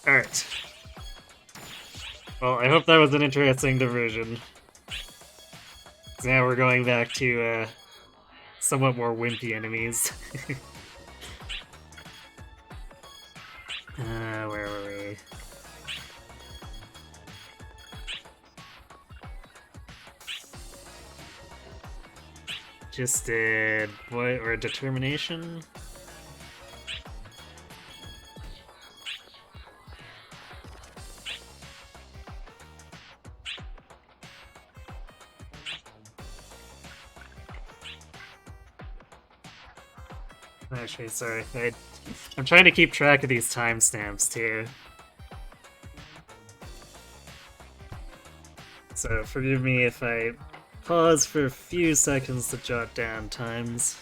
Alright. Well, I hope that was an interesting diversion. So now we're going back to, somewhat more wimpy enemies. Where were we? Just did what, or determination? Actually, sorry. I'm trying to keep track of these timestamps too. So forgive me if I pause for a few seconds to jot down times.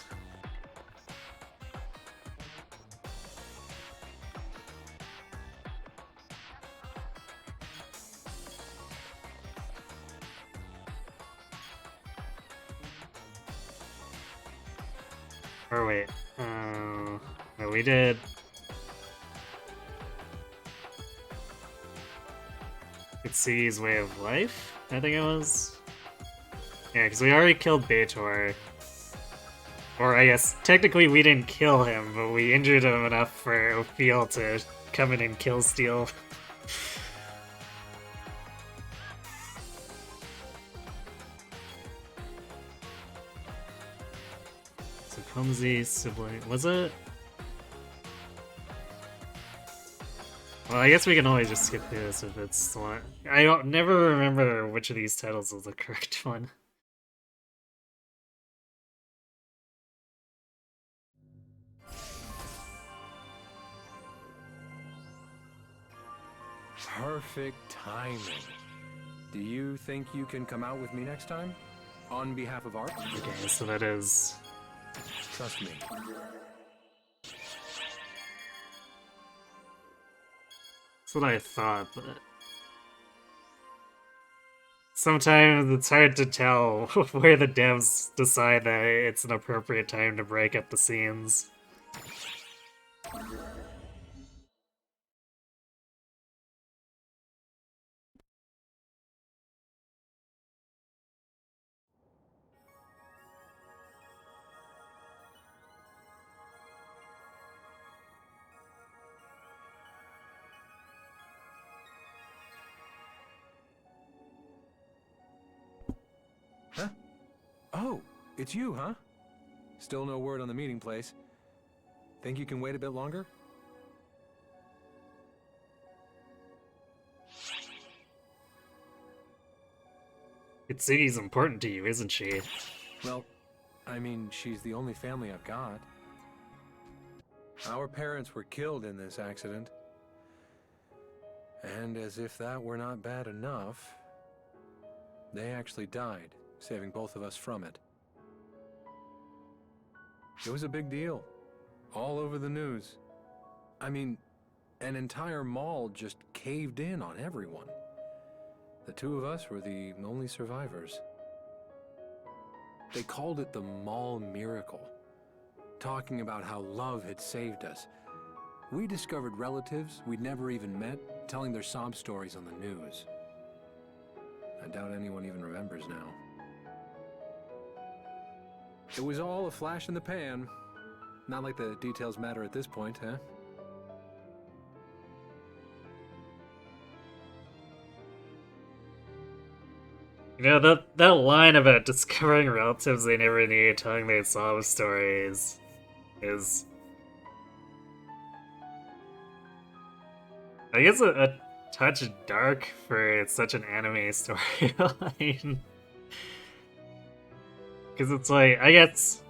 Or wait, no, we did. Kitsugi's Way of Life, I think it was. Yeah, because we already killed Beitor. Or I guess, technically we didn't kill him, but we injured him enough for Ophiel to come in and kill Steel. So clumsy sibling, was it? Well, I guess we can always just skip this if it's the one. I don't never remember which of these titles is the correct one. Perfect timing. Do you think you can come out with me next time? On behalf of art? Okay, so that is... Trust me. That's what I thought, but... Sometimes it's hard to tell where the devs decide that it's an appropriate time to break up the scenes. Huh? Oh, it's you, huh? Still no word on the meeting place. Think you can wait a bit longer? Kitsugi's important to you, isn't she? Well, I mean, she's the only family I've got. Our parents were killed in this accident. And as if that were not bad enough, they actually died, saving both of us from it. It was a big deal. All over the news. I mean, an entire mall just caved in on everyone. The two of us were the only survivors. They called it the mall miracle, talking about how love had saved us. We discovered relatives we'd never even met telling their sob stories on the news. I doubt anyone even remembers now. It was all a flash in the pan. Not like the details matter at this point, huh? You know, that line about discovering relatives they never knew, telling their sob stories, is... I guess a touch dark for such an anime storyline. Because it's like, I guess,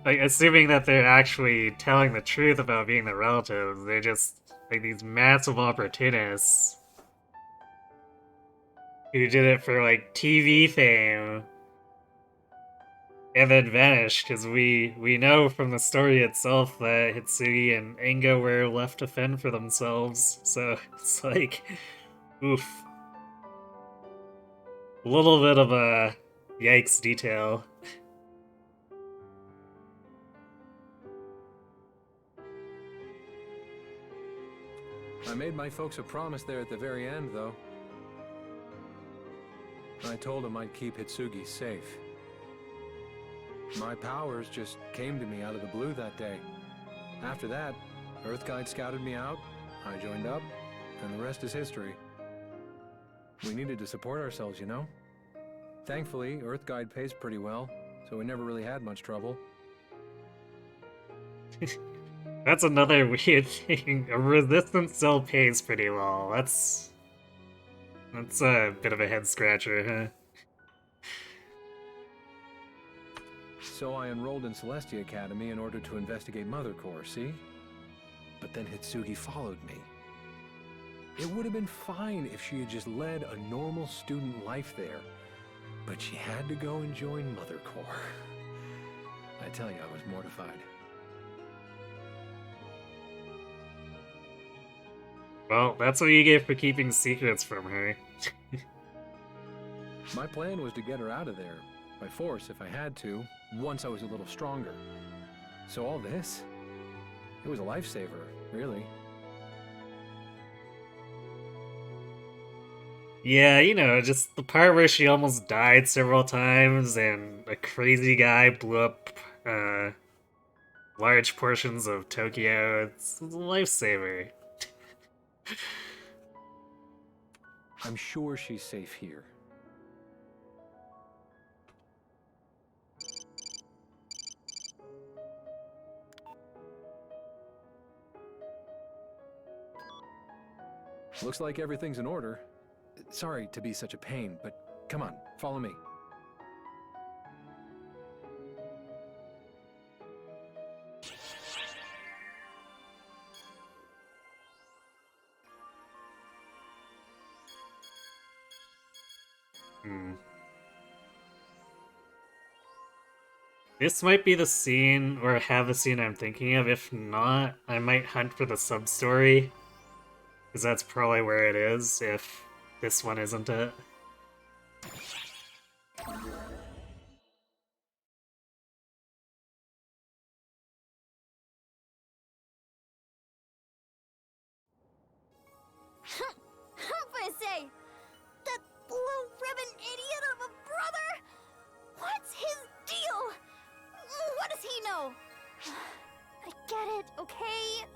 like, assuming that they're actually telling the truth about being the relatives, they're just, like, these massive opportunists who did it for, like, TV fame, and then vanished, because we know from the story itself that Hitsugi and Enga were left to fend for themselves, so it's like, oof. A little bit of a yikes detail. I made my folks a promise there at the very end, though. I told them I'd keep Hitsugi safe. My powers just came to me out of the blue that day. After that, Earthguide scouted me out, I joined up, and the rest is history. We needed to support ourselves, you know? Thankfully, Earthguide pays pretty well, so we never really had much trouble. That's another weird thing. A resistance cell pays pretty well. That's a bit of a head scratcher, huh? So I enrolled in Celestia Academy in order to investigate Mother Core, see? But then Hitsugi followed me. It would have been fine if she had just led a normal student life there. But she had to go and join Mother Core. I tell you, I was mortified. Well, that's what you get for keeping secrets from her. My plan was to get her out of there, by force if I had to, once I was a little stronger. So all this, it was a lifesaver, really. Yeah, you know, just the part where she almost died several times and a crazy guy blew up large portions of Tokyo. It's a lifesaver. I'm sure she's safe here. Looks like everything's in order. Sorry to be such a pain, but come on, follow me. This might be the scene, or have the scene I'm thinking of. If not, I might hunt for the sub-story. Because that's probably where it is, if this one isn't it. I say, that blue ribbon idiot of a brother? What's his deal? What does he know? I get it, okay?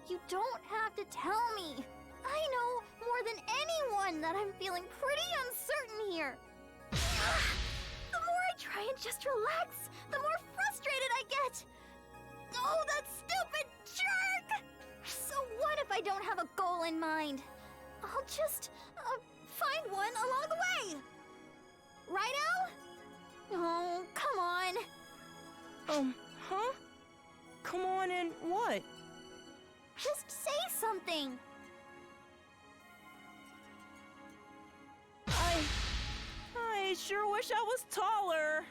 You don't have to tell me. I know more than anyone that I'm feeling pretty uncertain here. The more I try and just relax, the more frustrated I get. Oh, that stupid jerk! So what if I don't have a goal in mind? I'll just find one along the way. Right, Al? Oh, come on. Huh? Come on and what? Just say something. I sure wish I was taller.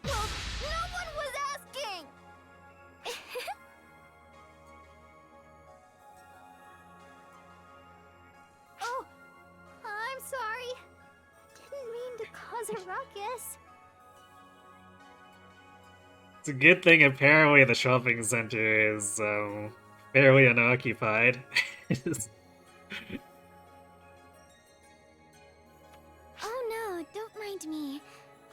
Well, no one was asking. Oh, I'm sorry. Didn't mean to cause a ruckus. It's a good thing apparently the shopping center is fairly unoccupied. Oh no, don't mind me.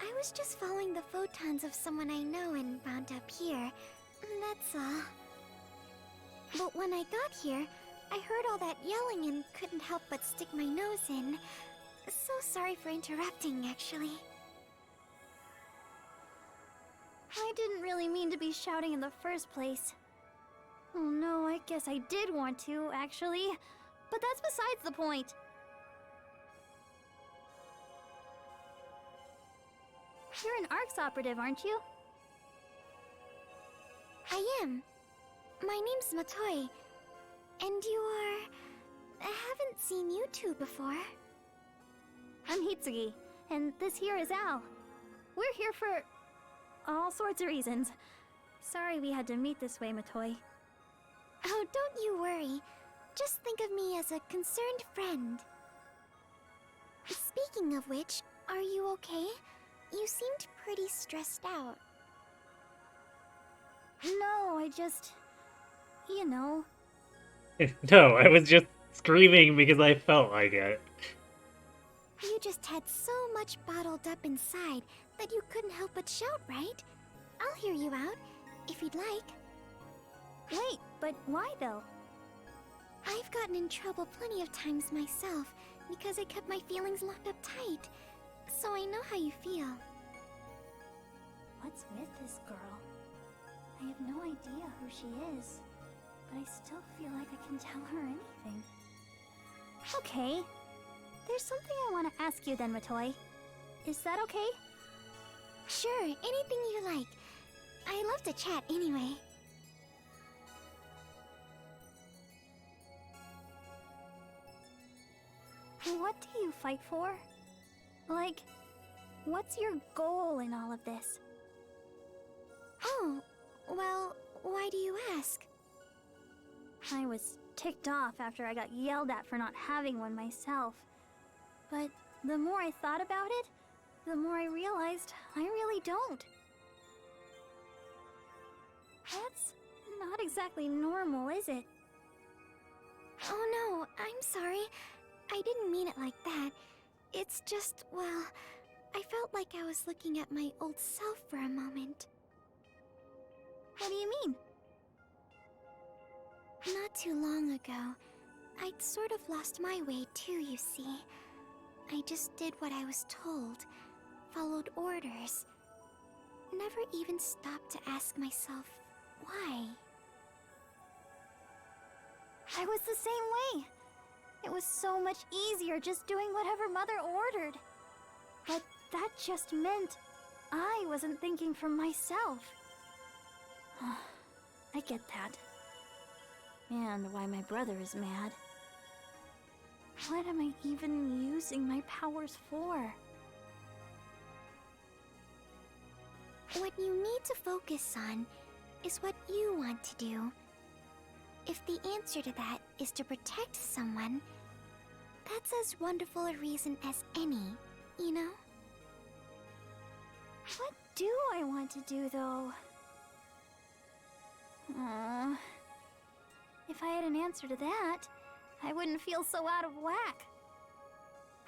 I was just following the photons of someone I know and wound up here. That's all. But when I got here, I heard all that yelling and couldn't help but stick my nose in. So sorry for interrupting, actually. I didn't really mean to be shouting in the first place. Oh no, I guess I did want to, actually. But that's besides the point. You're an ARCS operative, aren't you? I am. My name's Matoi. And you are... I haven't seen you two before. I'm Hitsugi, and this here is Al. We're here for... all sorts of reasons. Sorry we had to meet this way, Matoi. Oh, don't you worry. Just think of me as a concerned friend. Speaking of which, are you okay? You seemed pretty stressed out. No, I just... you know... No, I was just screaming because I felt like it. You just had so much bottled up inside that you couldn't help but shout, right? I'll hear you out, if you'd like. Wait, but why though? I've gotten in trouble plenty of times myself because I kept my feelings locked up tight. So I know how you feel. What's with this girl? I have no idea who she is, but I still feel like I can tell her anything. Okay. There's something I want to ask you then, Matoy. Is that okay? Sure, anything you like. I love to chat anyway. What do you fight for? Like, what's your goal in all of this? Oh, well, why do you ask? I was ticked off after I got yelled at for not having one myself. But the more I thought about it, the more I realized I really don't. That's not exactly normal, is it? Oh no, I'm sorry. I didn't mean it like that. It's just, well, I felt like I was looking at my old self for a moment. What do you mean? Not too long ago, I'd sort of lost my way too, you see. I just did what I was told, followed orders. Never even stopped to ask myself why. I was the same way. It was so much easier just doing whatever Mother ordered. But that just meant I wasn't thinking for myself. I get that. And why my brother is mad. What am I even using my powers for? What you need to focus on is what you want to do. If the answer to that is to protect someone, that's as wonderful a reason as any, you know? What do I want to do, though? Aww. If I had an answer to that, I wouldn't feel so out of whack.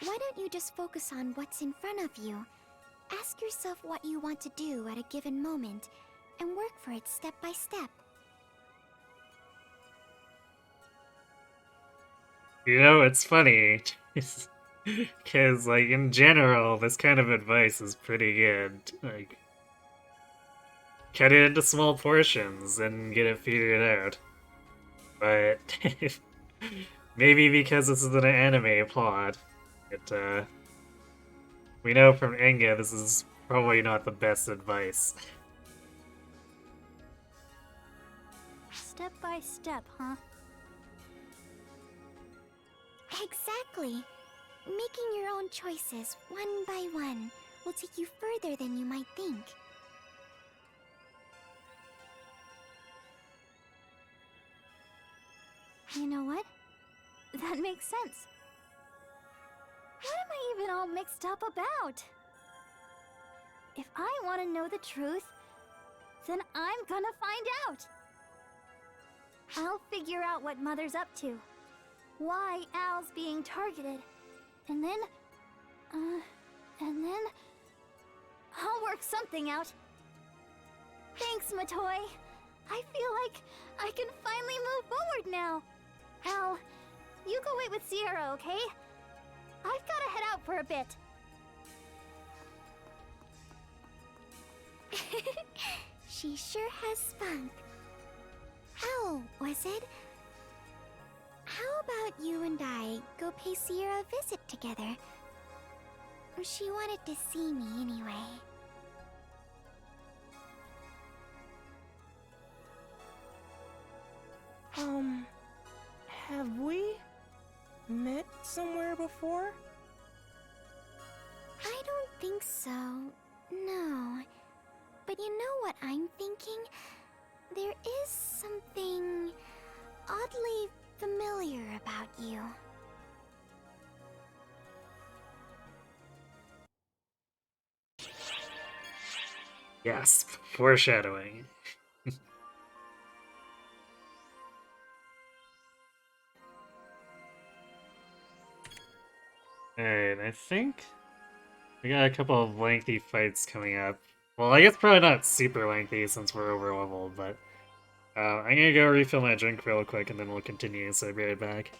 Why don't you just focus on what's in front of you? Ask yourself what you want to do at a given moment, and work for it step by step. You know, it's funny. Because, like, in general, this kind of advice is pretty good. Like, cut it into small portions and get it figured out. But, maybe because this is an anime plot, we know from Enga this is probably not the best advice. Step by step, huh? Exactly. Making your own choices, one by one, will take you further than you might think. You know what? That makes sense. What am I even all mixed up about? If I want to know the truth, then I'm gonna find out. I'll figure out what Mother's up to, why Al's being targeted, and then I'll work something out. Thanks, Matoy. I feel like I can finally move forward now. Al, you go wait with Sierra, okay? I've gotta head out for a bit. She sure has spunk. Oh, was it? How about you and I go pay Sierra a visit together? She wanted to see me anyway. Have we met somewhere before? I don't think so, no. But you know what I'm thinking? There is something oddly familiar about you. Yes, foreshadowing. Alright, I think we got a couple of lengthy fights coming up. Well, I guess probably not super lengthy since we're over leveled, but I'm gonna go refill my drink real quick and then we'll continue, so I'll be right back.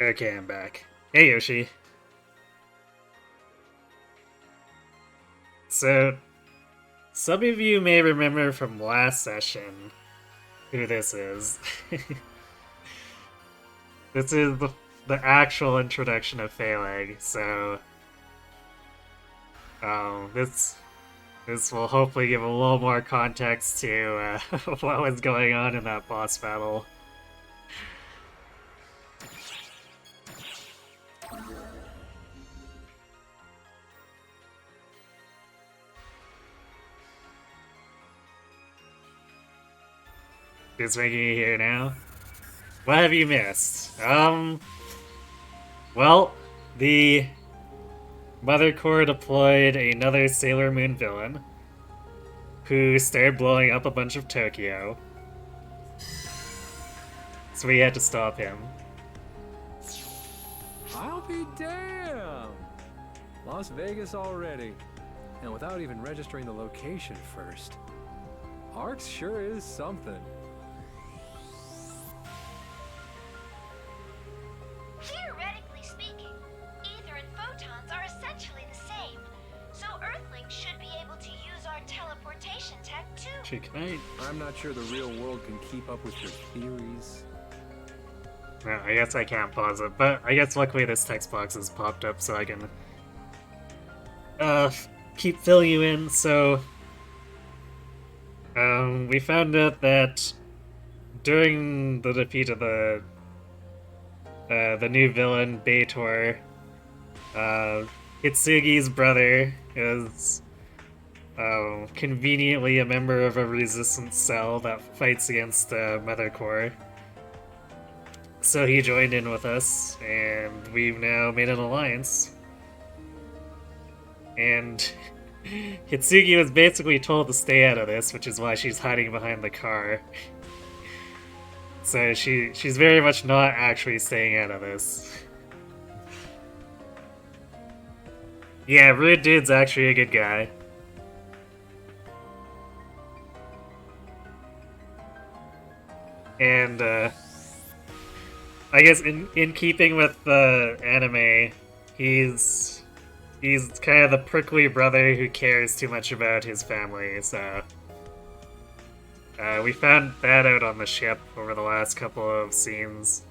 Okay, I'm back. Hey, Yoshi. So, some of you may remember from last session who this is. This is the actual introduction of Phalanx, so this will hopefully give a little more context to what was going on in that boss battle. Who's making it here now? What have you missed? Well, the Mother Corps deployed another Sailor Moon villain who started blowing up a bunch of Tokyo. So we had to stop him. I'll be damned! Las Vegas already. And without even registering the location first. Arx sure is something. Theoretically speaking, ether and photons are essentially the same, so Earthlings should be able to use our teleportation tech too. Actually, can I... I'm not sure the real world can keep up with your theories. No, I guess I can't pause it, but I guess luckily this text box has popped up so I can keep filling you in. So we found out that during the defeat of the new villain Beitor, Hitsugi's brother is conveniently a member of a resistance cell that fights against Mother Core. So he joined in with us, and we've now made an alliance. And Hitsugi was basically told to stay out of this, which is why she's hiding behind the car. So she's very much not actually staying out of this. Yeah, Rude Dude's actually a good guy. And, I guess in keeping with the anime, he's kind of the prickly brother who cares too much about his family, so... we found that out on the ship over the last couple of scenes.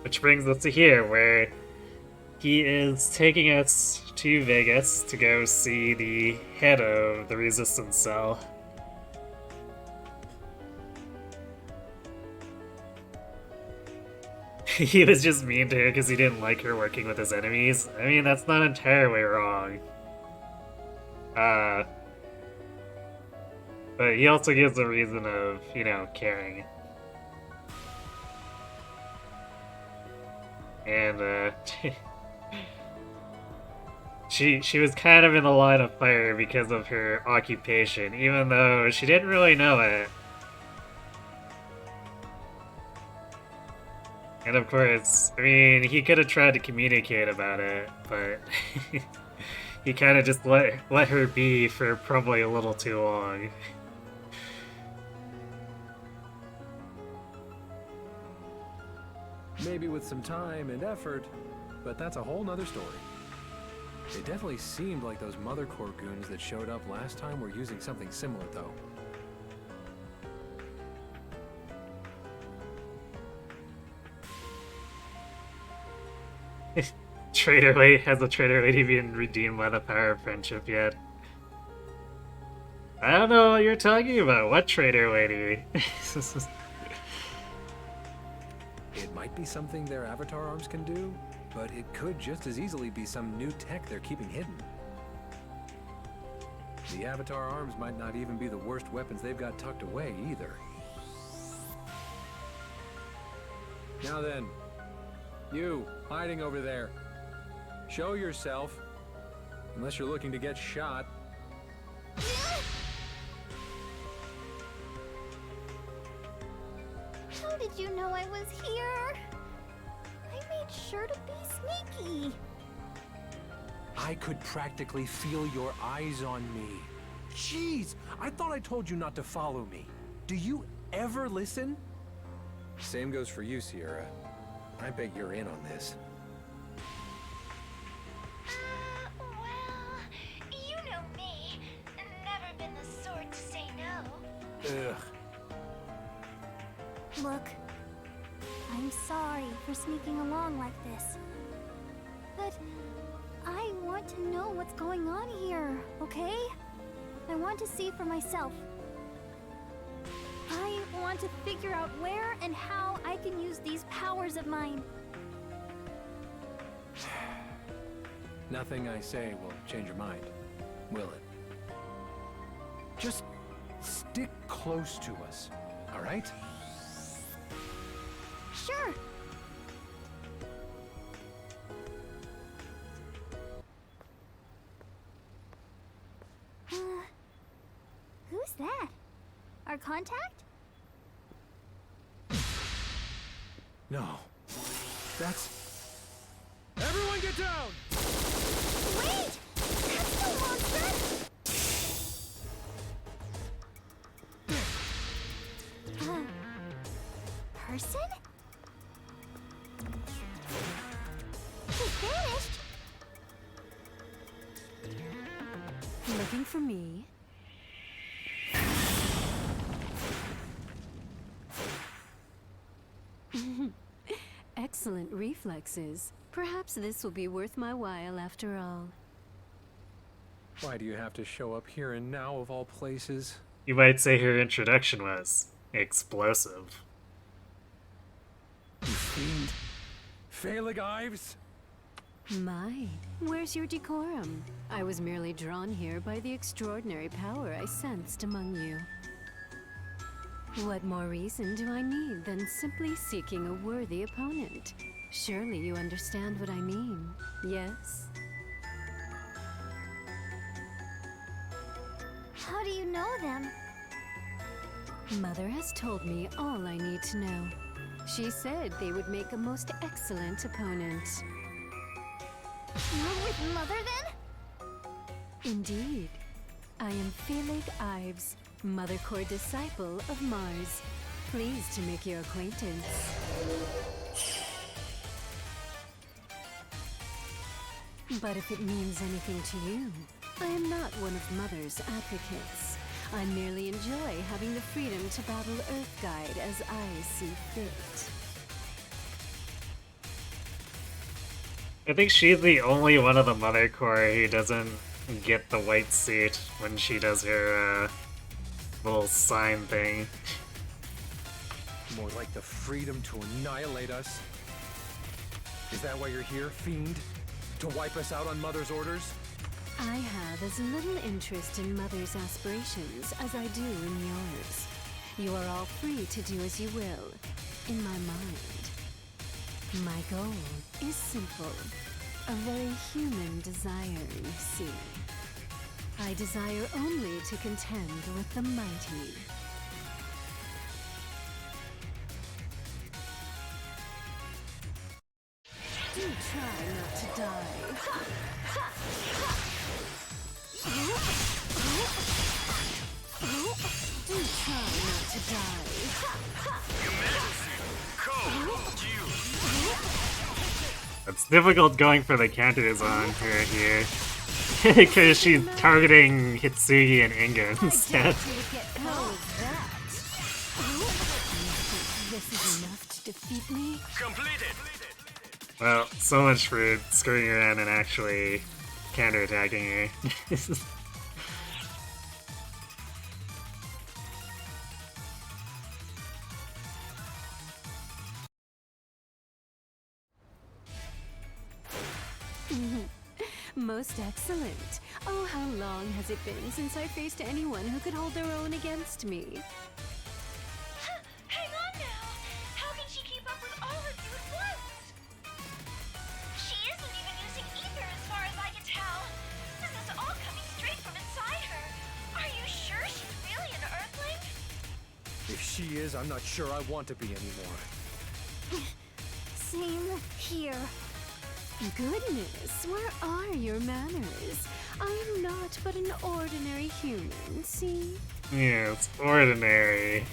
Which brings us to here, where he is taking us to Vegas to go see the head of the resistance cell. He was just mean to her because he didn't like her working with his enemies. I mean, that's not entirely wrong. But he also gives a reason of, you know, caring. And, she was kind of in the line of fire because of her occupation, even though she didn't really know it. And of course, I mean, he could have tried to communicate about it, but he kind of just let her be for probably a little too long. Maybe with some time and effort, but that's a whole nother story. It definitely seemed like those Mother Core goons that showed up last time were using something similar, though. Traitor Lady, has the Traitor Lady been redeemed by the power of friendship yet? I don't know what you're talking about. What Traitor Lady? It might be something their avatar arms can do, but it could just as easily be some new tech they're keeping hidden. The avatar arms might not even be the worst weapons they've got tucked away, either. Now then, you, hiding over there. Show yourself. Unless you're looking to get shot. How did you know I was here? I made sure to be sneaky. I could practically feel your eyes on me. Jeez, I thought I told you not to follow me. Do you ever listen? Same goes for you, Sierra. I bet you're in on this. Well, you know me. Never been the sort to say no. Ugh. Look, I'm sorry for sneaking along like this. But I want to know what's going on here, okay? I want to see for myself. I want to figure out where and how I can use these powers of mine. Nothing I say will change your mind, will it? Just stick close to us, all right? Sure. Who's that? Our contact? No. That's... Everyone get down! Wait! That's no monster! Person? He vanished? Looking for me? Excellent reflexes. Perhaps this will be worth my while after all. Why do you have to show up here and now of all places? You might say her introduction was explosive. You fiend. Phalig Ives? My, where's your decorum? I was merely drawn here by the extraordinary power I sensed among you. What more reason do I need than simply seeking a worthy opponent? Surely you understand what I mean, yes? How do you know them? Mother has told me all I need to know. She said they would make a most excellent opponent. You're with Mother then? Indeed. I am Phaleg Ives, Mother Core disciple of Mars. Pleased to make your acquaintance. But if it means anything to you, I am not one of Mother's advocates. I merely enjoy having the freedom to battle Earthguide as I see fit. I think she's the only one of the Mother Core who doesn't get the white suit when she does her little sign thing. More like the freedom to annihilate us. Is that why you're here, fiend? To wipe us out on Mother's orders? I have as little interest in Mother's aspirations as I do in yours. You are all free to do as you will, in my mind. My goal is simple. A very human desire, you see. I desire only to contend with the mighty. Do try not to die. Do try not to die. It's difficult going for the counters on her here. Because she's targeting Hitsugi and Inga instead. How is that? You think this is enough to defeat me? Well, so much for skirting around and actually counterattacking her. Most excellent. Oh, how long has it been since I faced anyone who could hold their own against me? Hang on now! How can she keep up with all of you at once? She isn't even using ether as far as I can tell. This is all coming straight from inside her. Are you sure she's really an Earthling? If she is, I'm not sure I want to be anymore. Same here. Goodness, where are your manners? I am not but an ordinary human, see? Yeah, it's ordinary.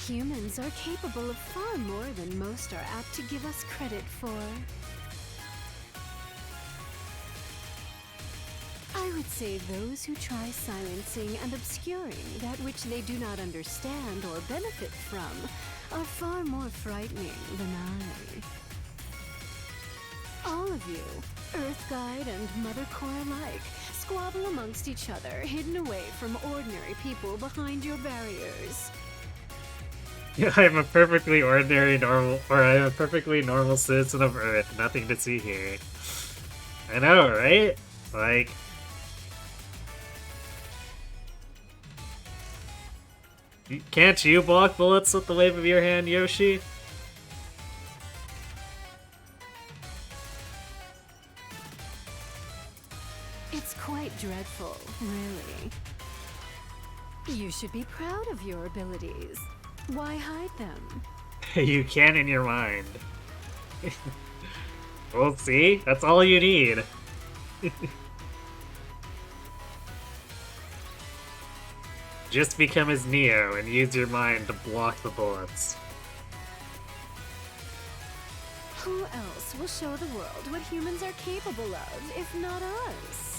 Humans are capable of far more than most are apt to give us credit for. I would say those who try silencing and obscuring that which they do not understand or benefit from are far more frightening than I. All of you, Earthguide and Mother Core alike, squabble amongst each other, hidden away from ordinary people behind your barriers. Yeah, I'm a perfectly ordinary normal, or I'm a perfectly normal citizen of Earth. Nothing to see here. I know, right? Like... Can't you block bullets with the wave of your hand, Yoshi? It's quite dreadful, really. You should be proud of your abilities. Why hide them? You can in your mind. Well, see? That's all you need. Just become as Neo and use your mind to block the bullets. Who else will show the world what humans are capable of, if not us?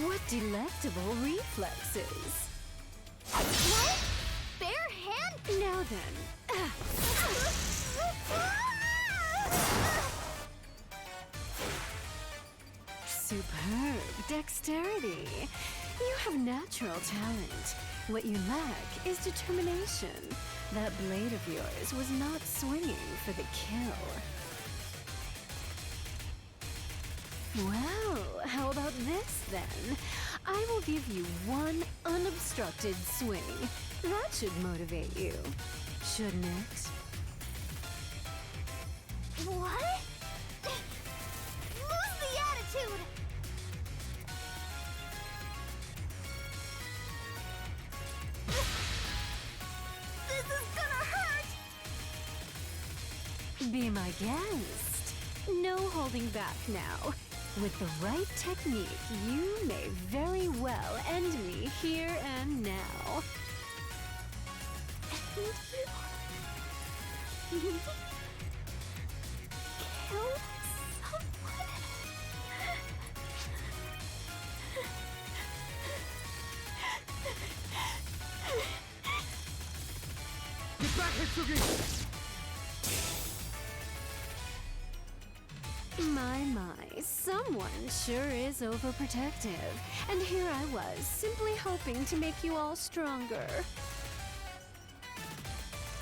What delectable reflexes! What? Bare hand? Now then, superb dexterity. You have natural talent. What you lack is determination. That blade of yours was not swinging for the kill. Well, how about this then? I will give you one unobstructed swing. That should motivate you, shouldn't it? What? Lose the attitude! This is gonna hurt! Be my guest. No holding back now. With the right technique, you may very well end me here and now. Kill someone? Get back, Hitsugi! My, someone sure is overprotective. And here I was, simply hoping to make you all stronger.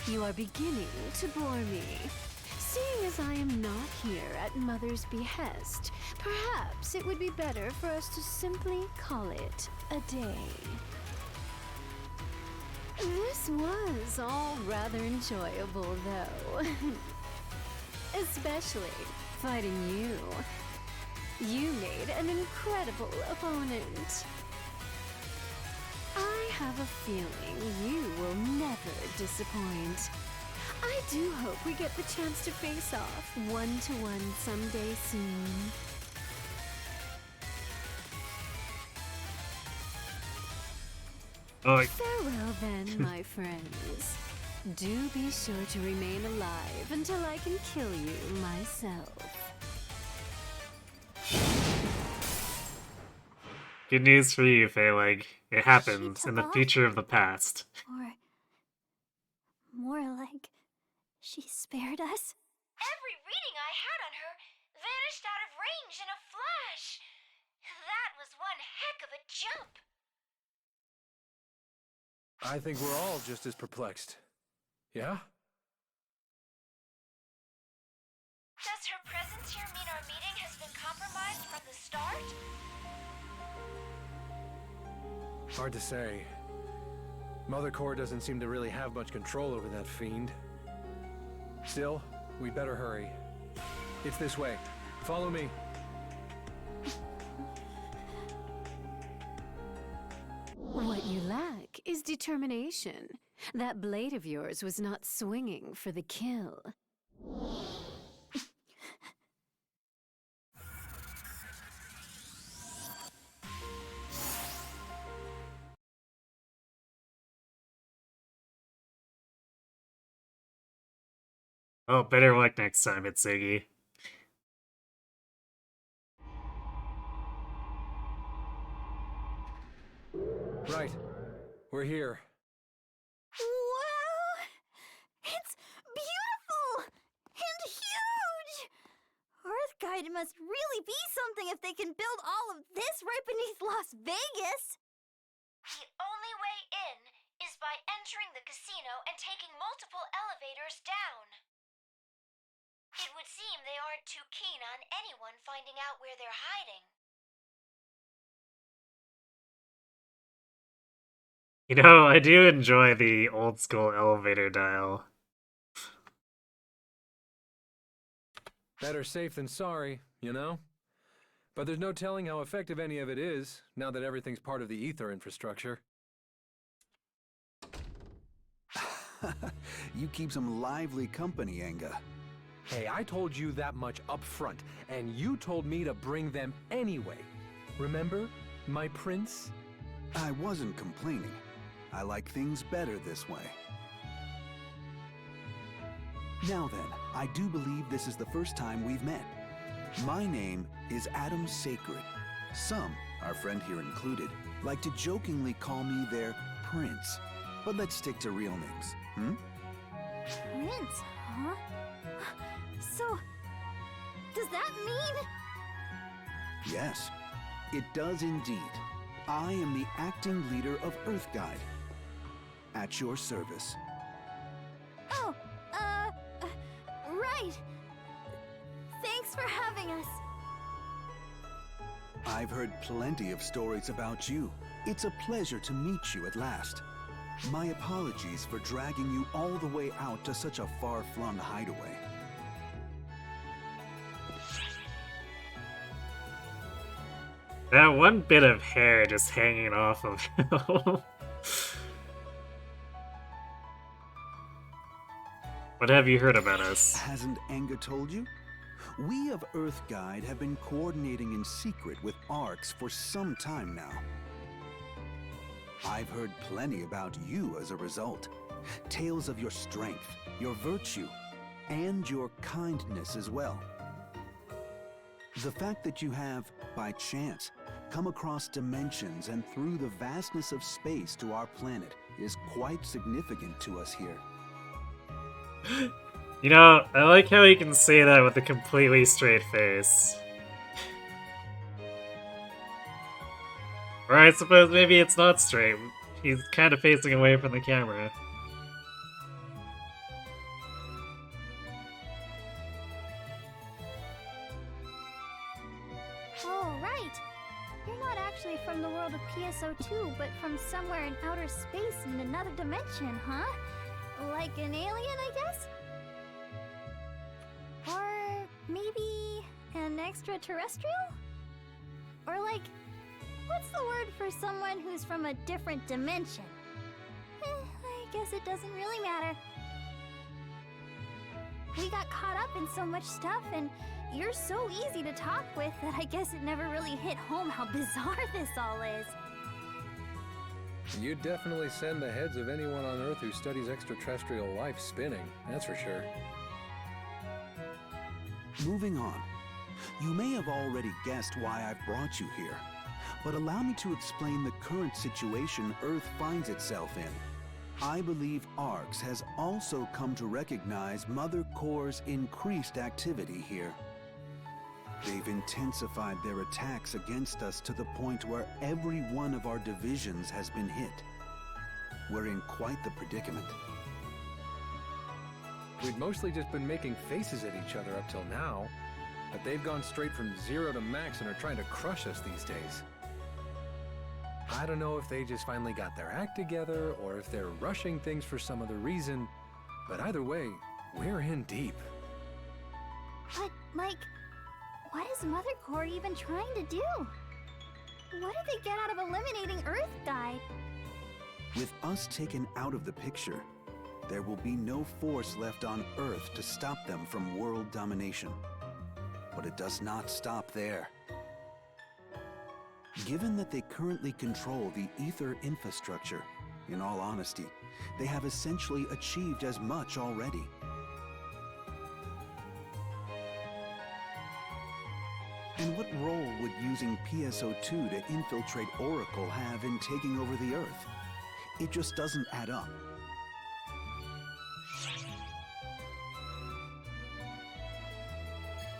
You are beginning to bore me. Seeing as I am not here at Mother's behest, perhaps it would be better for us to simply call it a day. This was all rather enjoyable, though. Especially fighting you. You made an incredible opponent. I have a feeling you will never disappoint. I do hope we get the chance to face off one-to-one someday soon. Oh, Farewell then, my friends. Do be sure to remain alive until I can kill you myself. good news for you, Feilig. It happened in the took off? future of the past. Or more like she spared us? Every reading I had on her vanished out of range in a flash. That was one heck of a jump. I think we're all just as perplexed. Yeah? Does her presence here mean our meeting has been compromised from the start? Hard to say. Mother Core doesn't seem to really have much control over that fiend. Still, we'd better hurry. It's this way. Follow me. What you lack is determination. That blade of yours was not swinging for the kill. Oh, better luck next time, Itsugi. Right. We're here. Wow! It's beautiful! And huge! Earthguide must really be something if they can build all of this right beneath Las Vegas! The only way in is by entering the casino and taking multiple elevators down. It would seem they aren't too keen on anyone finding out where they're hiding. You know, I do enjoy the old school elevator dial. Better safe than sorry, you know? But there's no telling how effective any of it is, now that everything's part of the ether infrastructure. You keep some lively company, Enga. Hey, I told you that much up front, and you told me to bring them anyway. Remember, my prince? I wasn't complaining. I like things better this way. Now then, I do believe this is the first time we've met. My name is Adam Sacred. Some, our friend here included, like to jokingly call me their prince. But let's stick to real names, hmm? Prince, huh? So, does that mean? Yes, it does indeed. I am the acting leader of Earth Guide. At your service. Oh, right. Thanks for having us. I've heard plenty of stories about you. It's a pleasure to meet you at last. My apologies for dragging you all the way out to such a far-flung hideaway. That one bit of hair just hanging off of him. What have you heard about us? Hasn't Enga told you? We of Earth Guide have been coordinating in secret with ARX for some time now. I've heard plenty about you as a result. Tales of your strength, your virtue, and your kindness as well. The fact that you have, by chance, come across dimensions and through the vastness of space to our planet is quite significant to us here. You know, I like how he can say that with a completely straight face. Or I suppose maybe it's not straight. He's kind of facing away from the camera. Oh, right. You're not actually from the world of PSO2, but from somewhere in outer space in another dimension, huh? Like an alien, I guess? Or maybe an extraterrestrial? Or like, what's the word for someone who's from a different dimension? I guess it doesn't really matter. We got caught up in so much stuff, and you're so easy to talk with that I guess it never really hit home how bizarre this all is. You'd definitely send the heads of anyone on Earth who studies extraterrestrial life spinning, that's for sure. Moving on. You may have already guessed why I've brought you here, but allow me to explain the current situation Earth finds itself in. I believe ARX has also come to recognize Mother Core's increased activity here. They've intensified their attacks against us to the point where every one of our divisions has been hit. We're in quite the predicament. We'd mostly just been making faces at each other up till now, but they've gone straight from 0 to max and are trying to crush us these days. I don't know if they just finally got their act together or if they're rushing things for some other reason, but either way, we're in deep. But, like, what is Mother Core even trying to do? What did they get out of eliminating Earth Guide? With us taken out of the picture, there will be no force left on Earth to stop them from world domination. But it does not stop there. Given that they currently control the ether infrastructure, in all honesty, they have essentially achieved as much already. And what role would using PSO2 to infiltrate Oracle have in taking over the Earth? It just doesn't add up.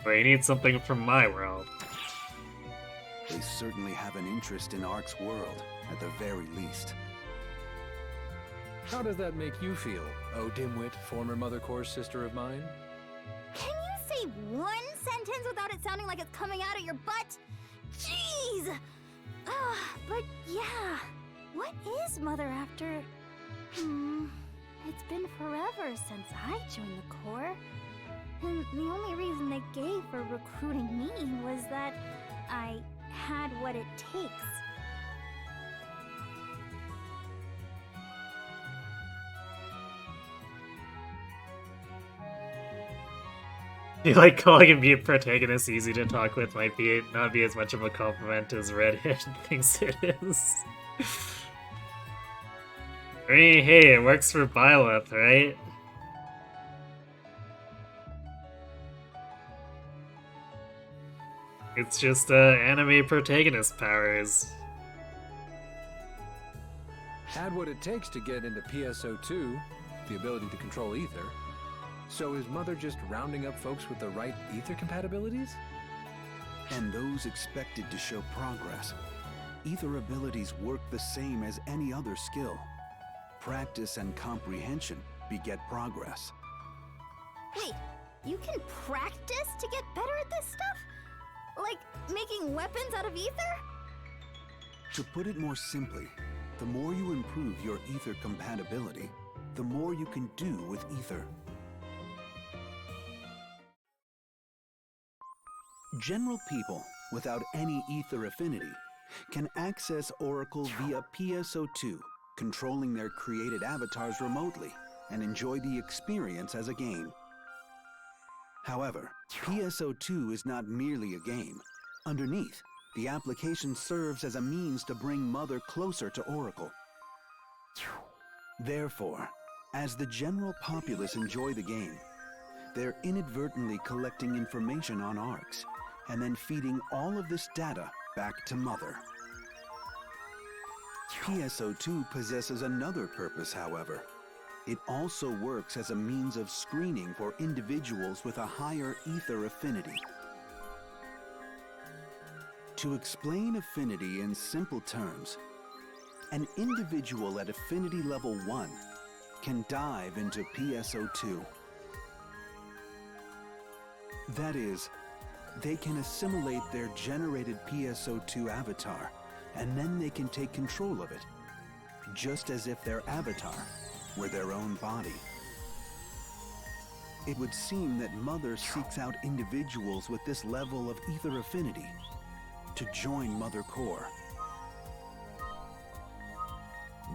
But you need something from my world. They certainly have an interest in ARC's world, at the very least. How does that make you feel, oh dimwit, former Mother Core's sister of mine? Can you say one sentence without it sounding like it's coming out of your butt? Jeez! But yeah, what is Mother after? It's been forever since I joined the Corps. And the only reason they gave for recruiting me was that I had what it takes. You like calling him be a protagonist easy to talk with might be not be as much of a compliment as Redhead thinks it is. I mean, hey, it works for Byleth, right? It's just anime protagonist powers. Had what it takes to get into PSO2, the ability to control ether. So is Mother just rounding up folks with the right ether compatibilities? And those expected to show progress. Ether abilities work the same as any other skill. Practice and comprehension beget progress. Wait, you can practice to get better at this stuff? Like making weapons out of ether? To put it more simply, the more you improve your ether compatibility, the more you can do with ether. General people without any ether affinity can access Oracle via PSO2, controlling their created avatars remotely and enjoy the experience as a game. However, PSO2 is not merely a game. Underneath, the application serves as a means to bring Mother closer to Oracle. Therefore, as the general populace enjoy the game, they're inadvertently collecting information on ARCs and then feeding all of this data back to Mother. PSO2 possesses another purpose, however. It also works as a means of screening for individuals with a higher ether affinity. To explain affinity in simple terms, an individual at affinity level 1 can dive into PSO2. That is, they can assimilate their generated PSO2 avatar, and then they can take control of it, just as if their avatar were their own body. It would seem that Mother seeks out individuals with this level of ether affinity to join Mother Core.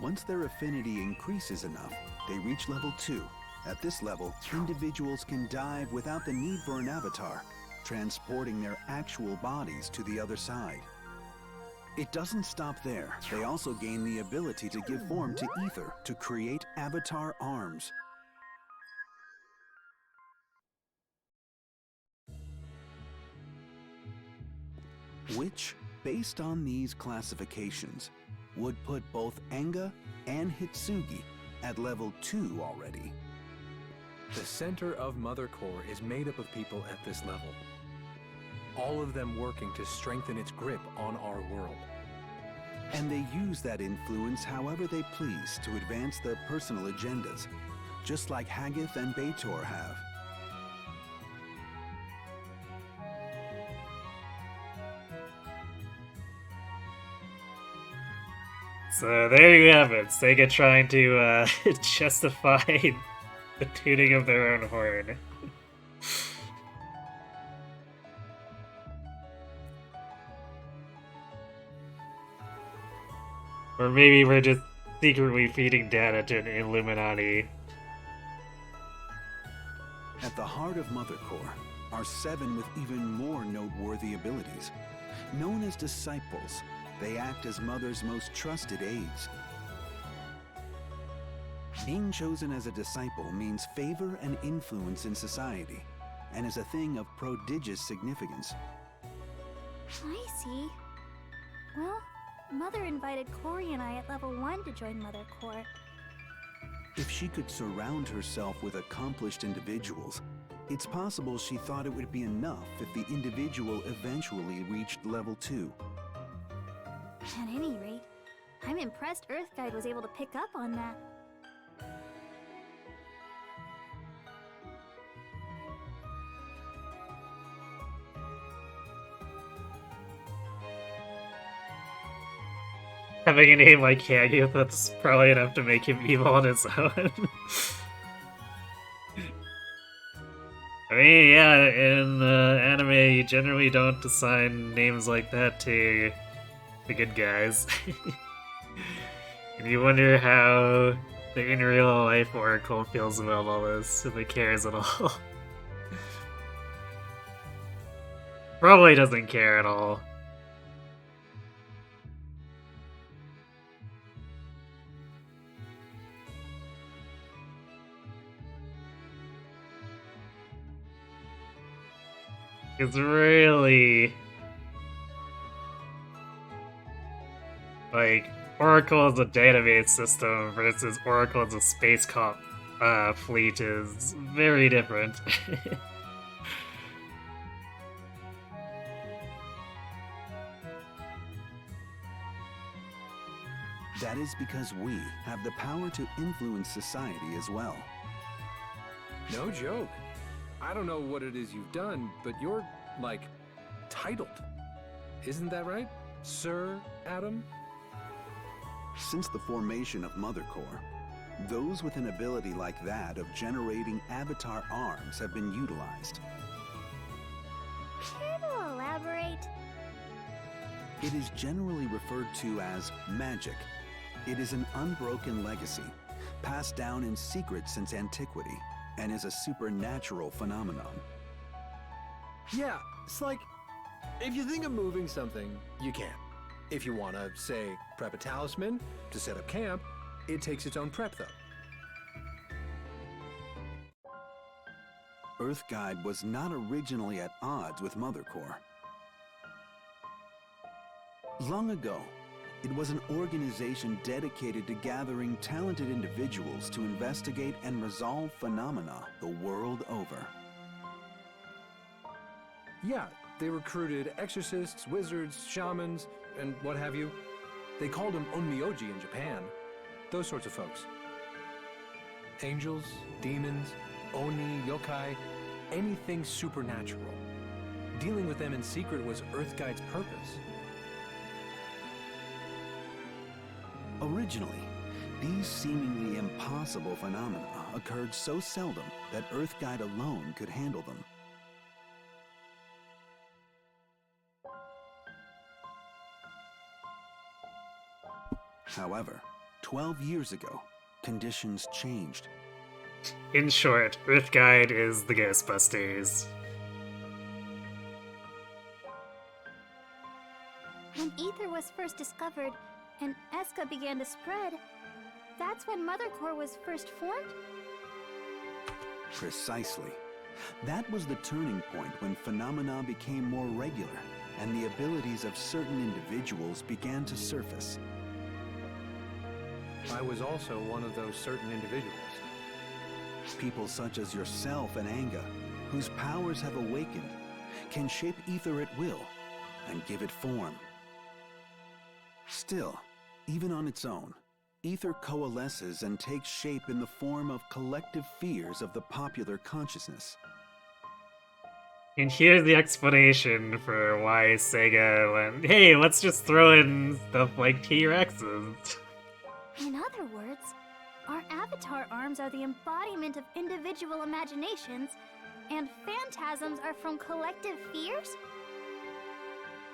Once their affinity increases enough, they reach level 2. At this level, individuals can dive without the need for an avatar, transporting their actual bodies to the other side. It doesn't stop there. They also gain the ability to give form to ether to create avatar arms. Which, based on these classifications, would put both Enga and Hitsugi at level 2 already. The center of Mother Core is made up of people at this level, all of them working to strengthen its grip on our world. And they use that influence however they please to advance their personal agendas, just like Haggith and Beitor have. So there you have it, Sega trying to justify the tuning of their own horn. Or maybe we're just secretly feeding data to an Illuminati. At the heart of Mother Core are 7 with even more noteworthy abilities. Known as disciples, they act as Mother's most trusted aides. Being chosen as a disciple means favor and influence in society, and is a thing of prodigious significance. I see. Well, Mother invited Corey and I at level 1 to join Mother Core. If she could surround herself with accomplished individuals, it's possible she thought it would be enough if the individual eventually reached level 2. At any rate, I'm impressed Earthguide was able to pick up on that. Having a name like Haggith, that's probably enough to make him evil on his own. I mean, yeah, in anime, you generally don't assign names like that to the good guys. And you wonder how the in real life Oracle feels about all this, if it cares at all. Probably doesn't care at all. It's really... like, Oracle as a database system versus Oracle as a space cop fleet is very different. That is because we have the power to influence society as well. No joke. I don't know what it is you've done, but you're, like, titled. Isn't that right, Sir Adam? Since the formation of Mother Core, those with an ability like that of generating avatar arms have been utilized. Care to elaborate? It is generally referred to as magic. It is an unbroken legacy, passed down in secret since antiquity, and is a supernatural phenomenon. Yeah, it's like, if you think of moving something, you can. If you want to, say, prep a talisman to set up camp, it takes its own prep, though. Earthguide was not originally at odds with Mother Core. Long ago, it was an organization dedicated to gathering talented individuals to investigate and resolve phenomena the world over. Yeah, they recruited exorcists, wizards, shamans, and what have you. They called them onmyoji in Japan. Those sorts of folks. Angels, demons, oni, yokai, anything supernatural. Dealing with them in secret was Earthguide's purpose. Originally, these seemingly impossible phenomena occurred so seldom that Earthguide alone could handle them. However, 12 years ago, conditions changed. In short, Earthguide is the Ghostbusters. When ether was first discovered and Eska began to spread, that's when Mother Core was first formed? Precisely. That was the turning point when phenomena became more regular and the abilities of certain individuals began to surface. I was also one of those certain individuals. People such as yourself and Anga, whose powers have awakened, can shape ether at will and give it form. Still, even on its own, ether coalesces and takes shape in the form of collective fears of the popular consciousness. And here's the explanation for why Sega went, hey, let's just throw in stuff like T-Rexes. In other words, our avatar arms are the embodiment of individual imaginations, and phantasms are from collective fears?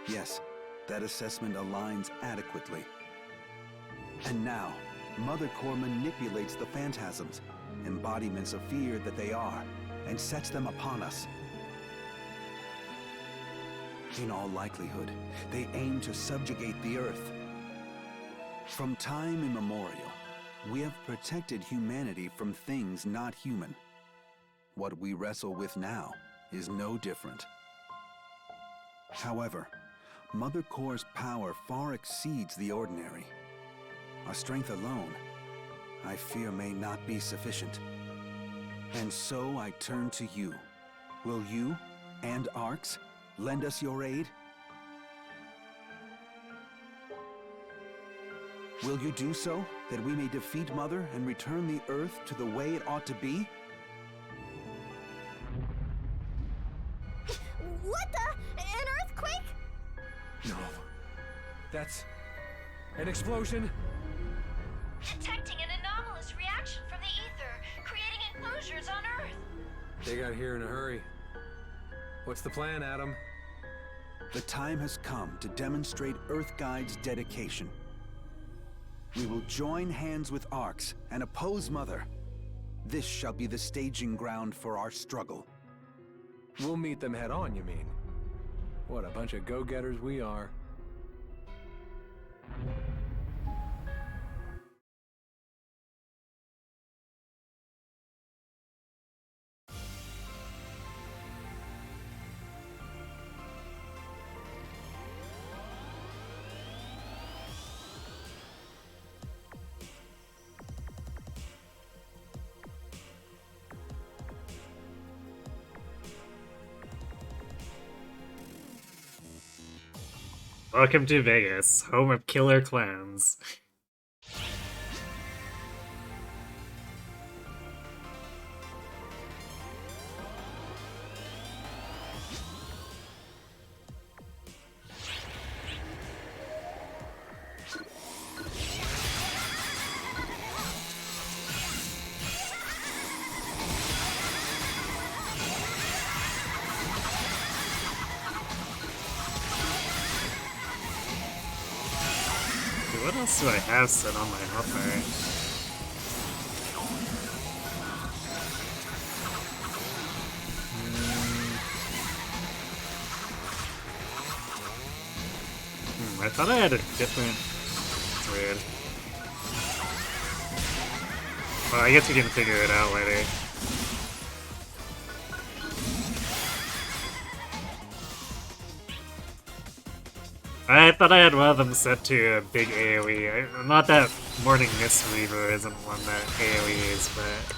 Yes, that assessment aligns adequately. And now, Mother Core manipulates the phantasms, embodiments of fear that they are, and sets them upon us. In all likelihood, they aim to subjugate the Earth. From time immemorial, we have protected humanity from things not human. What we wrestle with now is no different. However, Mother Core's power far exceeds the ordinary. Our strength alone, I fear, may not be sufficient. And so I turn to you. Will you, and Arx, lend us your aid? Will you do so, that we may defeat Mother and return the Earth to the way it ought to be? What the? An earthquake? No. That's an explosion? Detecting an anomalous reaction from the ether, creating enclosures on Earth. They got here in a hurry. What's the plan, Adam? The time has come to demonstrate Earthguide's dedication. We will join hands with Arx and oppose Mother. This shall be the staging ground for our struggle. We'll meet them head on, you mean? What a bunch of go-getters we are. Welcome to Vegas, home of killer clowns. else do I have set on my hopper? I thought I had a different... It's weird. Well, I guess we can figure it out later. I thought I had one of them set to a big AoE. Not that Morning Mist Reaver isn't one that AoEs, but...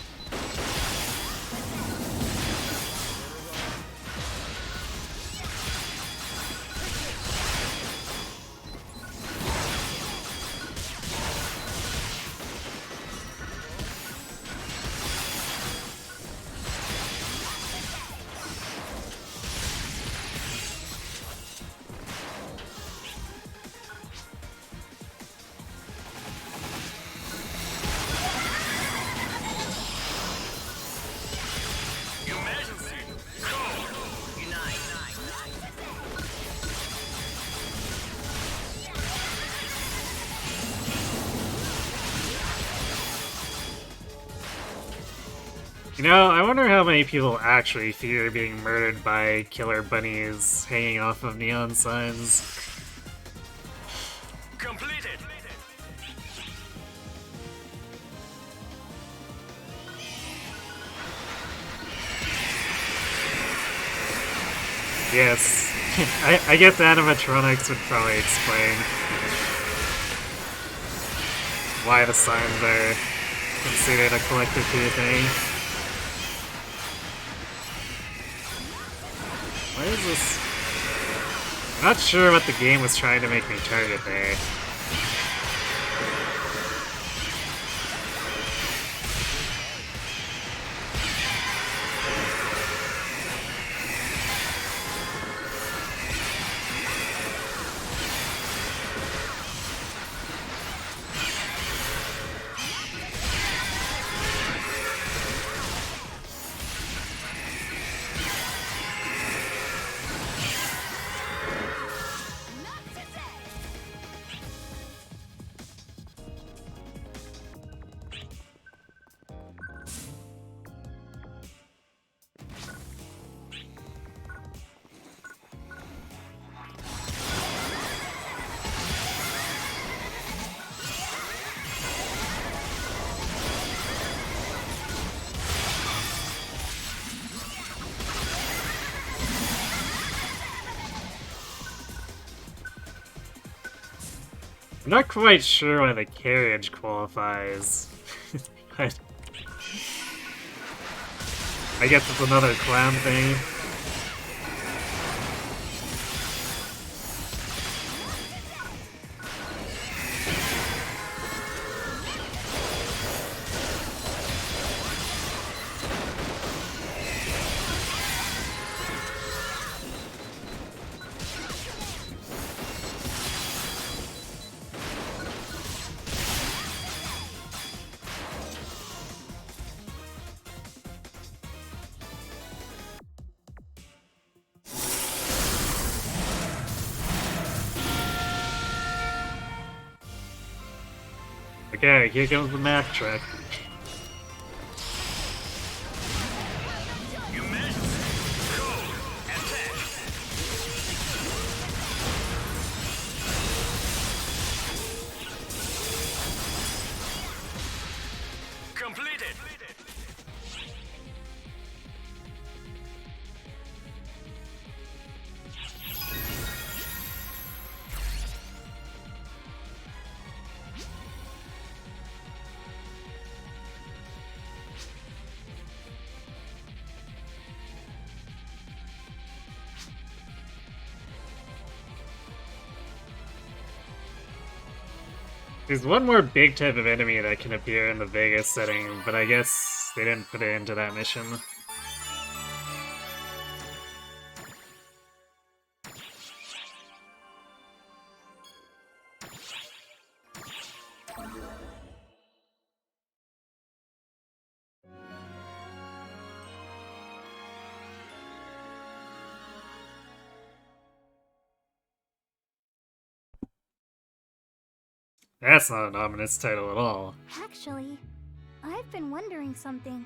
You know, I wonder how many people actually fear being murdered by killer bunnies hanging off of neon signs. Completed. Yes. I guess animatronics would probably explain why the signs are considered a collective fear thing. Why is this? I'm not sure what the game was trying to make me target there. I'm not quite sure why the carriage qualifies. But I guess it's another clown thing. Okay, here comes the math trick. Completed. There's one more big type of enemy that can appear in the Vegas setting, but I guess they didn't put it into that mission. That's not an ominous title at all. Actually, I've been wondering something.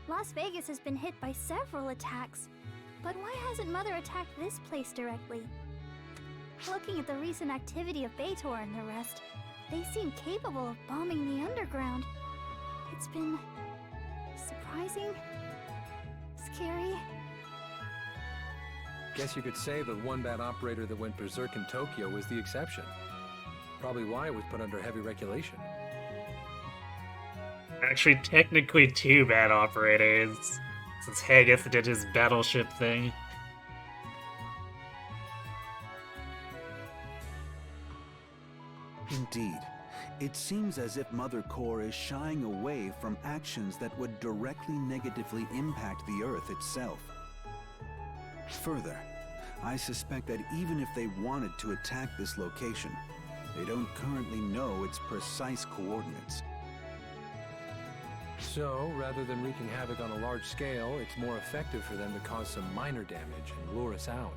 Las Vegas has been hit by several attacks, but why hasn't Mother attacked this place directly? Looking at the recent activity of Beitor and the rest, they seem capable of bombing the underground. It's been surprising, scary. Guess you could say the one bad operator that went berserk in Tokyo was the exception. Probably why it was put under heavy regulation. Actually, technically 2 bad operators, since Haggith did his battleship thing. Indeed, it seems as if Mother Core is shying away from actions that would directly negatively impact the Earth itself. Further, I suspect that even if they wanted to attack this location, they don't currently know its precise coordinates. So, rather than wreaking havoc on a large scale, it's more effective for them to cause some minor damage and lure us out.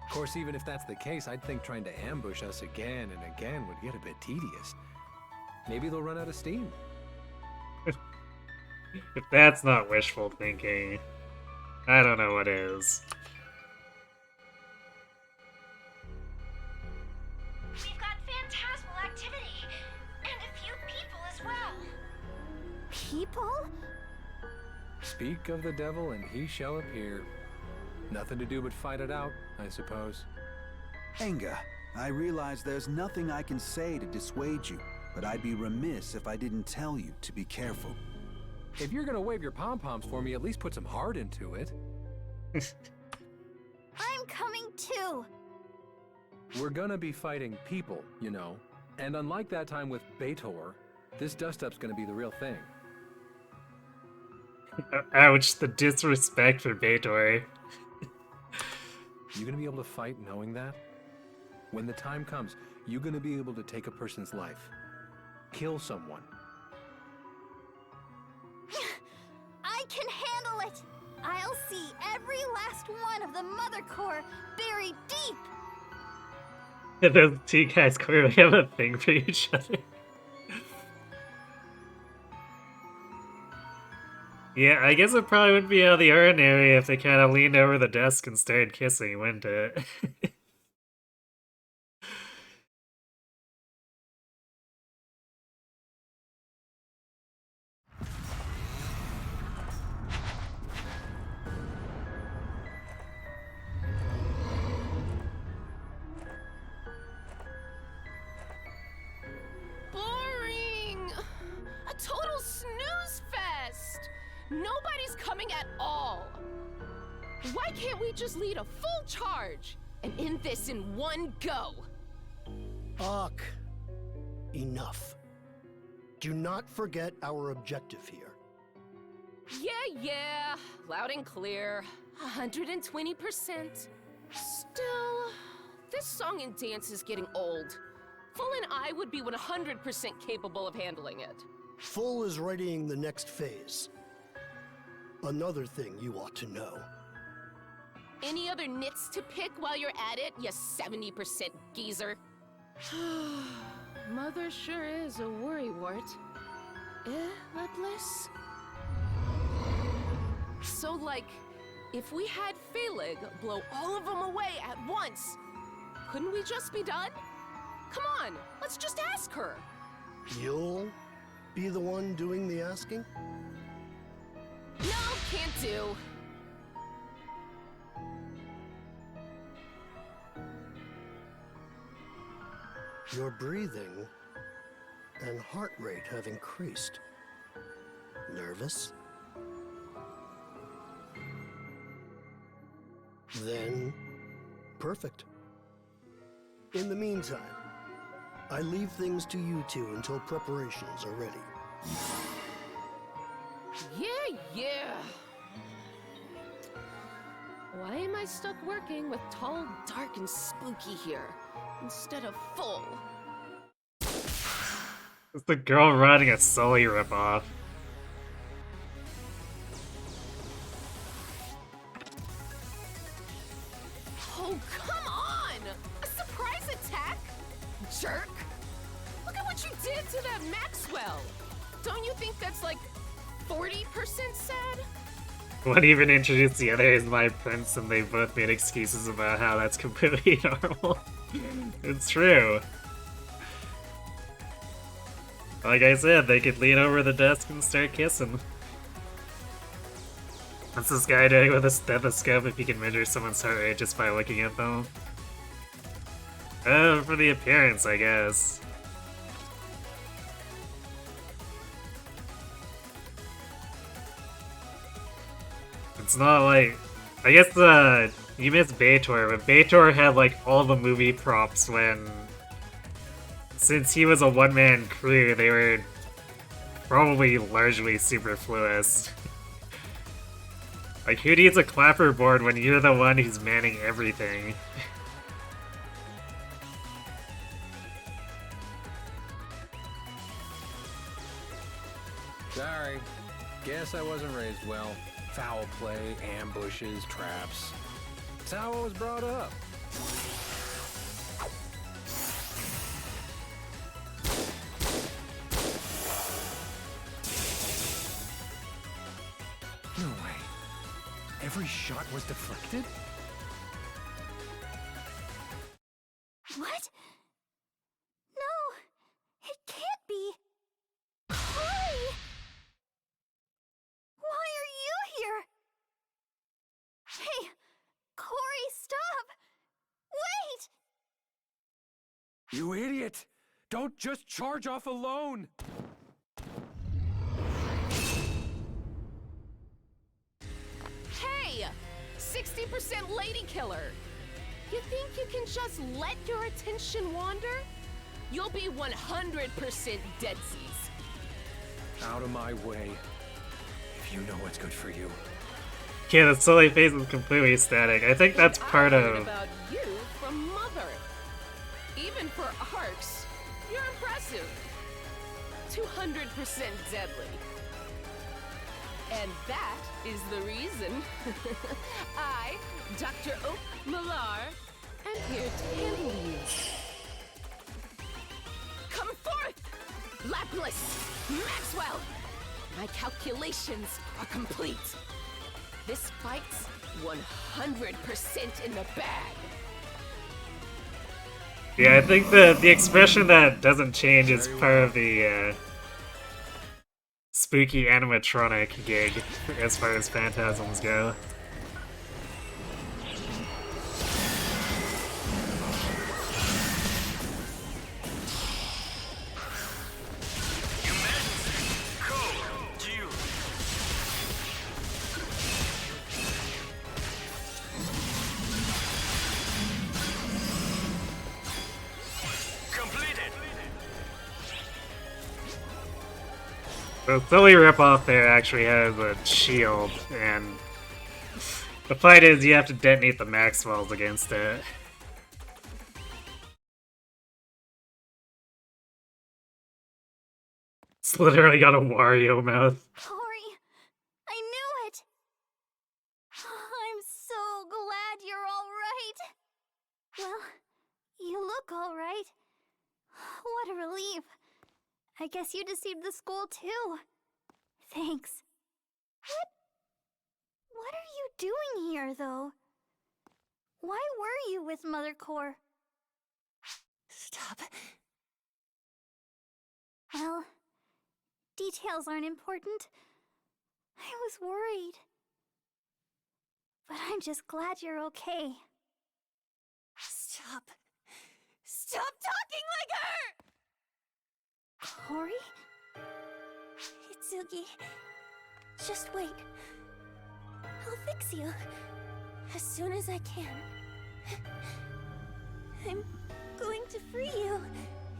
Of course, even if that's the case, I'd think trying to ambush us again and again would get a bit tedious. Maybe they'll run out of steam. If that's not wishful thinking, I don't know what is. We've got phantasmal activity, and a few people as well. People? Speak of the devil and he shall appear. Nothing to do but fight it out, I suppose. Enga, I realize there's nothing I can say to dissuade you, but I'd be remiss if I didn't tell you to be careful. If you're gonna wave your pom-poms for me, at least put some heart into it. I'm coming too! We're gonna be fighting people, you know. And unlike that time with Beitor, this dust-up's gonna be the real thing. Ouch, the disrespect for Beitor. You gonna be able to fight knowing that? When the time comes, you gonna be able to take a person's life. Kill someone. I can handle it! I'll see every last one of the Mother Core buried deep! Those 2 guys clearly have a thing for each other. Yeah, I guess it probably would be out of the ordinary if they kind of leaned over the desk and started kissing, wouldn't it? Boring! A total snooze fest! Nobody's coming at all! Why can't we just lead a full charge and end this in one go? Ugh. Enough. Do not forget our objective here. Yeah, loud and clear. 120%. Still, this song and dance is getting old. Full and I would be 100% capable of handling it. Full is readying the next phase. Another thing you ought to know. Any other nits to pick while you're at it, you 70% geezer? Mother sure is a worrywart. Lebless? So, like, if we had Felig blow all of them away at once, couldn't we just be done? Come on, let's just ask her. You'll be the one doing the asking? No, can't do. Your breathing and heart rate have increased. Nervous? Then, perfect. In the meantime, I leave things to you two until preparations are ready. Yeah. Why am I stuck working with tall, dark, and spooky here, instead of full? It's the girl riding a Sully ripoff. Oh, come on! A surprise attack? Jerk! what you did to that Maxwell. Don't you think that's like 40% sad? One even introduced the other as my prince, and they both made excuses about how that's completely normal. It's true. Like I said, they could lean over the desk and start kissing. What's this guy doing with a stethoscope if he can measure someone's heart rate just by looking at them? For the appearance, I guess. It's not like... I guess, you missed Baitor, but Baitor had, like, all the movie props when... Since he was a one-man crew, they were probably largely superfluous. Like, who needs a clapperboard when you're the one who's manning everything? Sorry. Guess I wasn't raised well. Foul play, ambushes, traps. That's how I was brought up. No way. Every shot was deflected? What? No, it can't be. Corey! Why are you here? Hey, Corey, stop! Wait! You idiot! Don't just charge off alone! Hey! 60% lady killer! You think you can just let your attention wander? You'll be 100% deadsies. Out of my way. If you know what's good for you. Yeah, the silly face is completely static. I think that's part I heard of... about you from Mother. Even for arcs, you're impressive. 200% deadly. And that is the reason I, Dr. Oak Millar, am here to handle you. Come forth, Laplace, Maxwell! My calculations are complete. This fight's 100% in the bag. Yeah, I think the expression that doesn't change is part of the, spooky animatronic gig, as far as phantasms go. The silly ripoff there actually has a shield, and the fight is you have to detonate the Maxwells against it. It's literally got a Wario mouth. Corey, I knew it! I'm so glad you're alright. Well, you look alright. What a relief. I guess you deceived the school too. Thanks. What are you doing here, though? Why were you with Mother Core? Stop. Well, details aren't important. I was worried. But I'm just glad you're okay. Stop. Stop talking like her! Corey? Itsugi, just wait. I'll fix you. As soon as I can. I'm going to free you,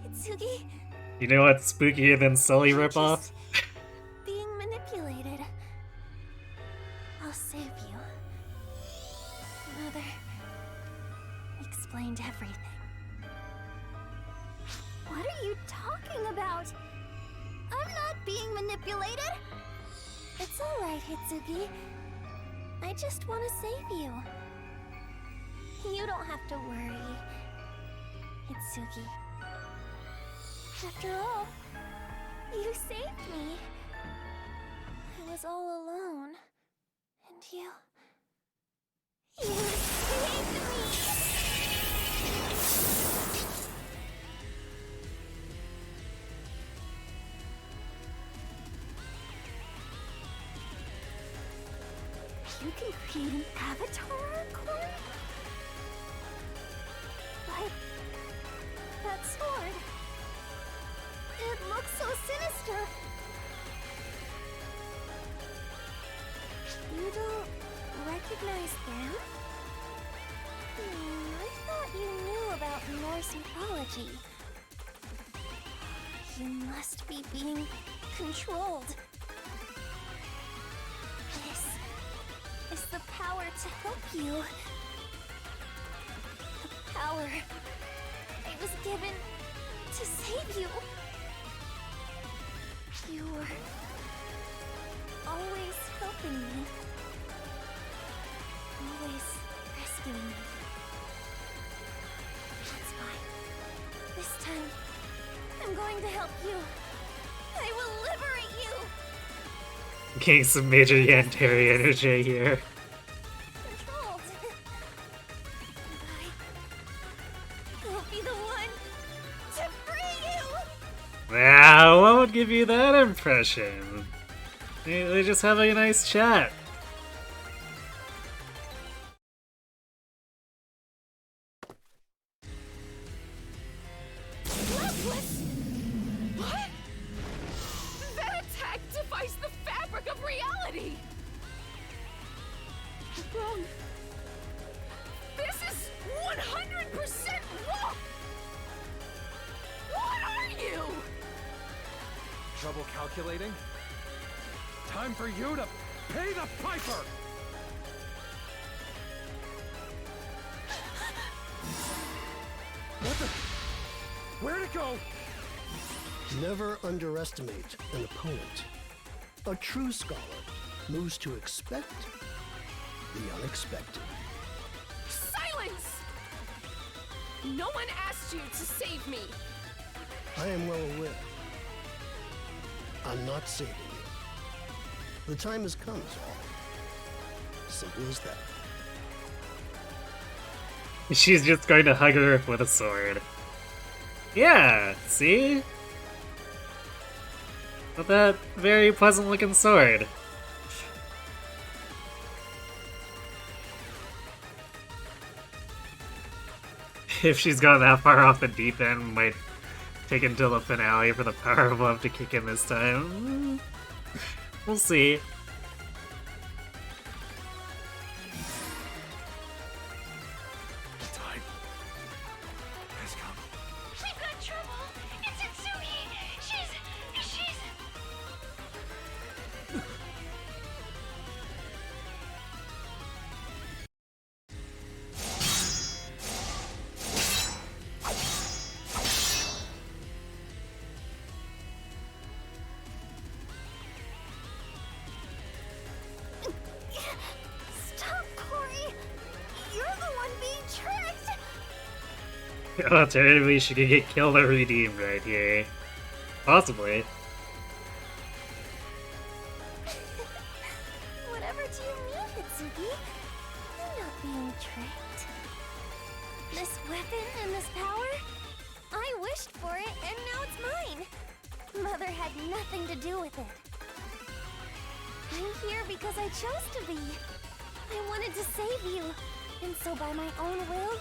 Itsugi. You know what's spookier than Sully ripoff? Being manipulated. I'll save you. Mother explained everything. What are you talking about? I'm not being manipulated. It's alright, Hitsugi. I just want to save you. You don't have to worry, Hitsugi. After all, you saved me. I was all alone. And you saved me! You can create an avatar, Corey? Like that sword. It looks so sinister. You don't recognize them? I thought you knew about Norse mythology. You must be being controlled. This is the power to help you. The power I was given to save you. You were always helping me. Always rescuing me. That's fine. This time, I'm going to help you. I will liberate you! Getting some major Yantari energy here. Controlled. And I will be the one to free you! Now, what would give you that impression? They're just having a nice chat. Loveless? What? That attack defies the fabric of reality! Wrong. This is 100% wrong! What are you? Trouble calculating? Time for you to pay the piper! What the? Where'd it go? Never underestimate an opponent. A true scholar moves to expect the unexpected. Silence! No one asked you to save me. I am well aware. I'm not saving you. The time has come, is all. Simple as that. She's just going to hug her with a sword. Yeah, see? With that very pleasant looking sword. If she's gone that far off the deep end, might take until the finale for the power of love to kick in this time. We'll see. The time has come. We've got trouble. It's Itsuki. She's... Stop, Corey! You're the one being tricked! Alternatively, she could get killed or redeemed right here. Possibly. Whatever do you mean, Hitsugi? I'm not being tricked. This weapon and this power? I wished for it, and now it's mine. Mother had nothing to do with it. I'm here because I chose to be. I wanted to save you, and so by my own will,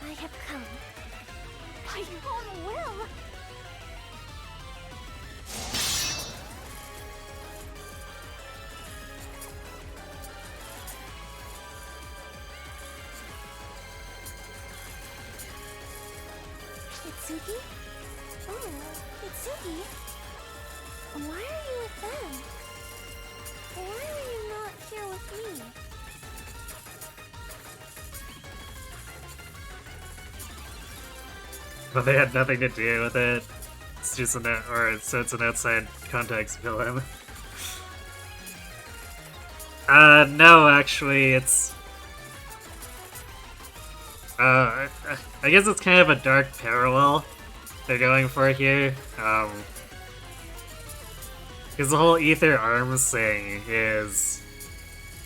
I have come. By your own will? Itsuki? Oh, Itsuki? Why are you with them? Why are you not here with me? But they had nothing to do with it. It's just so it's an outside context villain. No, actually, it's... I guess it's kind of a dark parallel. they're going for here. Because the whole Ether Arms thing is,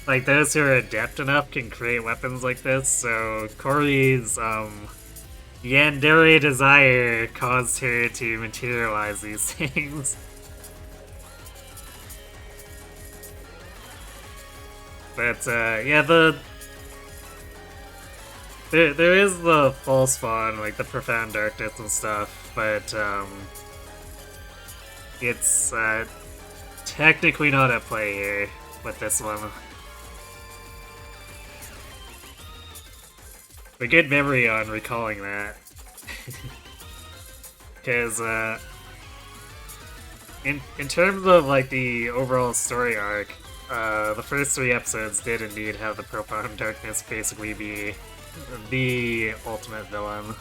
like, those who are adept enough can create weapons like this, so Corey's, Yandere desire caused her to materialize these things. But, yeah, there is the false spawn, like the profound darkness and stuff, but, it's, technically not at play here with this one. A good memory on recalling that. Because, in terms of, like, the overall story arc, the first 3 episodes did indeed have the profound darkness basically be the ultimate villain.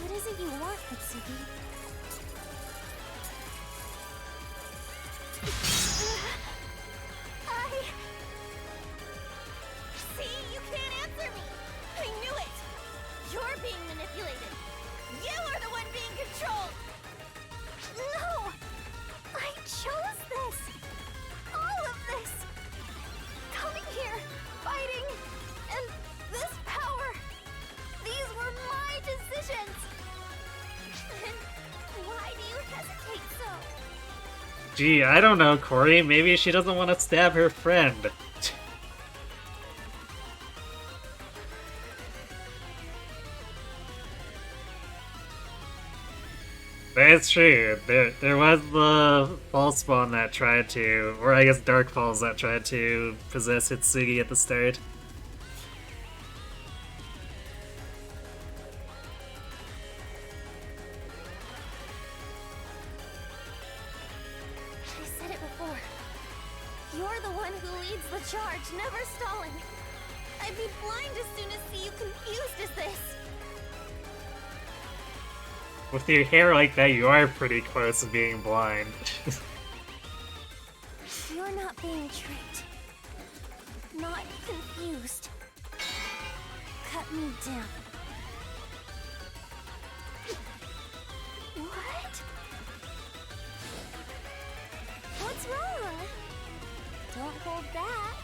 What is it you want, Mitsuki? See, you can't answer me! I knew it! You're being manipulated! You are the one being controlled! No! I chose this! All of this! Coming here, fighting, and this power! These were my decisions! Then why do you hesitate so? Gee, I don't know, Corey. Maybe she doesn't want to stab her friend. That's true. There was the false spawn that tried to, or I guess Dark Falls that tried to possess Hitsugi at the start. I said it before. You're the one who leads the charge, never stalling. I'd be blind as soon as see you confused as this. With your hair like that, you are pretty close to being blind. You're not being tricked. Not confused. Cut me down. What? What's wrong? Don't hold back.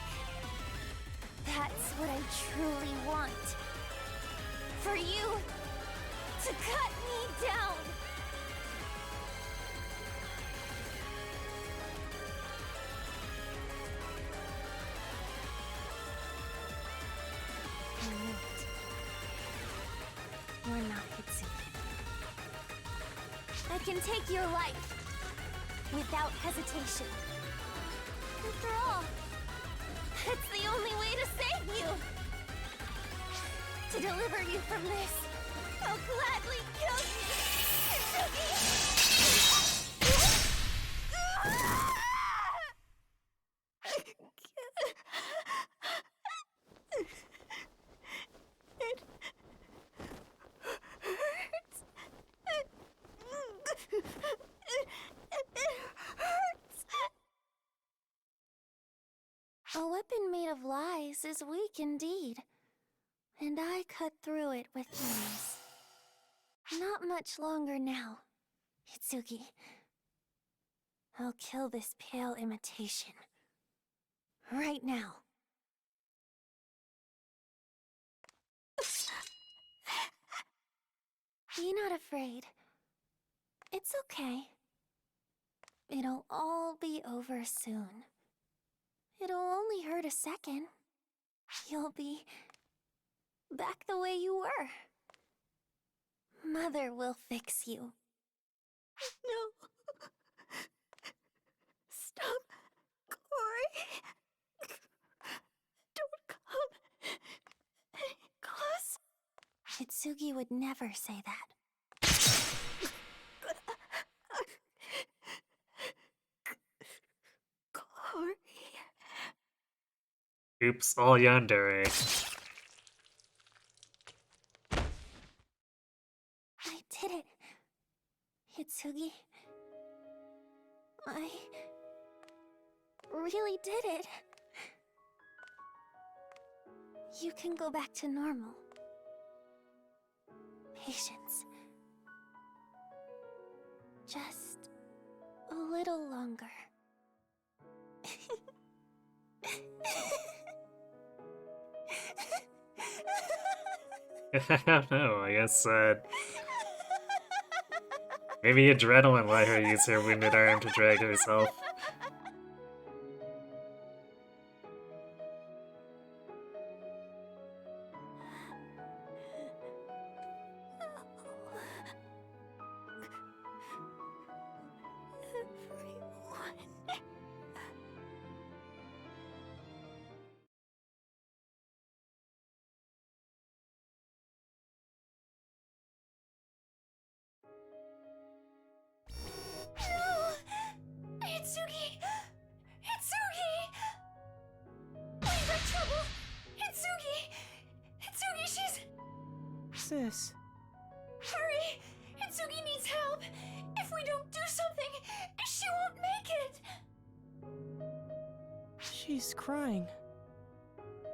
That's what I truly want. For you to cut me down. I knew it. You're not Hitsuki. I can take your life without hesitation. After all, it's the only way to save you. To deliver you from this, I'll gladly kill you, Hitsuki! It hurts. It hurts. A weapon made of lies is weak indeed, and I cut through it with ease. Not much longer now, Hitsugi. I'll kill this pale imitation. Right now. Be not afraid. It's okay. It'll all be over soon. It'll only hurt a second. You'll be back the way you were. Mother will fix you. No. Stop, Corey. Don't come any close. Hitsugi would never say that. Corey. Oops, all yandere. I did it, Hitsugi. I really did it. You can go back to normal. Patience. Just a little longer. I don't know, I guess, maybe adrenaline let her use her wounded arm to drag herself. No! Hitsugi! Hitsugi! We've got trouble! Hitsugi! Hitsugi, she's... Sis. Hurry! Hitsugi needs help! If we don't do something, she won't make it! She's crying.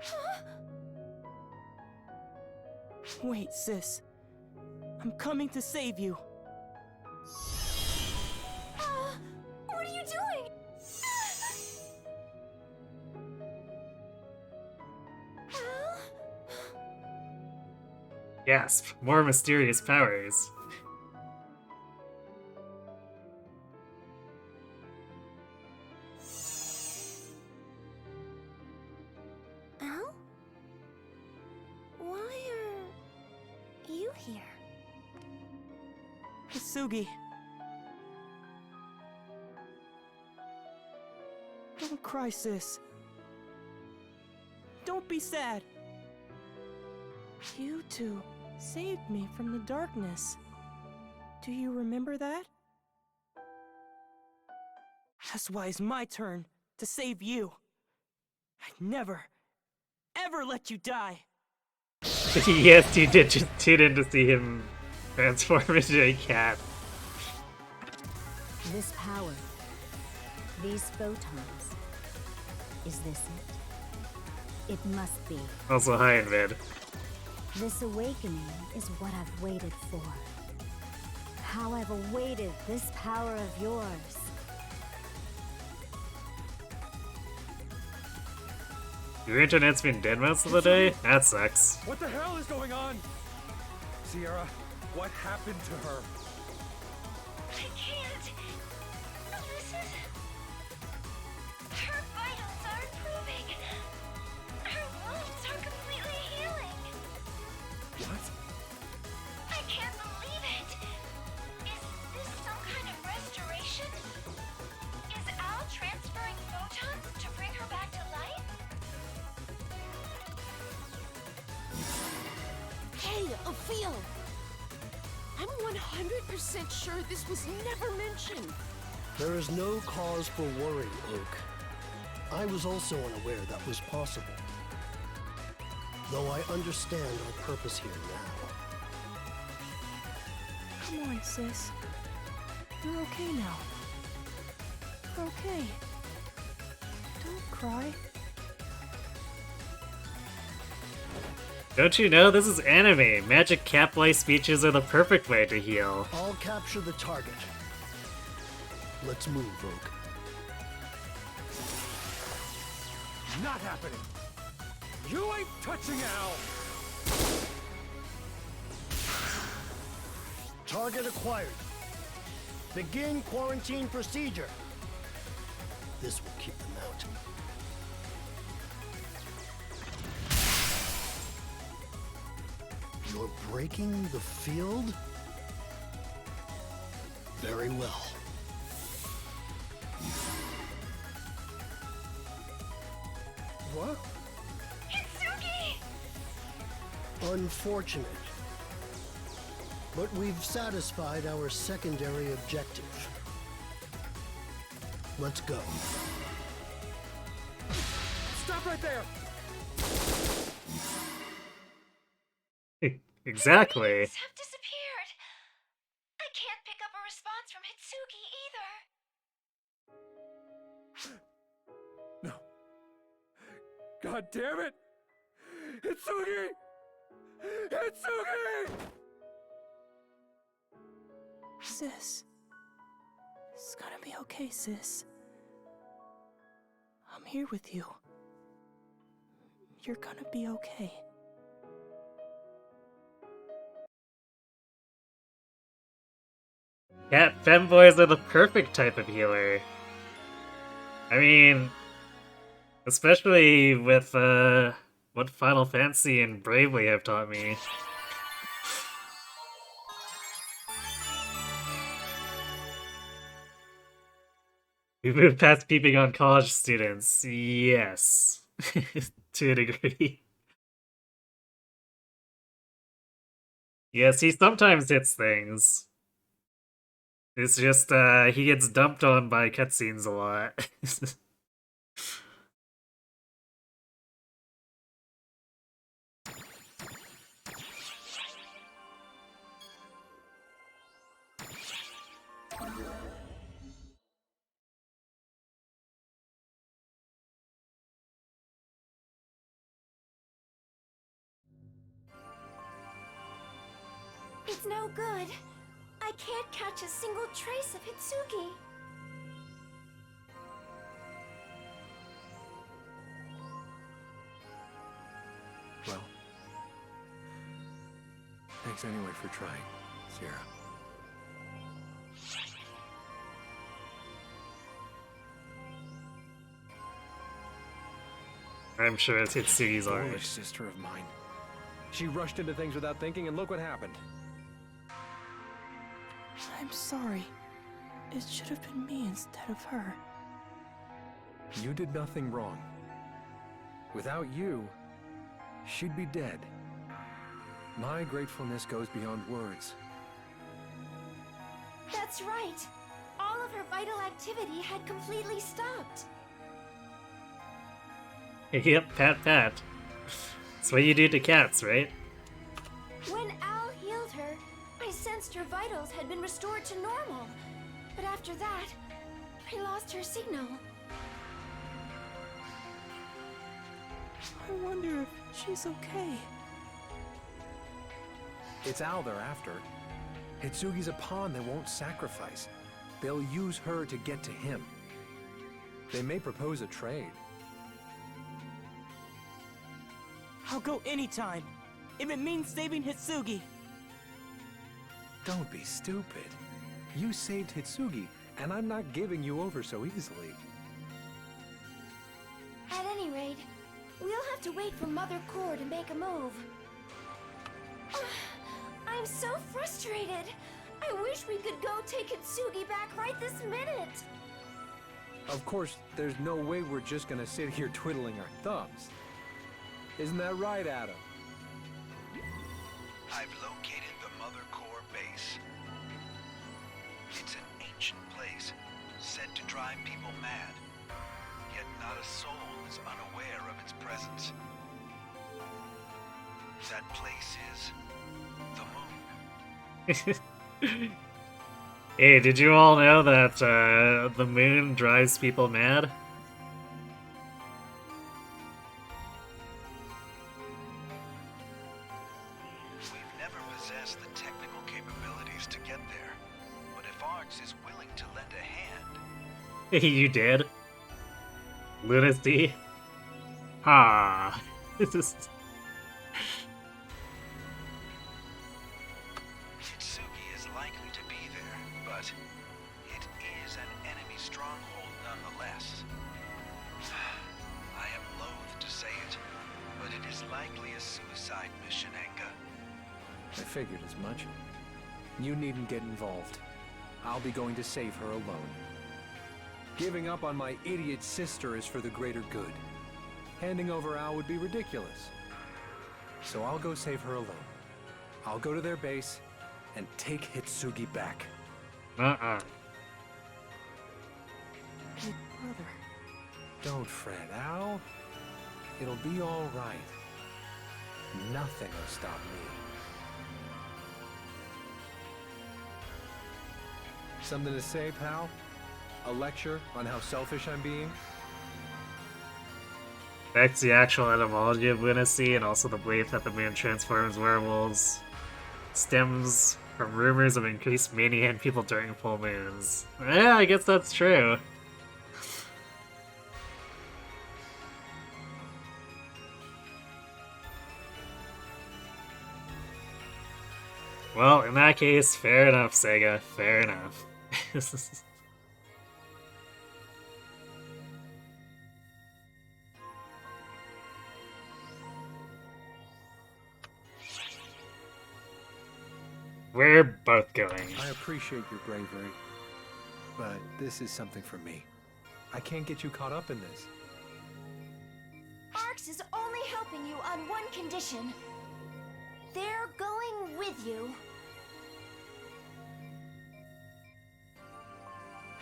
Huh? Wait, sis. I'm coming to save you. What are you doing? Al? Gasp, more mysterious powers. Al? Why are you here? Hisugi. Don't cry, sis. Don't be sad. You two saved me from the darkness. Do you remember that? That's why it's my turn to save you. I'd never, ever let you die. Yes, you did just tune in to see him transform into a cat. This power, these photons, is this it? It must be. Also, hi in bed. This awakening is what I've waited for. How I've awaited this power of yours. Your internet's been dead most of the day? That sucks. What the hell is going on? Sierra, what happened to her? I can't. This is... Her vitals are improving. Her wounds are completely healing. What? I can't believe it. Is this some kind of restoration? Is Al transferring photons to bring her back to life? Hey, Ophel! I'm 100% sure this was never mentioned. There is no cause for worry, Oak. I was also unaware that was possible. Though I understand our purpose here now. Come on, sis. You're okay now. You're okay. Don't cry. Don't you know this is anime? Magic cat-like speeches are the perfect way to heal. I'll capture the target. Let's move, Oak. Not happening. You ain't touching Al. Target acquired. Begin quarantine procedure. This will keep them out. You're breaking the field? Very well. What? Hitsugi! Unfortunate. But we've satisfied our secondary objective. Let's go. Stop right there! Exactly. Beings have disappeared. I can't pick up a response from Hitsugi either. No. God damn it! Hitsugi! Hitsugi! Sis. It's gonna be okay, sis. I'm here with you. You're gonna be okay. Cat femboys are the perfect type of healer. I mean, especially with what Final Fantasy and Bravely have taught me. We moved past peeping on college students. Yes. To a degree. Yes, he sometimes hits things. It's just, he gets dumped on by cutscenes a lot. It's no good. I can't catch a single trace of Hitsugi. Well, thanks anyway for trying, Sierra. I'm sure it's Hitsugi's Foolish alright. sister of mine. She rushed into things without thinking, and look what happened. I'm sorry. It should have been me instead of her. You did nothing wrong. Without you, she'd be dead. My gratefulness goes beyond words. That's right. All of her vital activity had completely stopped. Yep, pat pat. That's what you do to cats, right? When Al healed her, I sensed her vitals had been restored to normal. But after that, I lost her signal. I wonder if she's okay. It's Al they're after. Hitsugi's a pawn they won't sacrifice. They'll use her to get to him. They may propose a trade. I'll go anytime, if it means saving Hitsugi. Don't be stupid. You saved Hitsugi, and I'm not giving you over so easily. At any rate, we'll have to wait for Mother Core to make a move. I'm so frustrated. I wish we could go take Hitsugi back right this minute. Of course, there's no way we're just gonna sit here twiddling our thumbs. Isn't that right, Adam? I've located the Mother Core base. It's an ancient place, said to drive people mad. Yet not a soul is unaware of its presence. That place is the moon. Hey, did you all know that the moon drives people mad? We've never possessed the technical capabilities to get there. But if Arx is willing to lend a hand, You did? Lunacy? Ha. Hitsugi is likely to be there, but it is an enemy stronghold nonetheless. I am loath to say it, but it is likely a suicide mission, Enga. I figured as much. You needn't get involved. I'll be going to save her alone. Giving up on my idiot sister is for the greater good. Handing over Al would be ridiculous. So I'll go save her alone. I'll go to their base and take Hitsugi back. Uh-uh. Big brother. Don't fret, Al. It'll be all right. Nothing will stop me. Something to say, pal? A lecture on how selfish I'm being? That's the actual etymology of lunacy, and also the belief that the moon transforms werewolves stems from rumors of increased mania in people during full moons. Yeah, I guess that's true. Well, in that case, fair enough, Sega. Fair enough. We're both going. I appreciate your bravery, but this is something for me. I can't get you caught up in this. Arx is only helping you on one condition. They're going with you.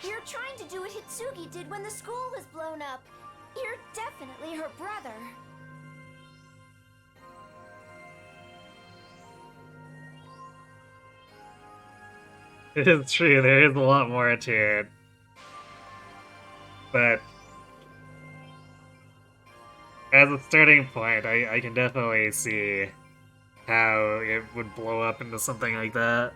You're trying to do what Hitsugi did when the school was blown up. You're definitely her brother. It is true, there is a lot more to it. But as a starting point, I can definitely see how it would blow up into something like that.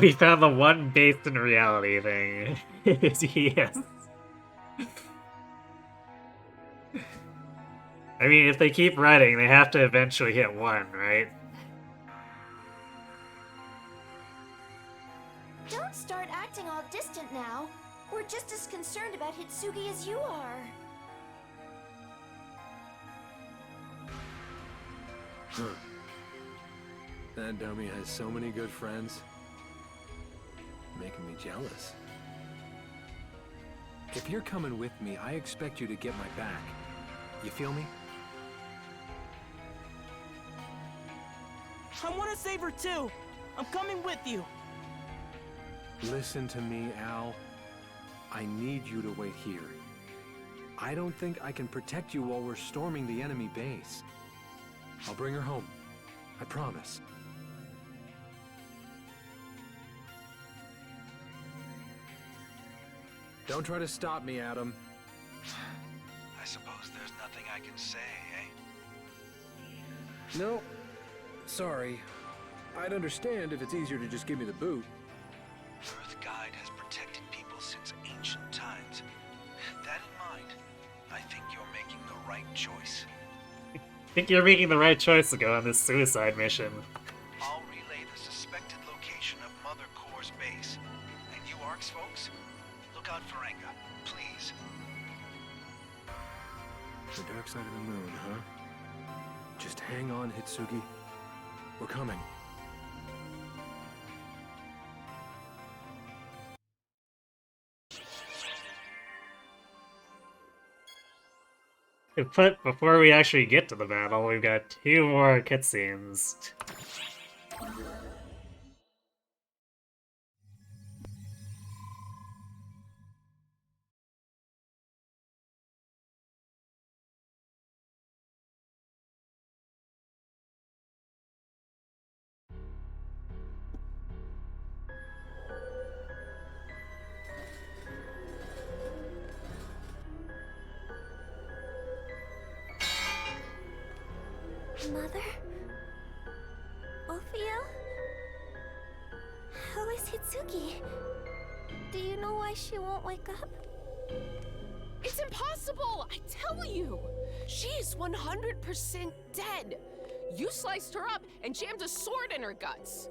We found the one based in reality thing. Yes. I mean, if they keep writing, they have to eventually hit one, right? Don't start acting all distant now. We're just as concerned about Hitsugi as you are. That dummy has so many good friends. Making me jealous. If you're coming with me, I expect you to get my back. You feel me? I want to save her too. I'm coming with you. Listen to me, Al. I need you to wait here. I don't think I can protect you while we're storming the enemy base. I'll bring her home. I promise. Don't try to stop me, Adam. I suppose there's nothing I can say, eh? No. Sorry. I'd understand if it's easier to just give me the boot. Earth Guide has protected people since ancient times. That in mind, I think you're making the right choice. I think you're making the right choice to go on this suicide mission. I'll relay the suspected location of Mother Core's base. And you Arx folks, look out for Enga, please. The dark side of the moon, huh? Just hang on, Hitsugi. We're coming. But before we actually get to the battle, we've got 2 more cutscenes. Mother? Ophiel? How is Hitsugi? Do you know why she won't wake up? It's impossible! I tell you! She's 100% dead! You sliced her up and jammed a sword in her guts!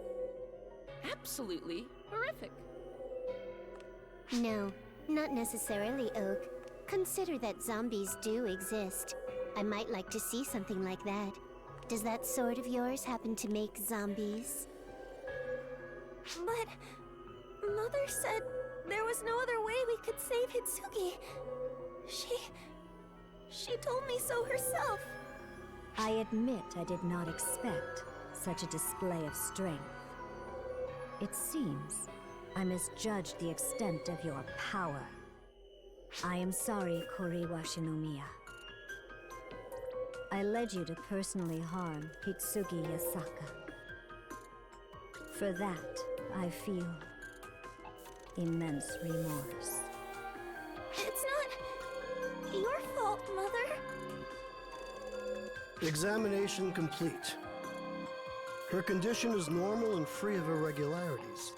Absolutely horrific. No, not necessarily, Oak. Consider that zombies do exist. I might like to see something like that. Does that sword of yours happen to make zombies? But Mother said there was no other way we could save Hitsugi. She told me so herself. I admit I did not expect such a display of strength. It seems I misjudged the extent of your power. I am sorry, Koriwa Shinomiya. I led you to personally harm Hitsugi Yasaka. For that, I feel immense remorse. It's not your fault, Mother. Examination complete. Her condition is normal and free of irregularities.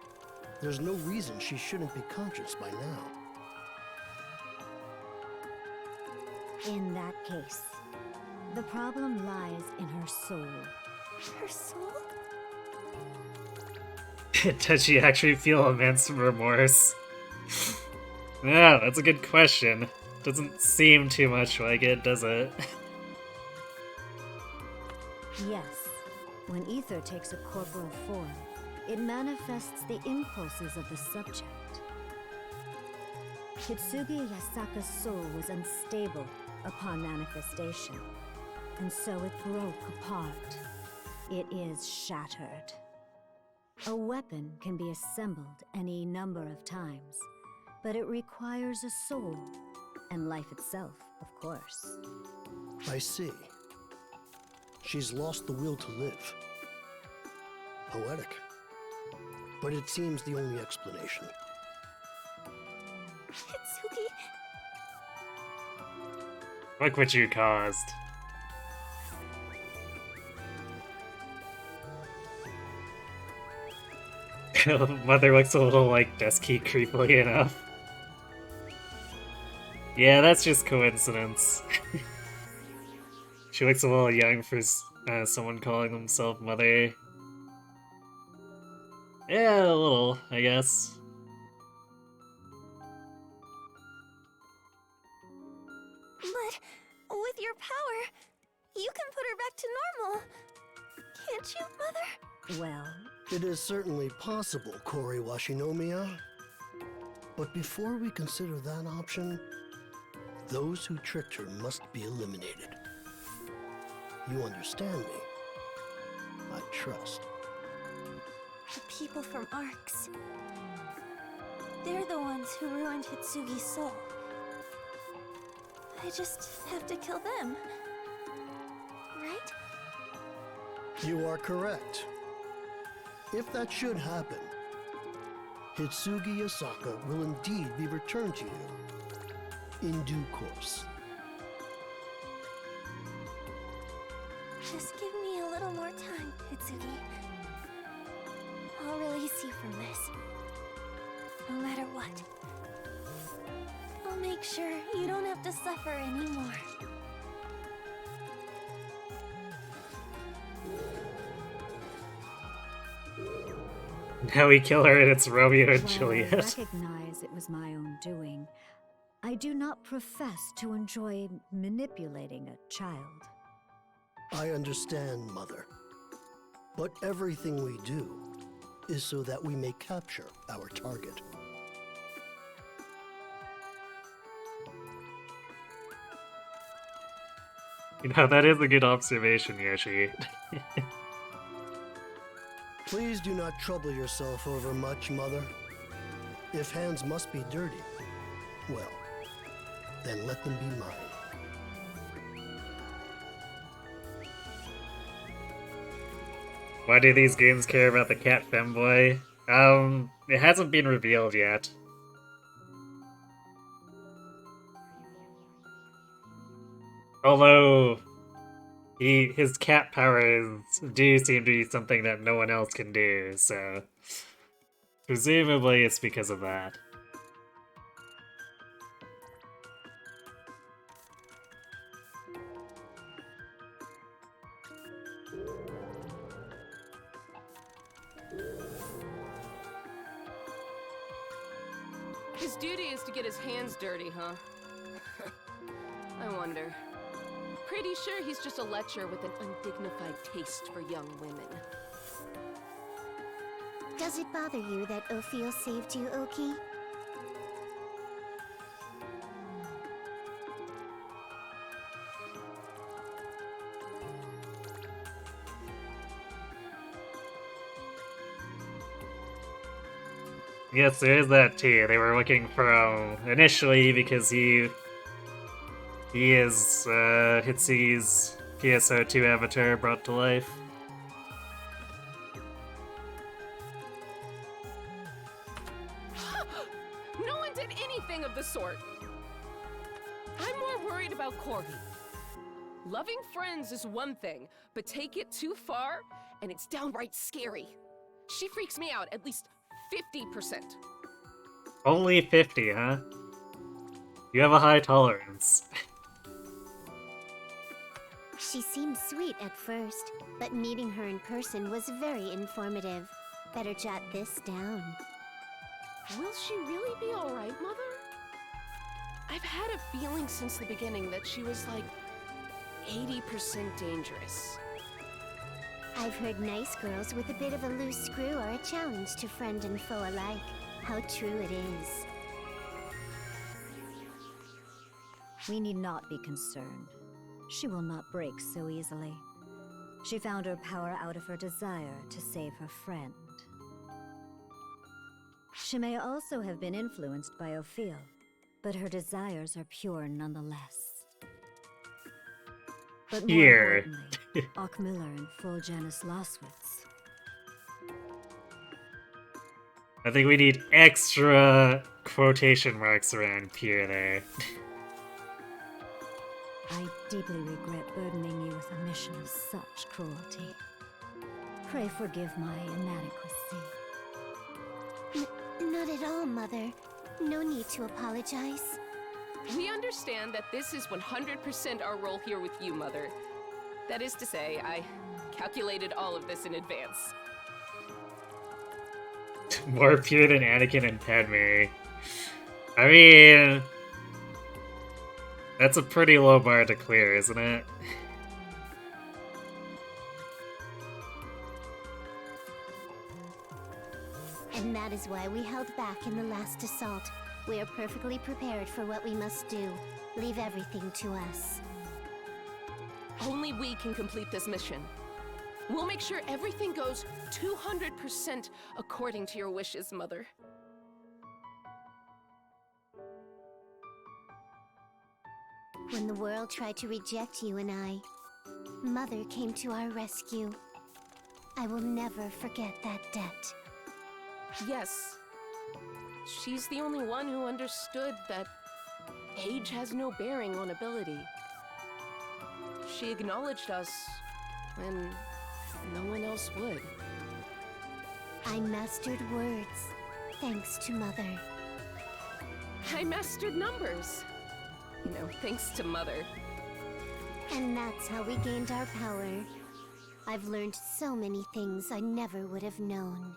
There's no reason she shouldn't be conscious by now. In that case, the problem lies in her soul. Her soul? Does she actually feel immense remorse? Yeah, that's a good question. Doesn't seem too much like it, does it? Yes, when ether takes a corporal form, it manifests the impulses of the subject. Hitsugi Yasaka's soul was unstable upon manifestation, and so it broke apart. It is shattered. A weapon can be assembled any number of times, but it requires a soul, and life itself, of course. I see. She's lost the will to live. Poetic. But it seems the only explanation. Hitsugi? Look what you caused. Mother looks a little like Dusky creepily enough. Yeah, that's just coincidence. She looks a little young for someone calling themselves Mother. Yeah, a little, I guess. But with your power, you can put her back to normal. Can't you, Mother? Well, It is certainly possible, Kori Washinomiya. But before we consider that option, those who tricked her must be eliminated. You understand me? I trust. The people from Arx. They're the ones who ruined Hitsugi's soul. I just have to kill them. Right? You are correct. If that should happen, Hitsugi Yasaka will indeed be returned to you in due course. Just give me a little more time, Hitsugi. I'll release you from this. No matter what. I'll make sure you don't have to suffer anymore. Now we kill her and it's Romeo and while I Juliet. recognize it was my own doing, I do not profess to enjoy manipulating a child. I understand, Mother. But everything we do is so that we may capture our target. You know, that is a good observation, Yoshi. Please do not trouble yourself over much, Mother. If hands must be dirty, well, then let them be mine. Why do these games care about the cat femboy? It hasn't been revealed yet. Although, his cat powers do seem to be something that no one else can do, so presumably it's because of that. His duty is to get his hands dirty, huh? I wonder. Pretty sure he's just a lecher with an undignified taste for young women. Does it bother you that Ophio saved you, Oki? Yes, there is that too. They were looking for him initially because he is Hitsugi's PSO2 avatar brought to life. No one did anything of the sort. I'm more worried about Corey. Loving friends is one thing, but take it too far, and it's downright scary. She freaks me out at least 50%. Only 50, huh? You have a high tolerance. She seemed sweet at first, but meeting her in person was very informative. Better jot this down. Will she really be alright, Mother? I've had a feeling since the beginning that she was like 80% dangerous. I've heard nice girls with a bit of a loose screw are a challenge to friend and foe alike. How true it is. We need not be concerned. She will not break so easily. She found her power out of her desire to save her friend. She may also have been influenced by Ophiel, but her desires are pure nonetheless. But more Here. importantly, Ochmiller and Fuljanus Loswitz. I think we need extra quotation marks around Pierre there. I deeply regret burdening you with a mission of such cruelty. Pray forgive my inadequacy. Not at all, Mother. No need to apologize. We understand that this is 100% our role here with you, Mother. That is to say, I calculated all of this in advance. More pure than Anakin and Padme. I mean... that's a pretty low bar to clear, isn't it? And that is why we held back in the last assault. We are perfectly prepared for what we must do. Leave everything to us. Only we can complete this mission. We'll make sure everything goes 200% according to your wishes, Mother. When the world tried to reject you and I, Mother came to our rescue. I will never forget that debt. Yes. She's the only one who understood that age has no bearing on ability. She acknowledged us when no one else would. I mastered words, thanks to Mother. I mastered numbers. You know, thanks to Mother. And that's how we gained our power. I've learned so many things I never would have known.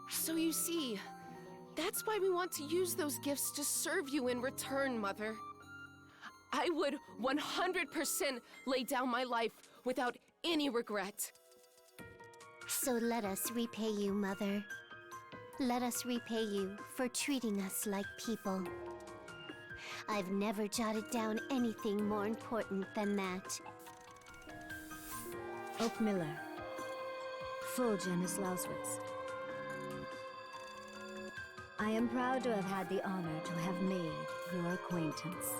So you see, that's why we want to use those gifts to serve you in return, Mother. I would 100% lay down my life without any regret. So let us repay you, Mother. Let us repay you for treating us like people. I've never jotted down anything more important than that. Ochmiller. Fuljanus Loswitz. I am proud to have had the honor to have made your acquaintance.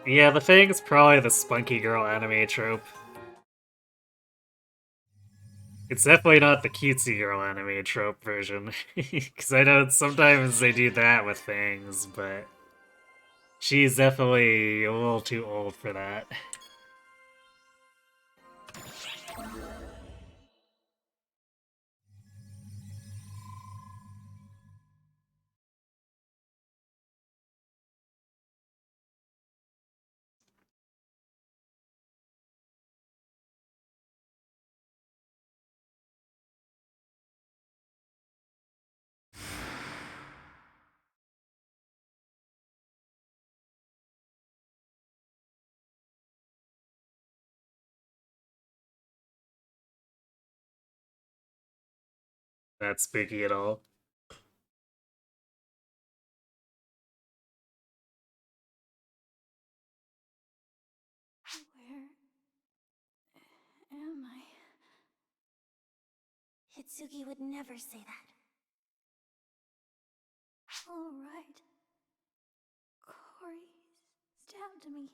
Yeah, the thing's probably the spunky girl anime trope. It's definitely not the cutesy girl anime trope version. Because I know sometimes they do that with things, but she's definitely a little too old for that. Not spooky at all. Where am I? Hitsugi would never say that. All right. Cory stabbed me.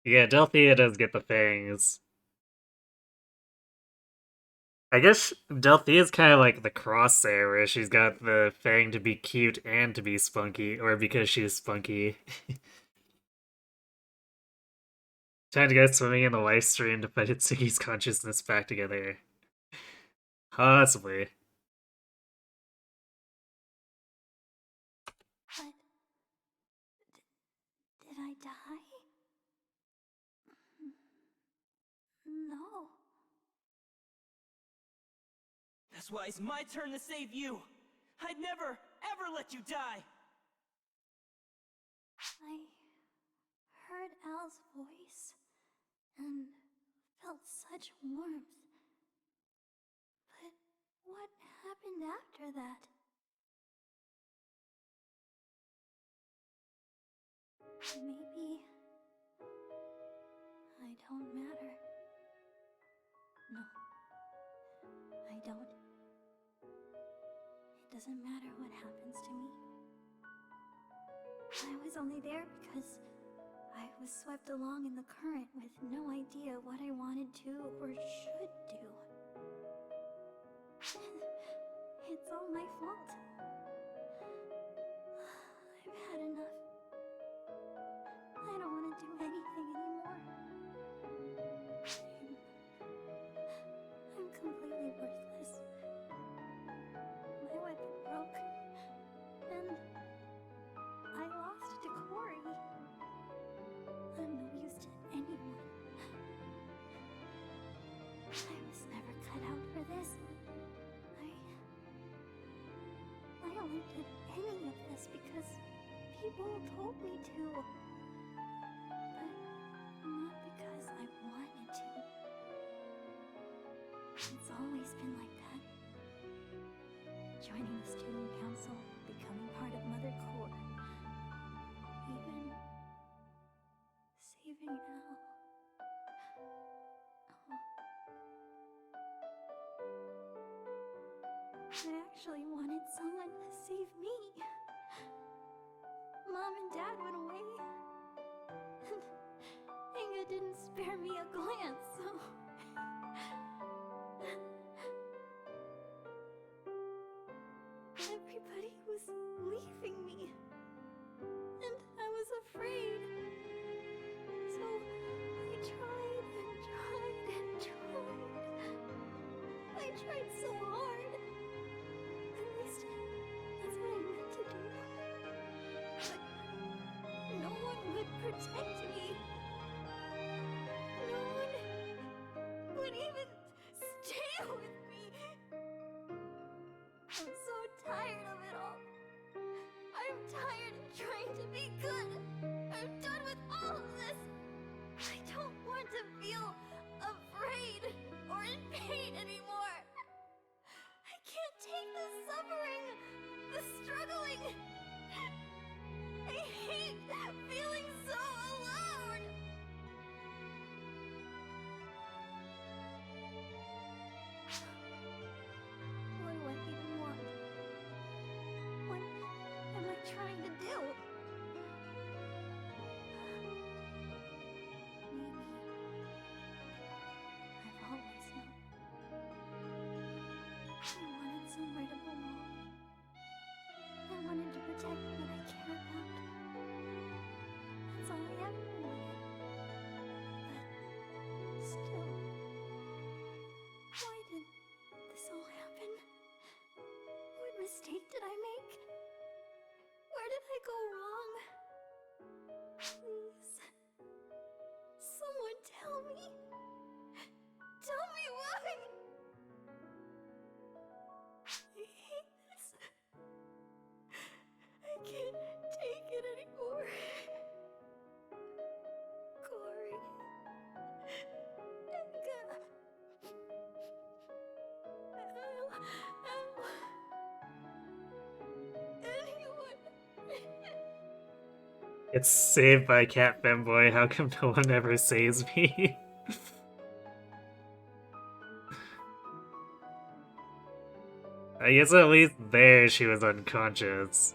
Yeah, Delphia does get the fangs. I guess Delthea's kind of like the cross there, where she's got the fang to be cute and to be spunky, or because she's spunky. Time to go swimming in the live stream to put Hitsuki's consciousness back together. Possibly. But did I die? No. That's why it's my turn to save you. I'd never, ever let you die. I heard Al's voice and felt such warmth. But what happened after that? Maybe I don't matter. No, I don't. It doesn't matter what happens to me. I was only there because I was swept along in the current with no idea what I wanted to or should do. It's all my fault. I've had enough. I don't want to do anything anymore. I'm completely worthless. My weapon broke, and I lost to Corey. I'm no use to anyone. I was never cut out for this. I only did any of this because people told me to. But not because I wanted to. It's always been like that. Joining the student council, becoming part of Mother Corps. Even saving Al. I actually wanted someone to save me. Mom and Dad went away. And Inga didn't spare me a glance, so... Everybody was leaving me. And I was afraid. So I tried and tried and tried. I tried so hard. At least that's what I meant to do. But no one would protect me. No one would even stay with me. I'm so tired of it all. I'm tired of trying to be good. I'm done with all of this. I don't want to feel afraid or in pain anymore. I can't take the suffering, the struggling. I hate feeling so alone. What do I even want? What am I trying to do? Maybe I've always known. I wanted somewhere to belong. I wanted to protect what I care about. That's all I ever wanted. But still, why did this all happen? What mistake did I make? Where did I go wrong? Please, someone tell me. Tell me why. I hate this. I can't take it anymore. Corey. Inga. Anyone. It's saved by Cat Femboy. How come no one ever saves me? I guess at least there she was unconscious.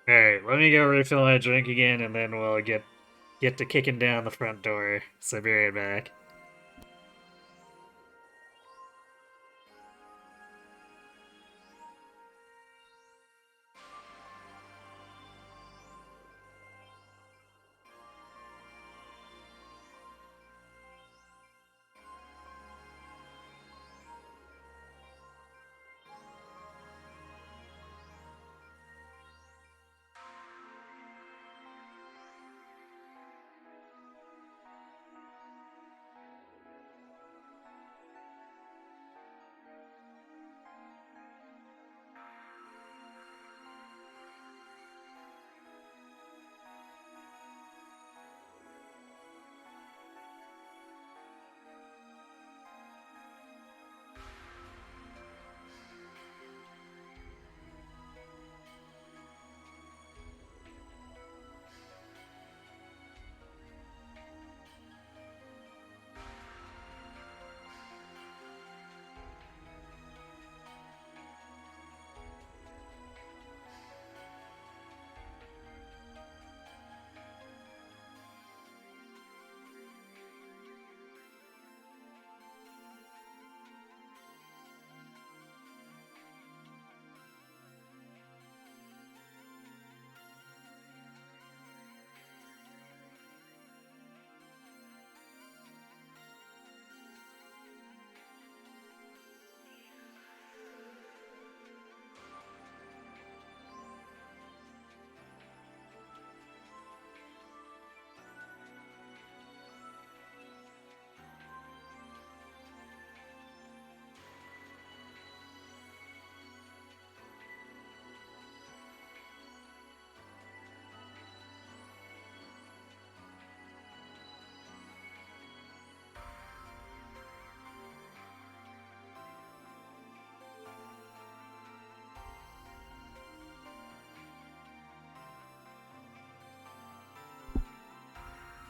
Alright, let me go refill my drink again, and then we'll get to kicking down the front door. So be right back.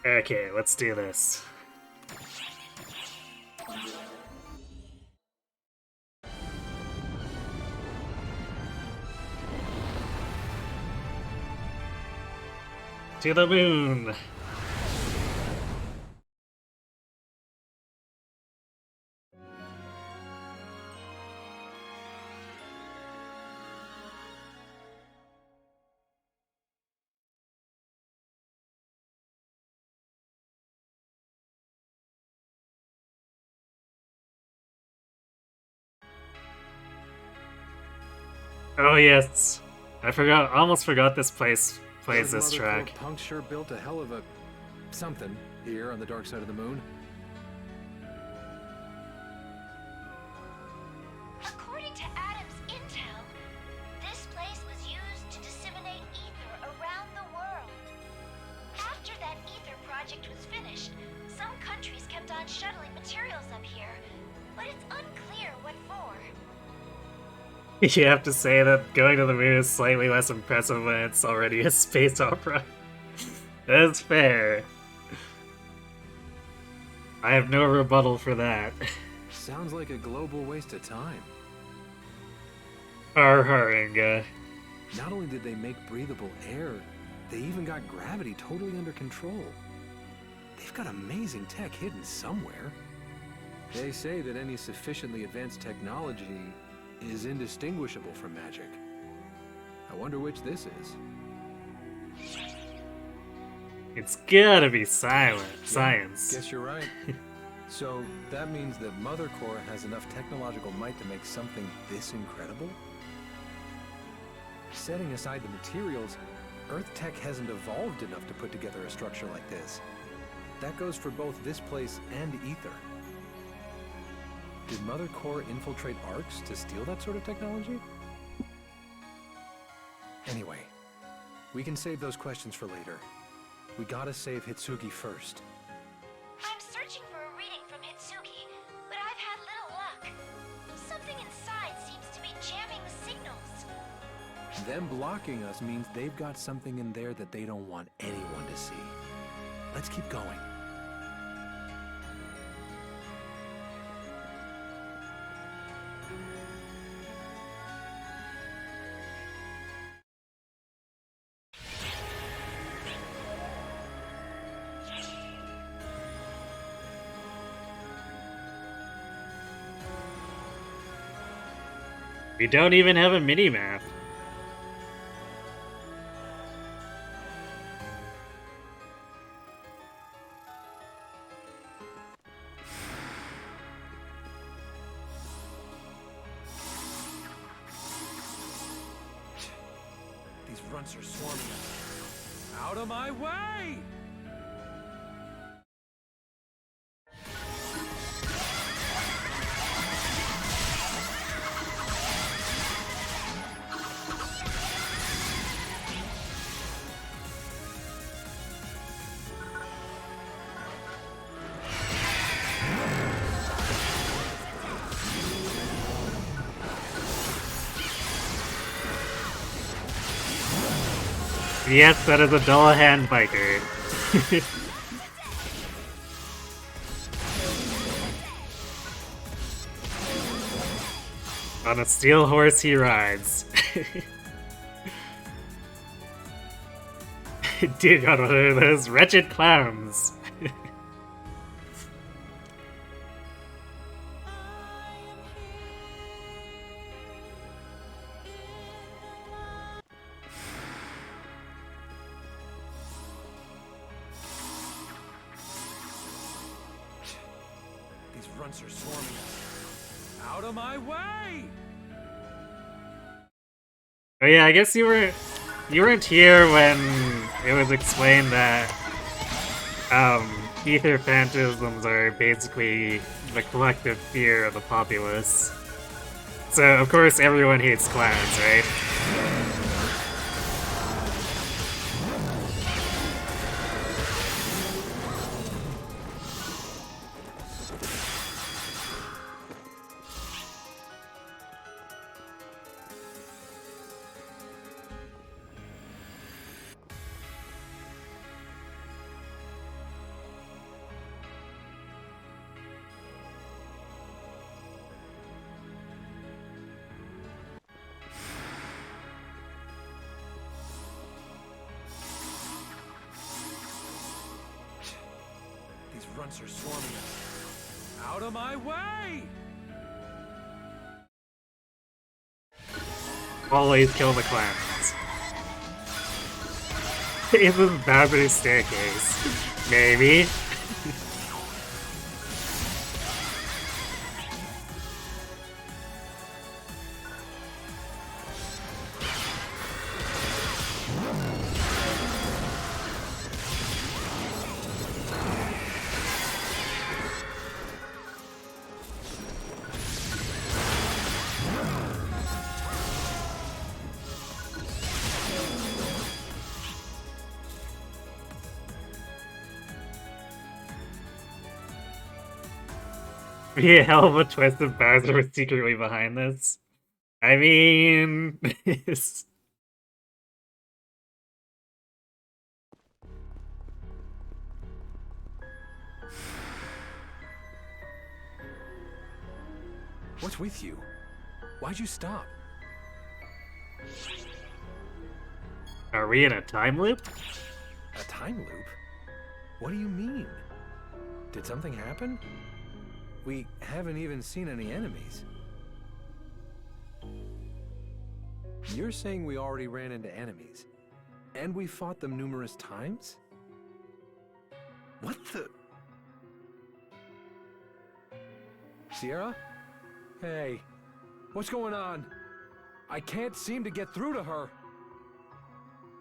Okay, let's do this. To the moon! Oh yes, almost forgot this place plays Those this Mother track. Core punks sure built a hell of a something here on the dark side of the moon. According to Adam's intel, this place was used to disseminate ether around the world. After that ether project was finished, some countries kept on shuttling materials up here, but it's unclear what for. You have to say that going to the moon is slightly less impressive when it's already a space opera. That's fair. I have no rebuttal for that. Sounds like a global waste of time. Har Inga. Not only did they make breathable air, they even got gravity totally under control. They've got amazing tech hidden somewhere. They say that any sufficiently advanced technology is indistinguishable from magic. I wonder which this is. It's gotta be science. Guess you're right. So that means that Mother Core has enough technological might to make something this incredible? Setting aside the materials, Earth tech hasn't evolved enough to put together a structure like this. That goes for both this place and Ether. Did Mother Core infiltrate Arcs to steal that sort of technology? Anyway, we can save those questions for later. We gotta save Hitsugi first. I'm searching for a reading from Hitsugi, but I've had little luck. Something inside seems to be jamming the signals. Them blocking us means they've got something in there that they don't want anyone to see. Let's keep going. We don't even have a mini-map. These runts are swarming us. Out of my way! Yes, that is a dull hand biker. On a steel horse he rides. Dude, got one of those wretched clowns. These runts are swarming us. Out of my way! Oh yeah, I guess you weren't here when it was explained that ether phantasms are basically the collective fear of the populace. So of course everyone hates clowns, right? These runts are swarming us. Out of my way! Always kill the clowns. Is this Bowser's staircase? Maybe. Be a hell of a twist if Bowser was secretly behind this. I mean... What's with you? Why'd you stop? Are we in a time loop? A time loop? What do you mean? Did something happen? We haven't even seen any enemies. You're saying we already ran into enemies? And we fought them numerous times? What the... Sierra? Hey, what's going on? I can't seem to get through to her.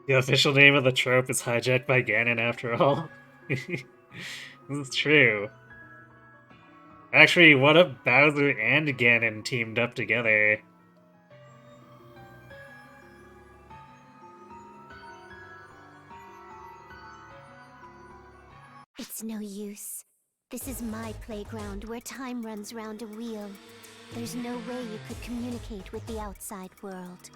The official name of the trope is hijacked by Ganon after all. This is true. Actually, what if Bowser and Ganon teamed up together? It's no use. This is my playground where time runs round a wheel. There's no way you could communicate with the outside world.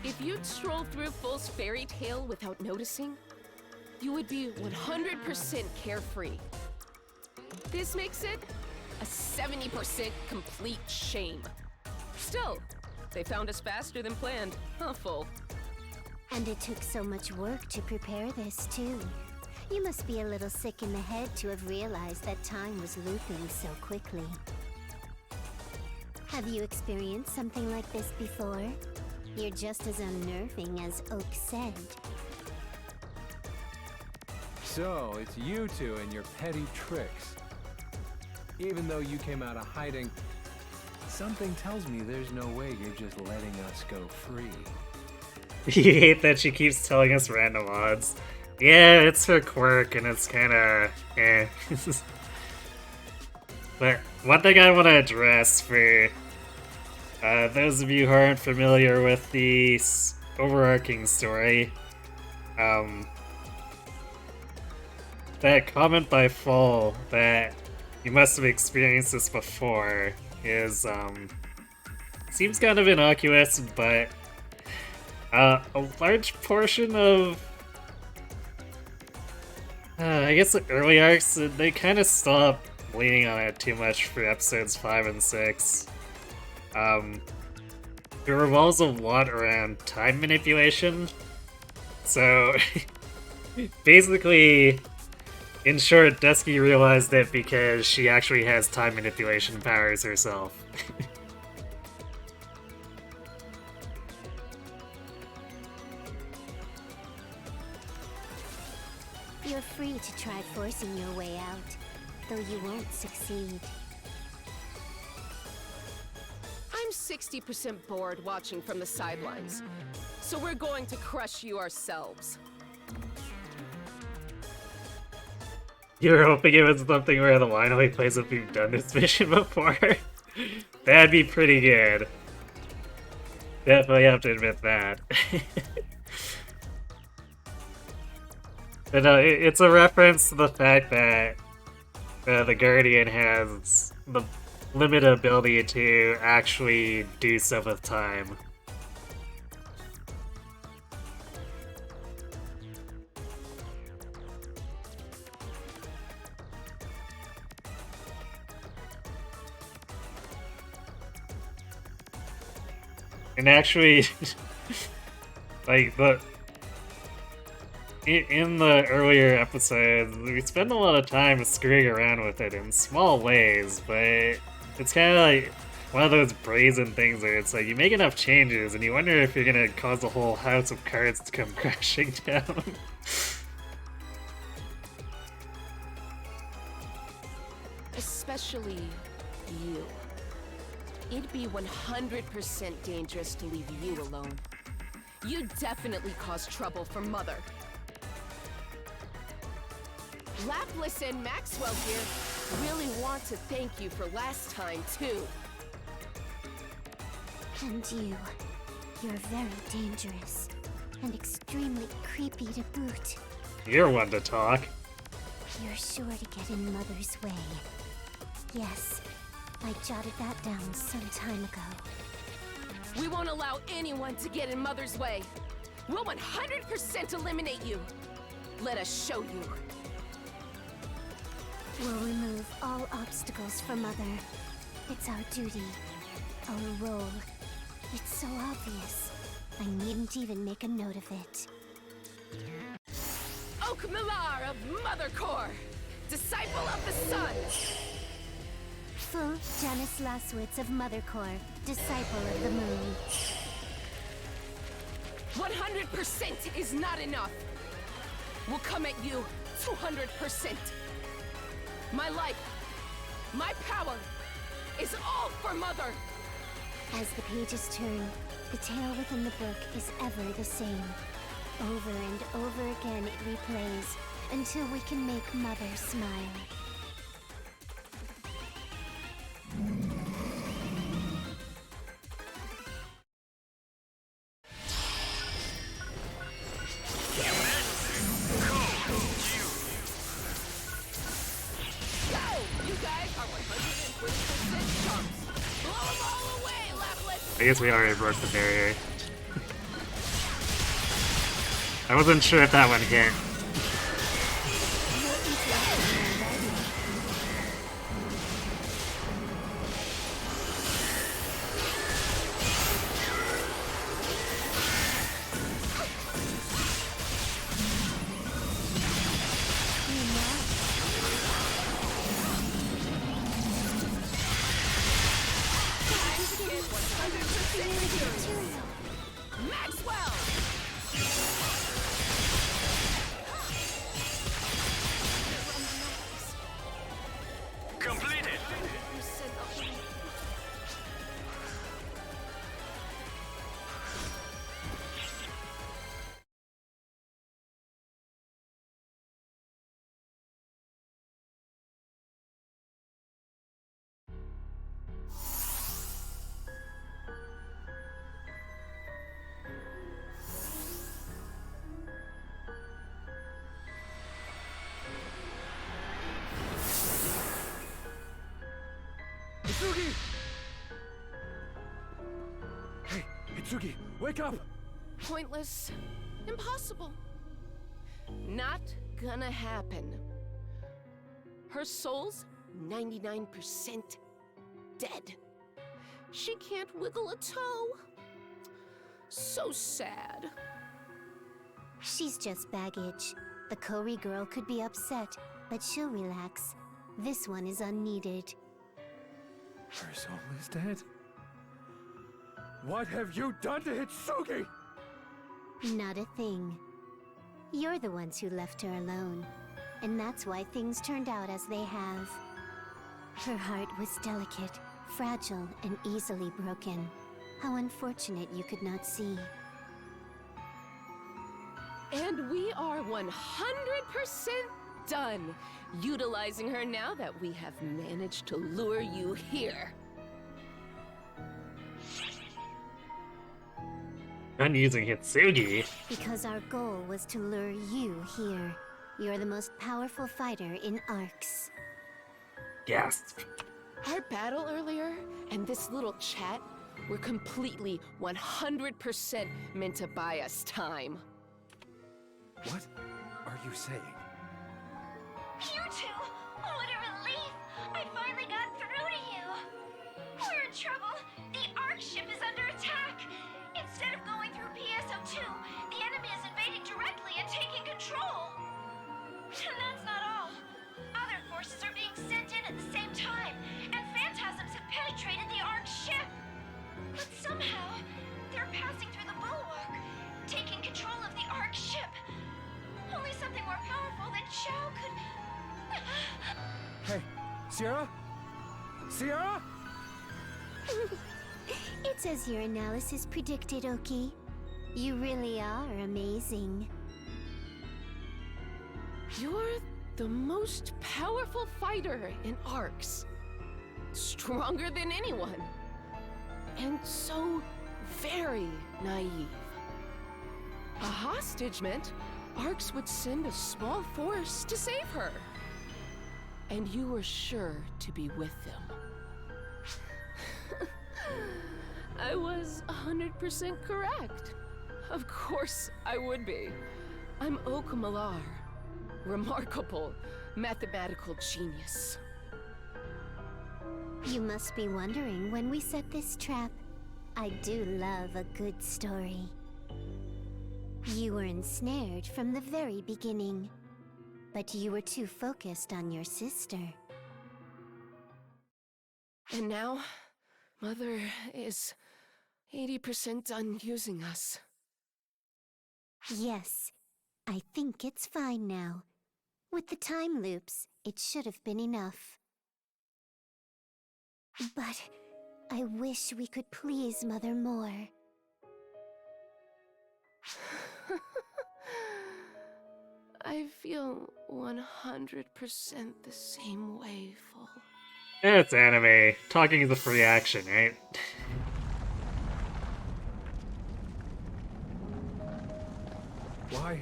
If you'd stroll through Full's fairy tale without noticing, you would be 100% carefree. This makes it a 70% complete shame. Still, they found us faster than planned, huh, Full? And it took so much work to prepare this, too. You must be a little sick in the head to have realized that time was looping so quickly. Have you experienced something like this before? You're just as unnerving as Oak said. So, it's you two and your petty tricks. Even though you came out of hiding, something tells me there's no way you're just letting us go free. You hate that she keeps telling us random odds. Yeah, it's her quirk, and it's kinda eh. But one thing I want to address for those of you who aren't familiar with the overarching story, that comment by Fall that you must have experienced this before is, seems kind of innocuous, but a large portion of, I guess the early arcs, they kind of stopped leaning on it too much for episodes 5 and 6. It revolves a lot around time manipulation, so basically, in short, Dusky realized it because she actually has time manipulation powers herself. You're free to try forcing your way out, though you won't succeed. I'm 60% bored watching from the sidelines, so we're going to crush you ourselves. You were hoping it was something where the line only plays if you've done this mission before? That'd be pretty good. Definitely have to admit that. But no, it's a reference to the fact that the Guardian has the limited ability to actually do stuff with time. And actually, like, in the earlier episodes, we spend a lot of time screwing around with it in small ways, but it's kind of like one of those brazen things where it's like you make enough changes and you wonder if you're gonna cause the whole house of cards to come crashing down. Especially you. It'd be 100% dangerous to leave you alone. You definitely caused trouble for Mother. Laplace and Maxwell here really want to thank you for last time, too. And you're very dangerous, and extremely creepy to boot. You're one to talk. You're sure to get in Mother's way. Yes, I jotted that down some time ago. We won't allow anyone to get in Mother's way. We'll 100% eliminate you. Let us show you. We'll remove all obstacles for Mother. It's our duty, our role. It's so obvious. I needn't even make a note of it. Oak Millar of Mother Core, disciple of the sun. Full Janice Laswitz of Mother Core, disciple of the moon. 100% is not enough. We'll come at you 200%. My life, my power, is all for Mother. As the pages turn, the tale within the book is ever the same. Over and over again it replays, until we can make Mother smile. I guess we already broke the barrier. I wasn't sure if that one hit. Material. Maxwell! Completed! Hitsugi! Hey, Hitsugi, wake up! Pointless. Impossible. Not gonna happen. Her soul's 99% dead. She can't wiggle a toe. So sad. She's just baggage. The Kori girl could be upset, but she'll relax. This one is unneeded. Her soul is dead? What have you done to Hitsugi? Not a thing. You're the ones who left her alone. And that's why things turned out as they have. Her heart was delicate, fragile, and easily broken. How unfortunate you could not see. And we are 100% done utilizing her now that we have managed to lure you here. I'm using Hitsugi. Because our goal was to lure you here. You're the most powerful fighter in Arcs. Gasp. Our battle earlier and this little chat were completely 100% meant to buy us time. What are you saying? You two! What a relief! I finally got through to you! We're in trouble! The Ark ship is under attack! Instead of going through PSO2, the enemy is invading directly and taking control! And that's not all. Other forces are being sent in at the same time, and phantasms have penetrated the Ark ship! But somehow, they're passing through the bulwark, taking control of the Ark ship. Only something more powerful than Chao could... Hey, Sierra? Sierra? It's as your analysis predicted, Oki. You really are amazing. You're the most powerful fighter in Arcs. Stronger than anyone. And so very naive. A hostage meant Arcs would send a small force to save her. And you were sure to be with them. I was 100% correct. Of course I would be. I'm Oak Malar. Remarkable mathematical genius. You must be wondering when we set this trap. I do love a good story. You were ensnared from the very beginning, but you were too focused on your sister. And now, Mother is 80% done using us. Yes, I think it's fine now. With the time loops, it should have been enough. But I wish we could please Mother more. I feel 100% the same way, Full. It's anime. Talking is a free action, right? Why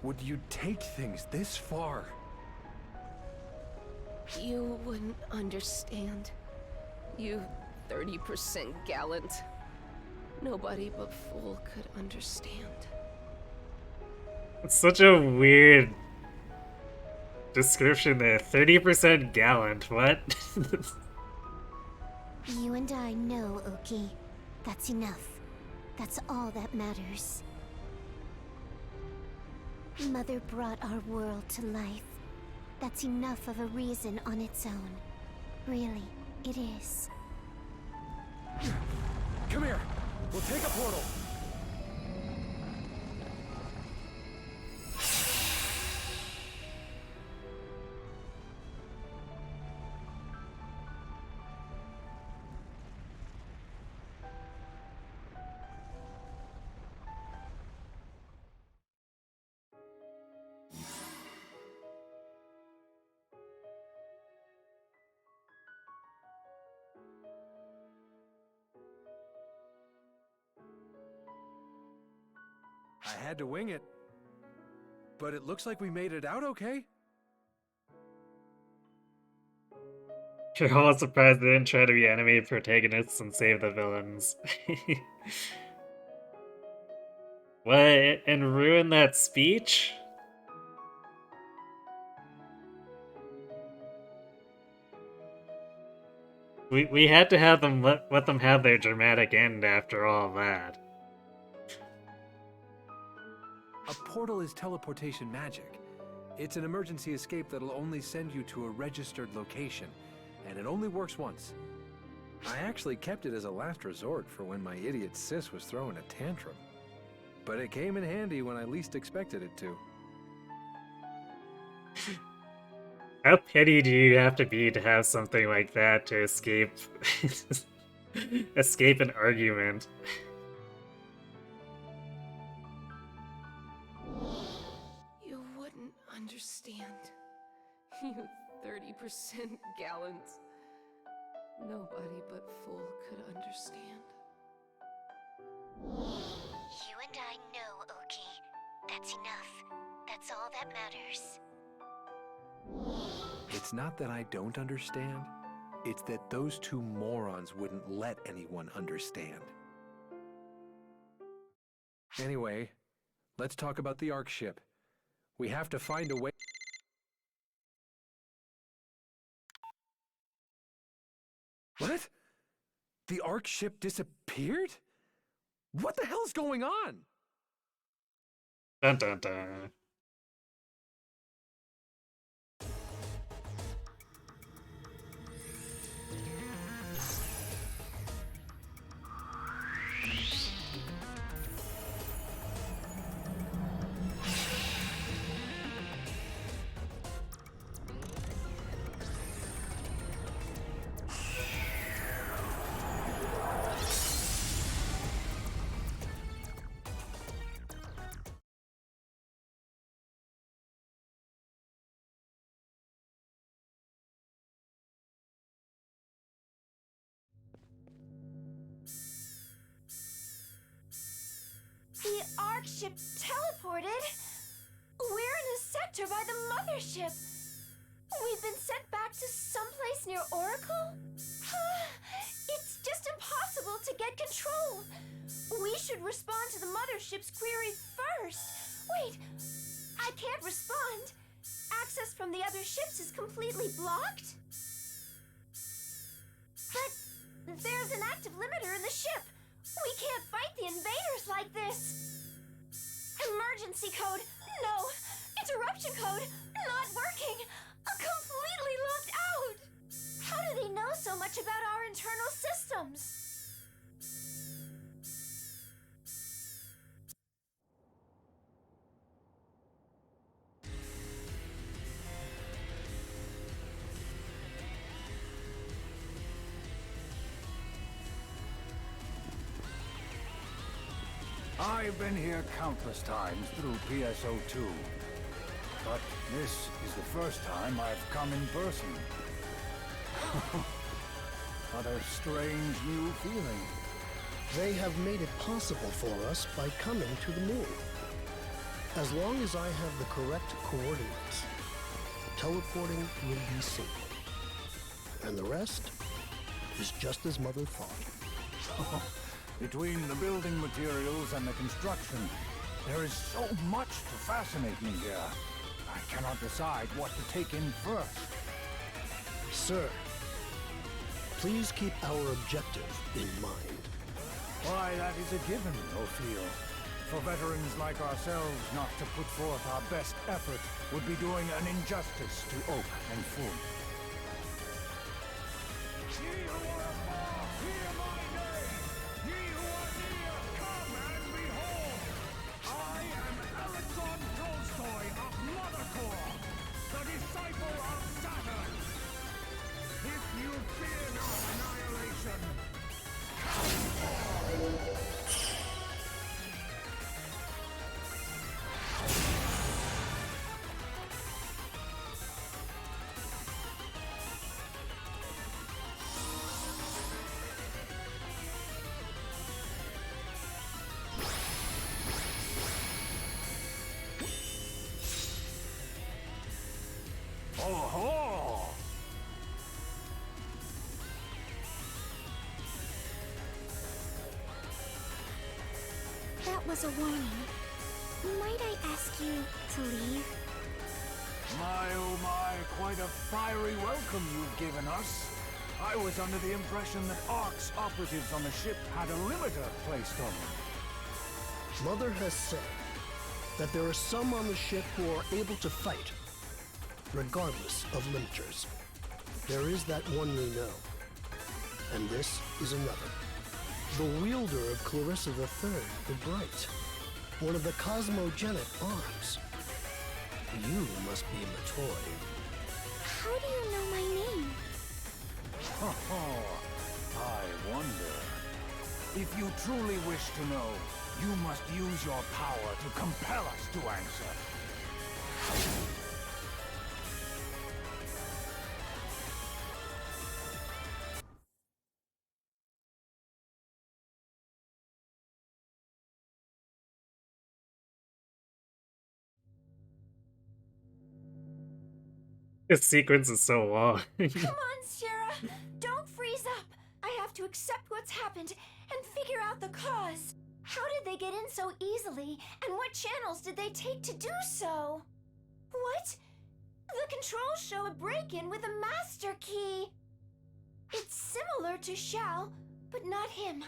would you take things this far? You wouldn't understand. You 30% gallant. Nobody but Full could understand. It's such a weird description there. 30% gallant, what? You and I know, Oki. That's enough. That's all that matters. Mother brought our world to life. That's enough of a reason on its own. Really, it is. Come here. We'll take a portal. I had to wing it. But it looks like we made it out okay. You're all surprised they didn't try to be enemy protagonists and save the villains. What? And ruin that speech? We had to have them let them have their dramatic end after all that. A portal is teleportation magic. It's an emergency escape that'll only send you to a registered location, and it only works once. I actually kept it as a last resort for when my idiot sis was throwing a tantrum. But it came in handy when I least expected it to. How petty do you have to be to have something like that to escape escape an argument? You wouldn't understand. You 30% gallons. Nobody but Fool could understand. You and I know, Oki. That's enough. That's all that matters. It's not that I don't understand. It's that those two morons wouldn't let anyone understand. Anyway, let's talk about the Ark ship. We have to find a way... What? The Ark ship disappeared? What the hell's going on? Dun dun dun. The Ark ship teleported. We're in a sector by the mothership. We've been sent back to someplace near Oracle? It's just impossible to get control. We should respond to the mothership's query first. Wait, I can't respond. Access from the other ships is completely blocked. But there's an active limiter in the ship. We can't fight the invaders like this. Emergency code, no. Interruption code, not working. Completely locked out. How do they know so much about our internal systems? I've been here countless times through PSO2. But this is the first time I've come in person. What a strange new feeling. They have made it possible for us by coming to the moon. As long as I have the correct coordinates, teleporting will be simple. And the rest is just as Mother thought. Between the building materials and the construction, there is so much to fascinate me here. I cannot decide what to take in first. Sir, please keep our objective in mind. Why, that is a given, Ophiel. For veterans like ourselves not to put forth our best effort would be doing an injustice to Oak and Full. Ye who are above, hear my name! Ye ho! That was a warning. Might I ask you to leave? My oh my, quite a fiery welcome you've given us. I was under the impression that ARC's operatives on the ship had a limiter placed on them. Mother has said that there are some on the ship who are able to fight, regardless of limiters. There is that one we know, and this is another. The wielder of Clarissa III, the Bright, one of the cosmogenic arms. You must be Matoy. How do you know my name? Ho ho! I wonder. If you truly wish to know, you must use your power to compel us to answer. This sequence is so long. Come on, Sarah! Don't freeze up! I have to accept what's happened and figure out the cause. How did they get in so easily, and what channels did they take to do so? What? The controls show a break-in with a master key. It's similar to Xiao, but not him.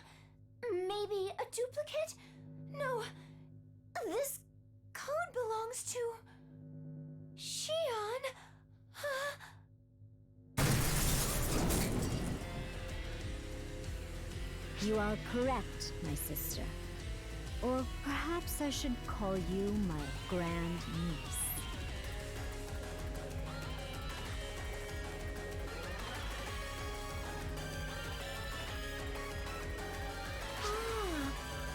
Maybe a duplicate? No. This code belongs to Xion. You are correct, my sister. Or perhaps I should call you my grand niece.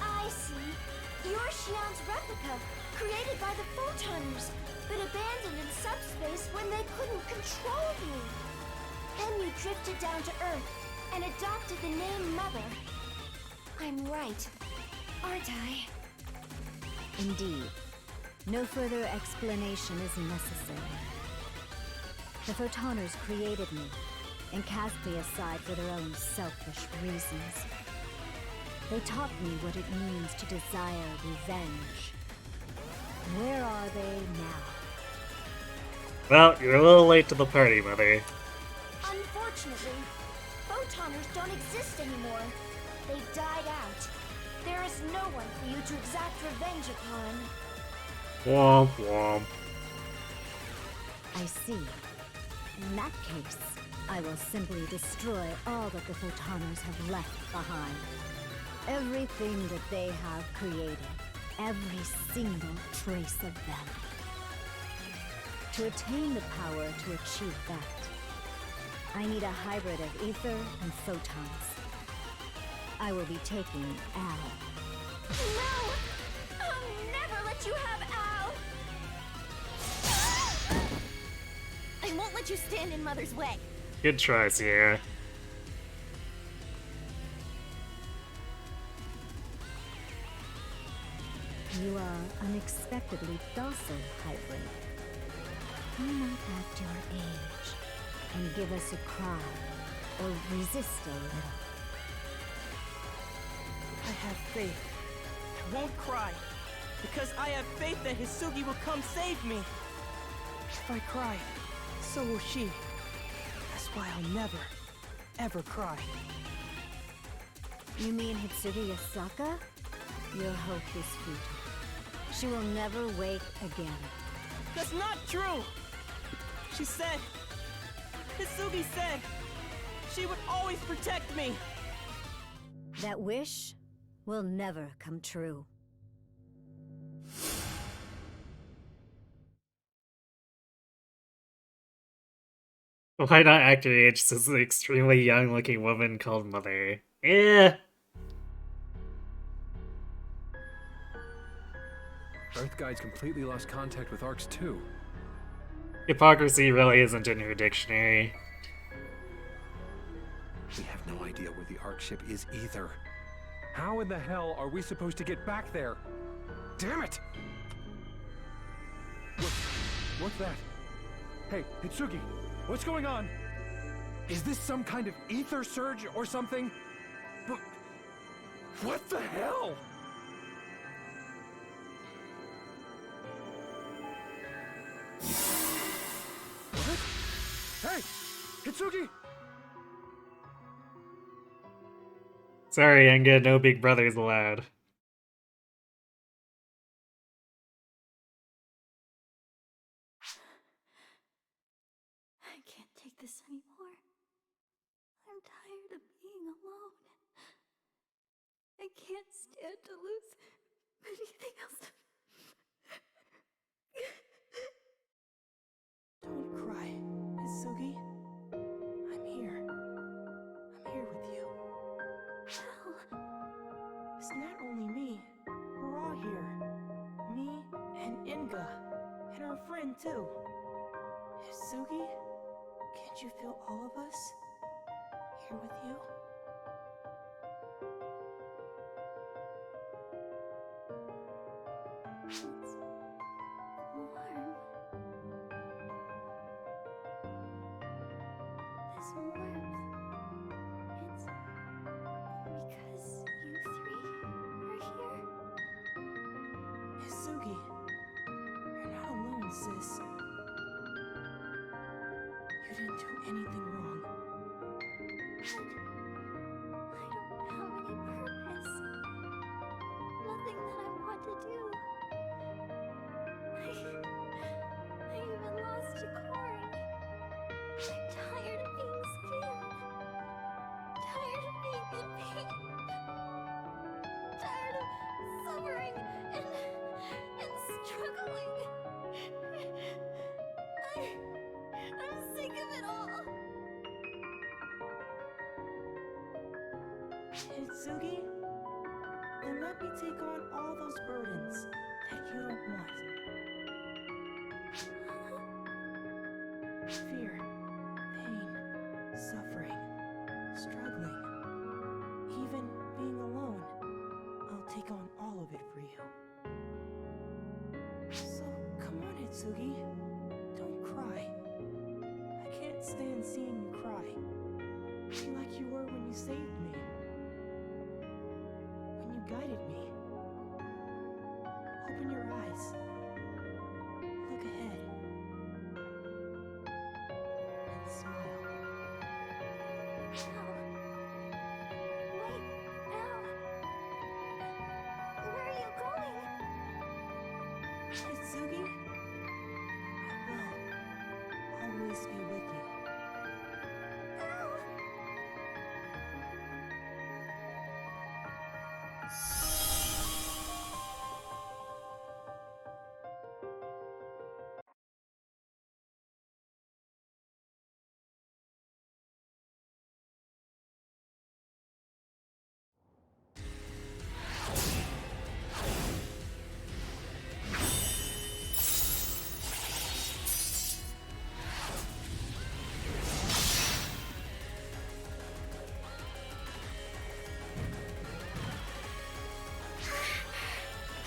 I see. You're Xion's replica, created by the Photoners, but abandoned in subspace when they couldn't control you. Then you drifted down to Earth and adopted the name Mother. I'm right, aren't I? Indeed. No further explanation is necessary. The Photoners created me and cast me aside for their own selfish reasons. They taught me what it means to desire revenge. Where are they now? Well, you're a little late to the party, Mother. Unfortunately, Photoners don't exist anymore. They died out. There is no one for you to exact revenge upon. Womp womp. I see. In that case, I will simply destroy all that the Photoners have left behind. Everything that they have created. Every single trace of them. To attain the power to achieve that, I need a hybrid of ether and photons. I will be taking Al. No! I'll never let you have Al! I won't let you stand in Mother's way. Good try, Sierra. You are unexpectedly docile, hybrid. Why not act your age and give us a cry or resist a little? I have faith. I won't cry, because I have faith that Hisugi will come save me. If I cry, so will she. That's why I'll never, ever cry. You mean Hitsugi Yasaka? Your hope is futile. She will never wake again. That's not true! She said, Hisugi said, she would always protect me. That wish will never come true. Why not act your age as an extremely young-looking woman called Mother? Yeah. Earth Guide's completely lost contact with ARCs too. Hypocrisy really isn't in her dictionary. We have no idea where the ARC ship is either. How in the hell are we supposed to get back there? Damn it! What's that? Hey, Hitsugi, what's going on? Is this some kind of ether surge or something? But what the hell? What? Hey, Hitsugi! Sorry, Enga, no big brothers allowed. I can't take this anymore. I'm tired of being alone. I can't stand to lose anything else. Don't cry, Isugi. I'm here. I'm here with you. Well, It's not only me. We're all here. Me and Inga. And our friend, too. Isugi, can't you feel all of us here with you? it's warm. This warmth. It's because you three are here. Isugi, you're not alone, sis. You didn't do anything wrong. But I don't have any purpose. Nothing that I want to do. I even lost a Corey. I'm tired of being scared. Tired of being in pain. Tired of suffering and struggling. I'm sick of it all. Hitsugi, then let me take on all those burdens that you don't want. Fear, pain, suffering, struggling, even being alone. I'll take on all of it for you. So, come on, Hitsugi. Don't cry. I can't stand seeing you cry. Be like you were when you saved me. When you guided me. Open your eyes. Look ahead. And smile. No. Wait, now. Where are you going? Hitsugi, I will always be with you. Ow.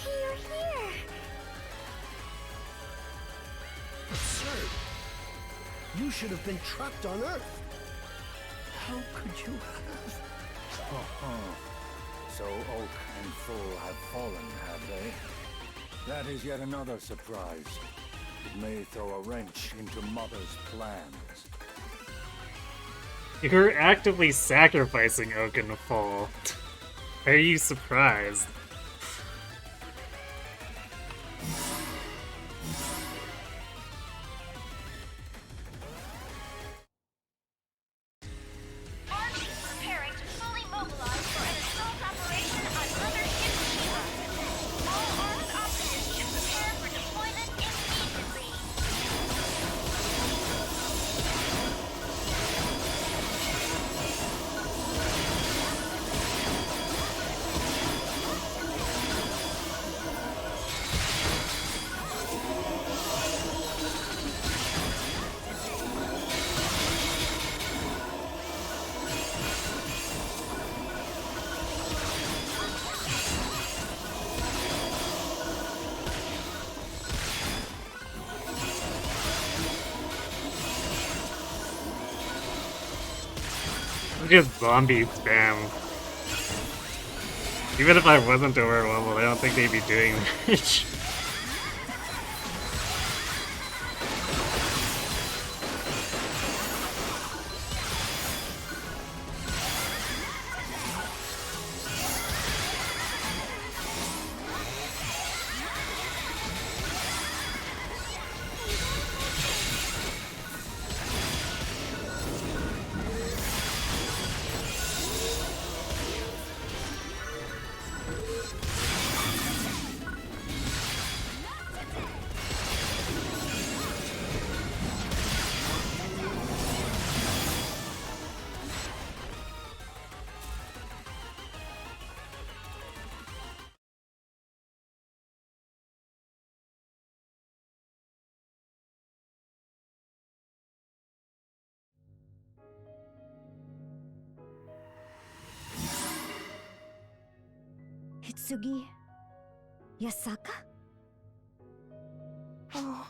You're here. Absurd. You should have been trapped on Earth. How could you have? So Oak and Full have fallen, have they? That is yet another surprise. It may throw a wrench into Mother's plans. You're actively sacrificing Oak in the fall. Are you surprised? Arch is preparing to fully mobilize for an assault operation on Mothership Shiva. All Arch operatives should prepare for deployment immediately. Just zombie spam. Even if I wasn't overleveled, I don't think they'd be doing much. Hitsugi Yasaka? Oh,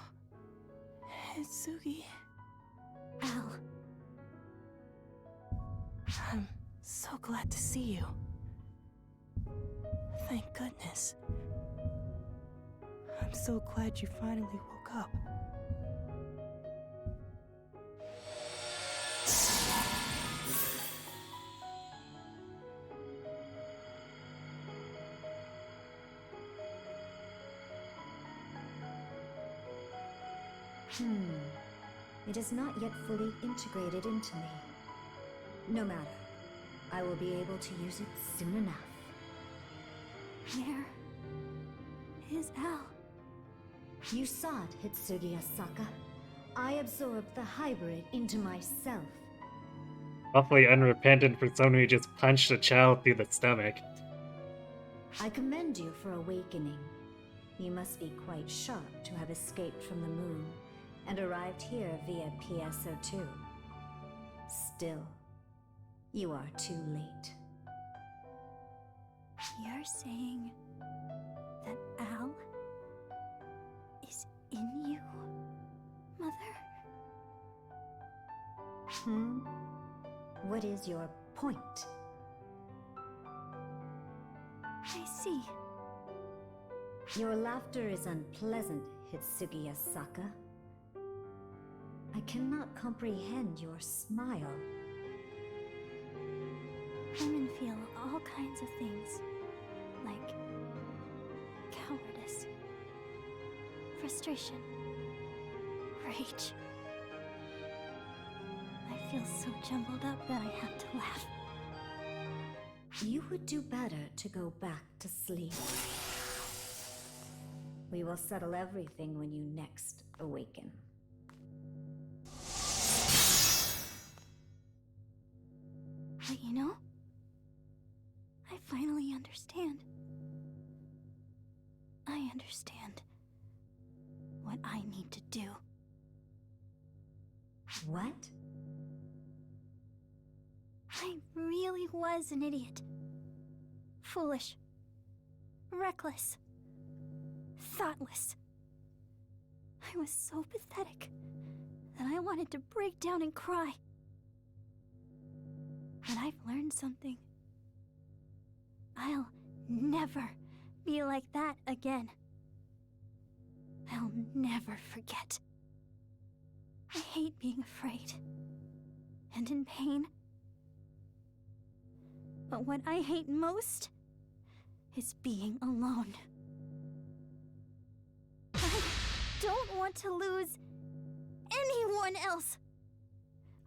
Hitsugi. Al. I'm so glad to see you. Thank goodness. I'm so glad you finally woke up. It is not yet fully integrated into me. No matter. I will be able to use it soon enough. Where is Al? You saw it, Hitsugi Asaka. I absorbed the hybrid into myself. Awfully unrepentant for someone who just punched a child through the stomach. I commend you for awakening. You must be quite sharp to have escaped from the moon and arrived here via PSO2. Still, you are too late. You're saying that Al is in you, Mother? What is your point? I see. Your laughter is unpleasant, Hitsugi Asaka. I cannot comprehend your smile. Women feel all kinds of things, like cowardice, frustration, rage. I feel so jumbled up that I have to laugh. You would do better to go back to sleep. We will settle everything when you next awaken. But you know, I finally understand. I understand what I need to do. What? I really was an idiot. Foolish. Reckless. Thoughtless. I was so pathetic that I wanted to break down and cry. But I've learned something. I'll never be like that again. I'll never forget. I hate being afraid and in pain. But what I hate most is being alone. I don't want to lose anyone else.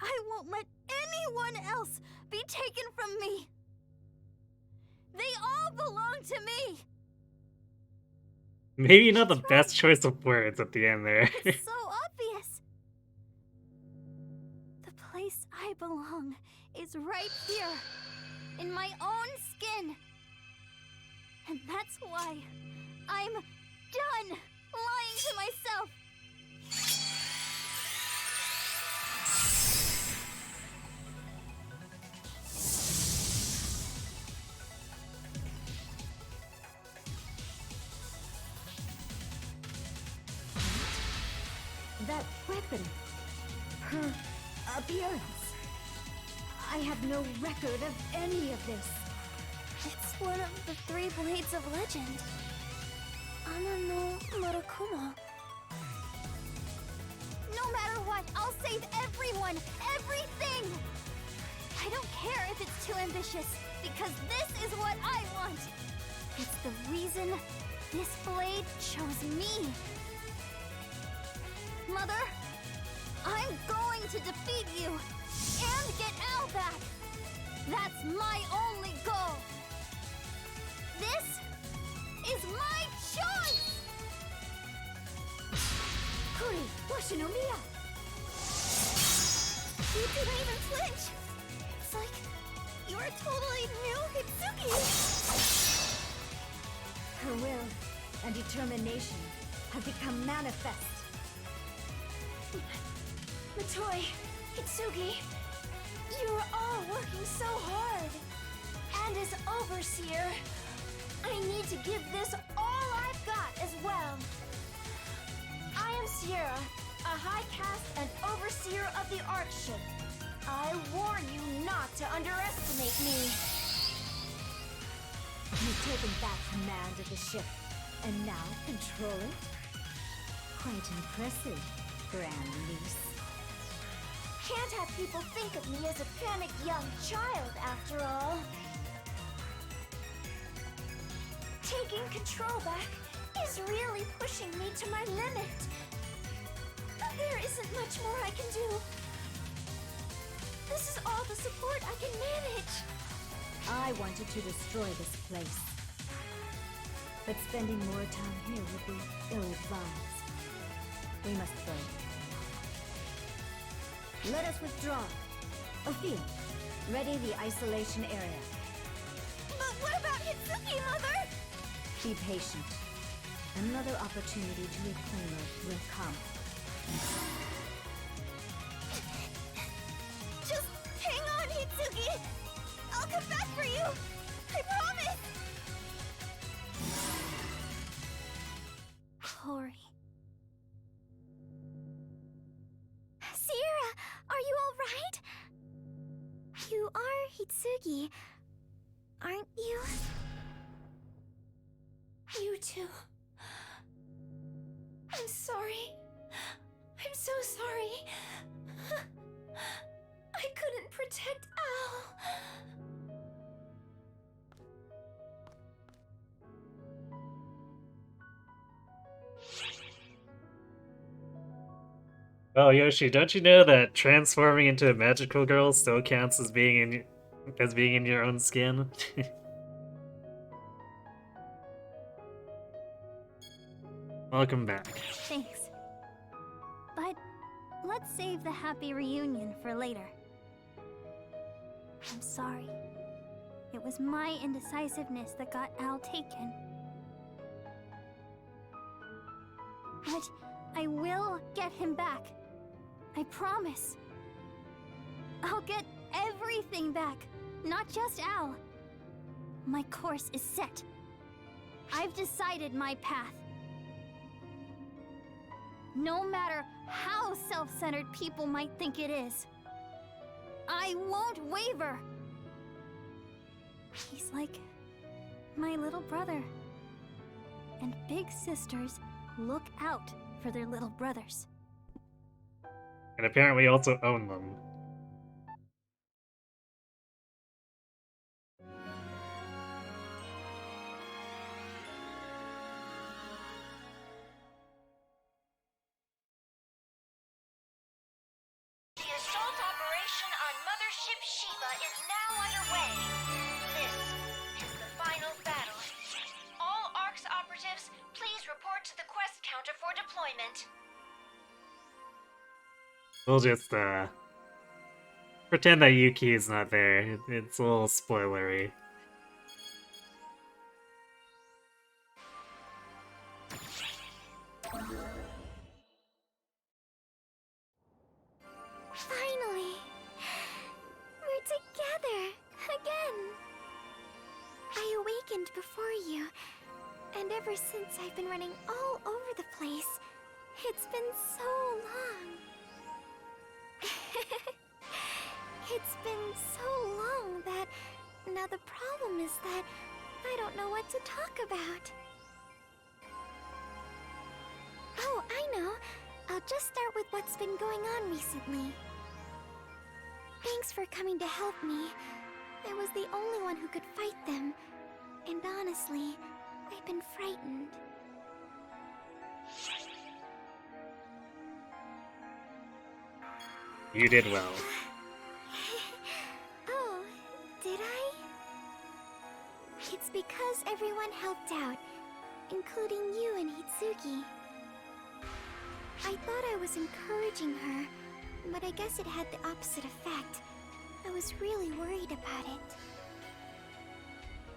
I won't let anyone else be taken from me. They all belong to me. Maybe not the best choice of words at the end there. It's so obvious. The place I belong is right here, in my own skin. And that's why I'm done lying to myself. That weapon. Her appearance. I have no record of any of this. It's one of the 3 blades of legend. Ana no Murakumo. No matter what, I'll save everyone, everything! I don't care if it's too ambitious, because this is what I want! It's the reason this blade chose me. Mother, I'm going to defeat you and get Al back. That's my only goal. This is my choice! Kuri, Washinomiya! You didn't even flinch! It's like you're a totally new Hitsuki! Her will and determination have become manifest. Matoi, Hitsugi, you're all working so hard. And as overseer, I need to give this all I've got as well. I am Sierra, a high caste and overseer of the Ark ship. I warn you not to underestimate me. You've taken back command of the ship, and now control it? Quite impressive, Grand Niece. Can't have people think of me as a panicked young child, after all. Taking control back is really pushing me to my limit. There isn't much more I can do. This is all the support I can manage. I wanted to destroy this place, but spending more time here would be ill-advised. We must go. Let us withdraw. Ophia, ready the isolation area. But what about Hitsuki, Mother? Be patient. Another opportunity to reclaim her will come. Just hang on, Hitsugi! I'll come back for you! I promise! Corey. Sierra, are you alright? You are Hitsugi, aren't you? You too. I'm sorry. I'm so sorry. I couldn't protect Al. Oh, Yoshi, don't you know that transforming into a magical girl still counts as being in your own skin? Welcome back. Thanks. But let's save the happy reunion for later. I'm sorry. It was my indecisiveness that got Al taken. But I will get him back. I promise. I'll get everything back, not just Al. My course is set. I've decided my path. No matter how self-centered people might think it is, I won't waver. He's like my little brother. And big sisters look out for their little brothers. And apparently also own them. The assault operation on Mothership Shiva is now underway. This is the final battle. All ARCS operatives, please report to the quest counter for deployment. We'll just, pretend that Yuki is not there. It's a little spoilery. Finally! We're together! Again! I awakened before you, and ever since I've been running all over the place. It's been so long. It's been so long that... Now the problem is that I don't know what to talk about. Oh, I know. I'll just start with what's been going on recently. Thanks for coming to help me. I was the only one who could fight them. And honestly, I've been frightened. You did well. Oh, did I? It's because everyone helped out, including you and Hitsugi. I thought I was encouraging her, but I guess it had the opposite effect. I was really worried about it.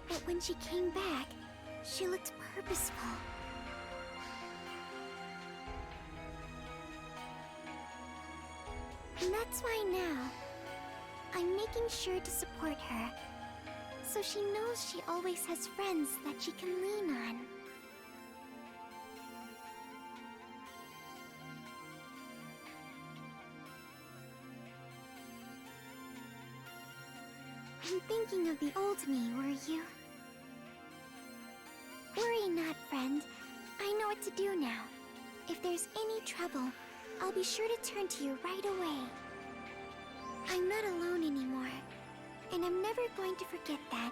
But when she came back, she looked purposeful. And that's why now, I'm making sure to support her, so she knows she always has friends that she can lean on. I'm thinking of the old me, were you? Worry not, friend. I know what to do now. If there's any trouble, I'll be sure to turn to you right away. I'm not alone anymore, and I'm never going to forget that.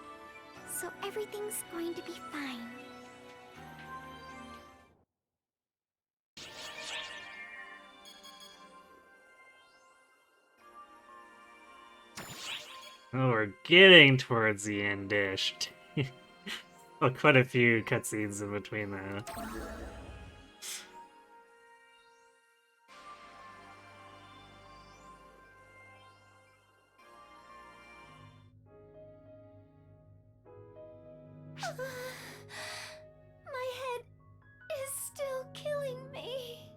So everything's going to be fine. Oh, we're getting towards the end-ish. Well, quite a few cutscenes in between that. My head is still killing me.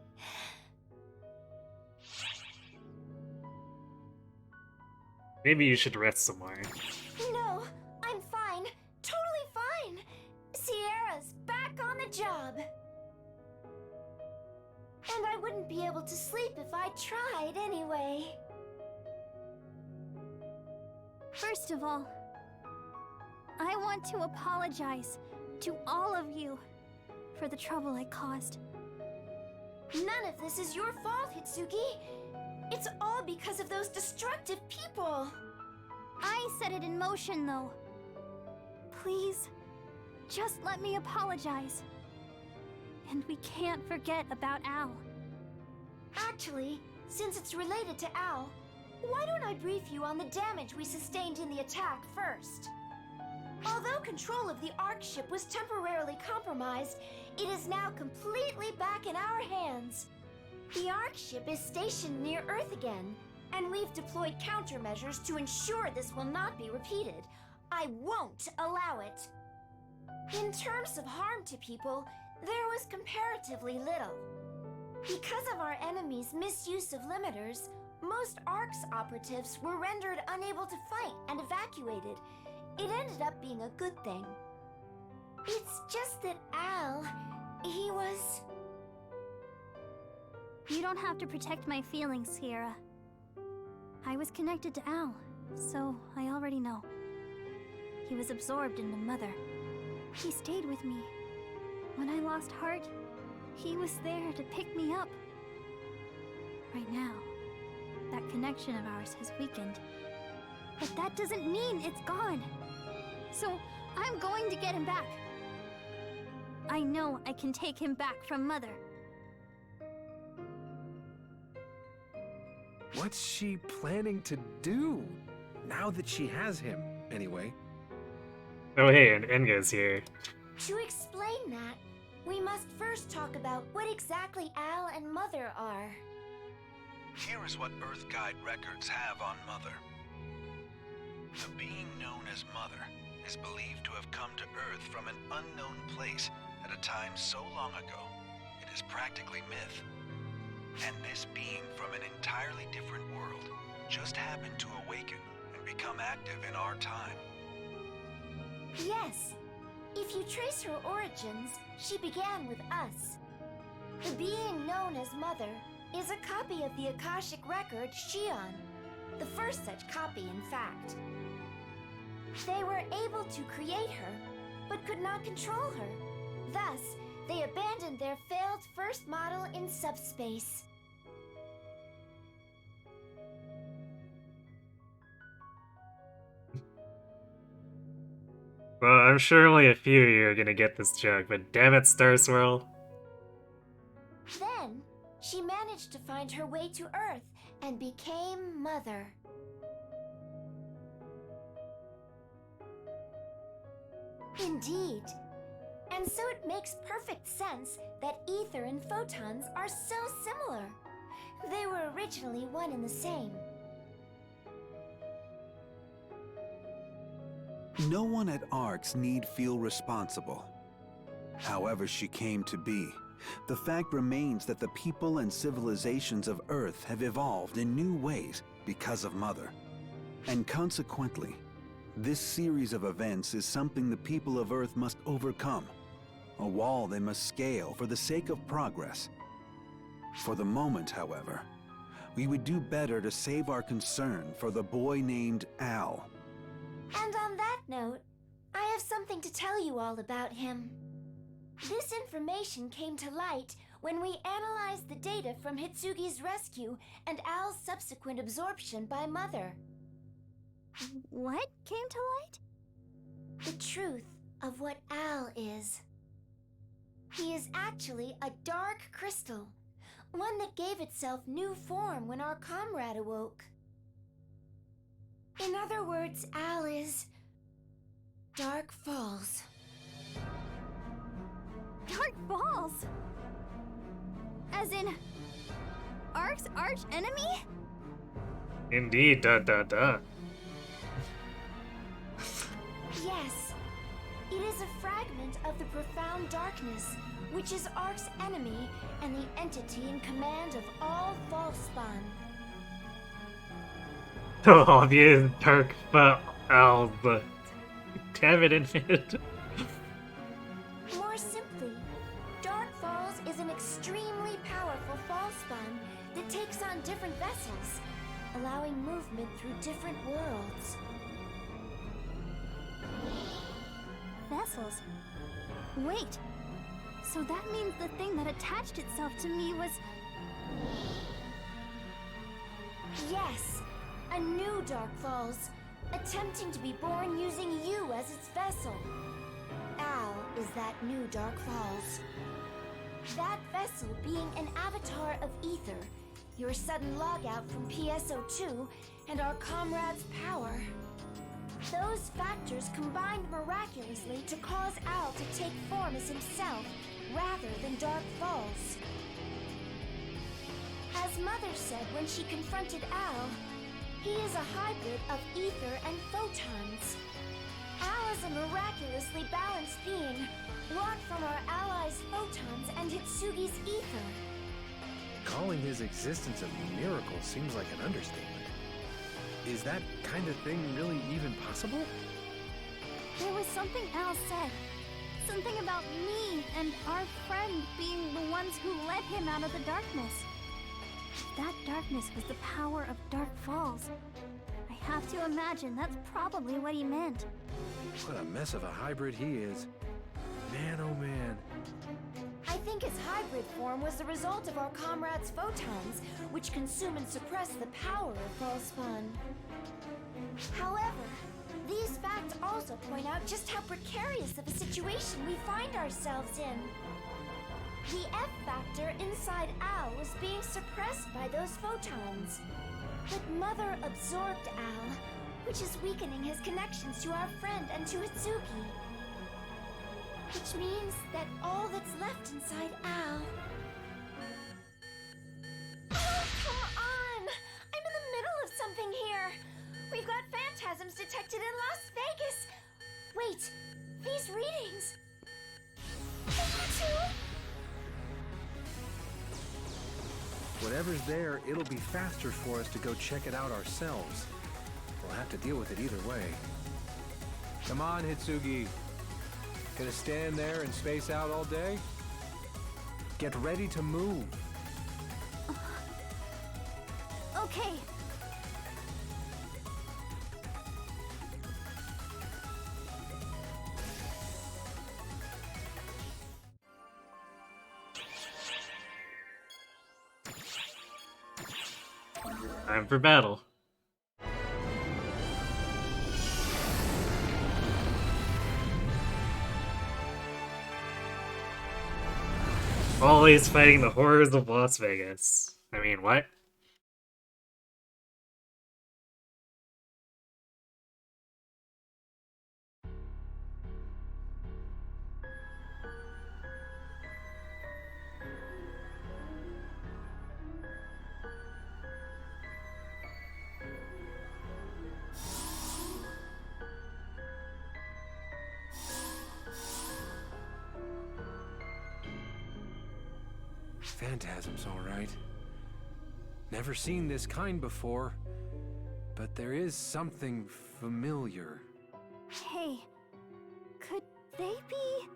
Maybe you should rest some more. No, I'm fine. Totally fine. Sierra's back on the job. And I wouldn't be able to sleep if I tried anyway. First of all, I want to apologize to all of you for the trouble I caused. None of this is your fault, Hitsugi. It's all because of those destructive people. I set it in motion, though. Please, just let me apologize. And we can't forget about Al. Actually, since it's related to Al, why don't I brief you on the damage we sustained in the attack first? Although control of the Ark ship was temporarily compromised, it is now completely back in our hands. The Ark ship is stationed near Earth again, and we've deployed countermeasures to ensure this will not be repeated. I won't allow it. In terms of harm to people, there was comparatively little. Because of our enemy's misuse of limiters, most Ark's operatives were rendered unable to fight and evacuated. It ended up being a good thing. It's just that Al, he was... You don't have to protect my feelings, Sierra. I was connected to Al, so I already know. He was absorbed into Mother. He stayed with me. When I lost heart, he was there to pick me up. Right now, that connection of ours has weakened. But that doesn't mean it's gone. So, I'm going to get him back. I know I can take him back from Mother. What's she planning to do? Now that she has him, anyway. Oh hey, and Enga's here. To explain that, we must first talk about what exactly Al and Mother are. Here is what Earth Guide records have on Mother. The being known as Mother is believed to have come to Earth from an unknown place at a time so long ago, it is practically myth. And this being from an entirely different world just happened to awaken and become active in our time. Yes. If you trace her origins, she began with us. The being known as Mother is a copy of the Akashic record Shion. The first such copy, in fact. They were able to create her, but could not control her. Thus, they abandoned their failed first model in subspace. Well, I'm sure only a few of you are gonna get this joke, but damn it, Star Swirl. Then, she managed to find her way to Earth and became Mother. Indeed. And so it makes perfect sense that ether and photons are so similar. They were originally one and the same. No one at ARX need feel responsible. However she came to be, the fact remains that the people and civilizations of Earth have evolved in new ways because of Mother. And consequently, this series of events is something the people of Earth must overcome. A wall they must scale for the sake of progress. For the moment, however, we would do better to save our concern for the boy named Al. And on that note, I have something to tell you all about him. This information came to light when we analyzed the data from Hitsugi's rescue and Al's subsequent absorption by Mother. What came to light? The truth of what Al is. He is actually a dark crystal, one that gave itself new form when our comrade awoke. In other words, Al is Dark Falls. Dark Falls? As in, ARC's arch enemy? Indeed, dot dot dot. Yes, it is a fragment of the profound darkness, which is ARC's enemy and the entity in command of all Falspawn. Oh, obvious dark but damn it, Infinite. More simply, Dark Falls is an extremely powerful Falspawn that takes on different vessels, allowing movement through different worlds. Vessels? Wait, so that means the thing that attached itself to me was... Yes, a new Dark Falls, attempting to be born using you as its vessel. Al is that new Dark Falls. That vessel being an avatar of ether, your sudden logout from PSO2, and our comrade's power. Those factors combined miraculously to cause Al to take form as himself, rather than Dark Falls. As Mother said when she confronted Al, he is a hybrid of ether and photons. Al is a miraculously balanced being, wrought from our allies' photons and Hitsugi's ether. Calling his existence a miracle seems like an understatement. Is that kind of thing really even possible? There was something Al said. Something about me and our friend being the ones who led him out of the darkness. That darkness was the power of Dark Falls. I have to imagine that's probably what he meant. What a mess of a hybrid he is. Man, oh man. I think his hybrid form was the result of our comrade's photons, which consume and suppress the power of Falspawn. However, these facts also point out just how precarious of a situation we find ourselves in. The F factor inside Al was being suppressed by those photons. But Mother absorbed Al, which is weakening his connections to our friend and to Hitsugi. Which means that all that's left inside Al... Oh, come on! I'm in the middle of something here! We've got phantasms detected in Las Vegas! Wait, these readings... You too? Whatever's there, it'll be faster for us to go check it out ourselves. We'll have to deal with it either way. Come on, Hitsugi. Gonna stand there and space out all day? Get ready to move. Okay. Time for battle. Always fighting the horrors of Las Vegas. I mean, what? Phantasms, all right. Never seen this kind before, but there is something familiar. Hey, could they be?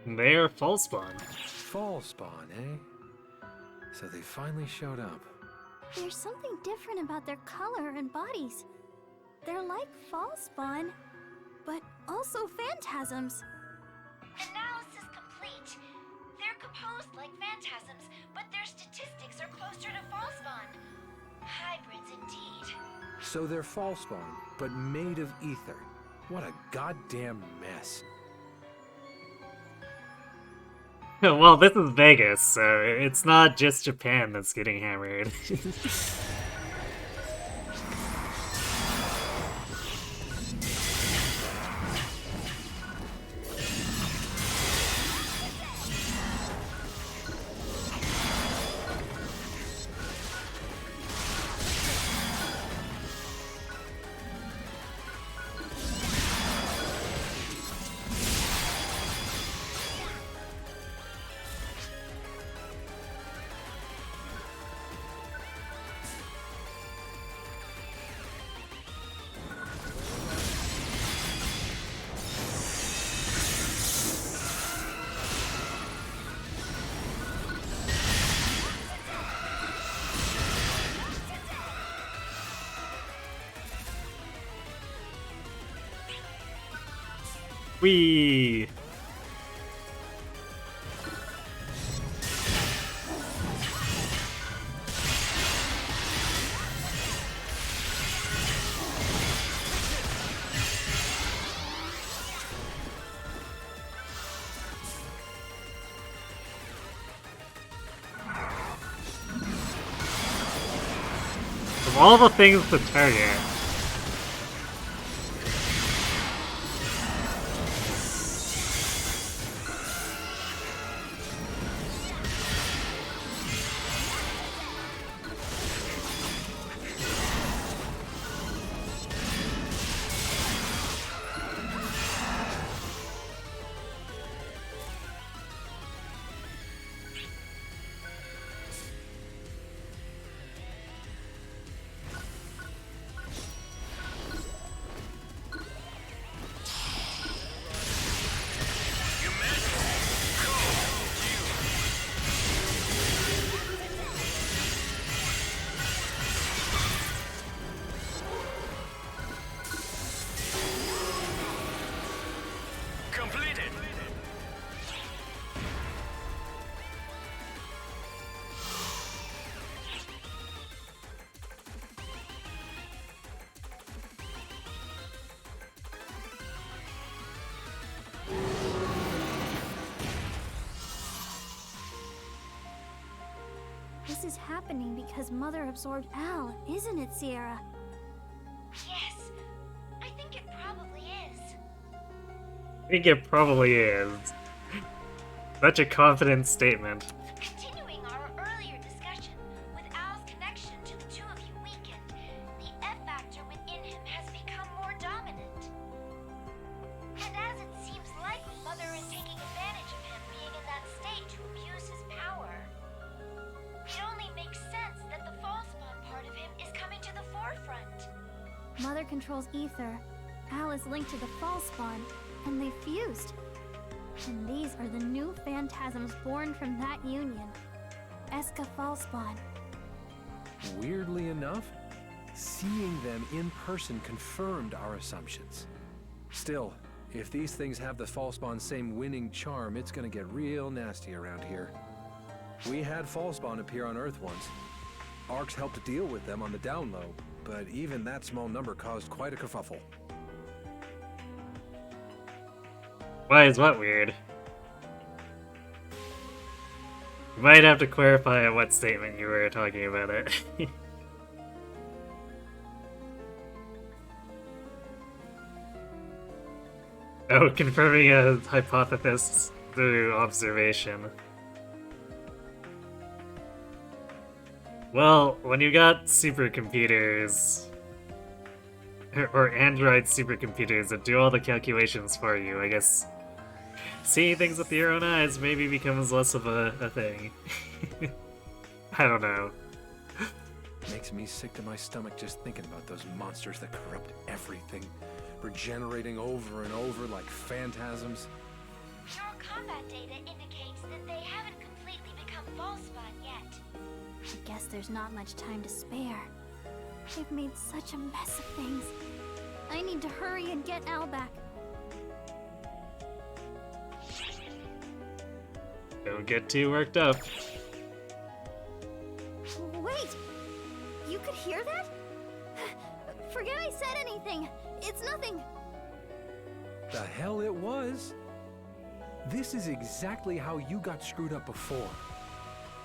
They're false spawn. Fall spawn, eh? So they finally showed up. There's something different about their color and bodies. They're like fall spawn, but also phantasms. Analysis complete. They're composed like phantasms, but their statistics are closer to false spawn. Hybrids indeed. So they're fall spawn, but made of ether. What a goddamn mess. Well, this is Vegas, so it's not just Japan that's getting hammered. Whee! Of all the things to target, This is happening because Mother absorbed Al, isn't it, Sierra? Yes, I think it probably is. I think it probably is. Such a confident statement. Continuing our earlier discussion, with Al's connection to the two of you weakened, the F factor within him has become more dominant. And as it seems likely Mother is taking advantage of him being in that state to abuse his power, it only makes sense that the false spawn part of him is coming to the forefront. Mother controls ether. Al is linked to the fall spawn, and they fused. And these are the new phantasms born from that union. Eska Fallspawn. Weirdly enough, seeing them in person confirmed our assumptions. Still, if these things have the Fallspawn's same winning charm, it's gonna get real nasty around here. We had Fallspawn appear on Earth once. Arcs helped deal with them on the down low, but even that small number caused quite a kerfuffle. Why is what weird? You might have to clarify what statement you were talking about it. Oh, confirming a hypothesis through observation. Well, when you got supercomputers, or android supercomputers that do all the calculations for you, I guess seeing things with your own eyes maybe becomes less of a thing. I don't know. Makes me sick to my stomach just thinking about those monsters that corrupt everything, regenerating over and over like phantasms. Your combat data indicates that they haven't completely become Fallspawn yet. I guess there's not much time to spare. They've made such a mess of things. I need to hurry and get Al back. Don't get too worked up. Wait! You could hear that? Forget I said anything. It's nothing. The hell it was? This is exactly how you got screwed up before.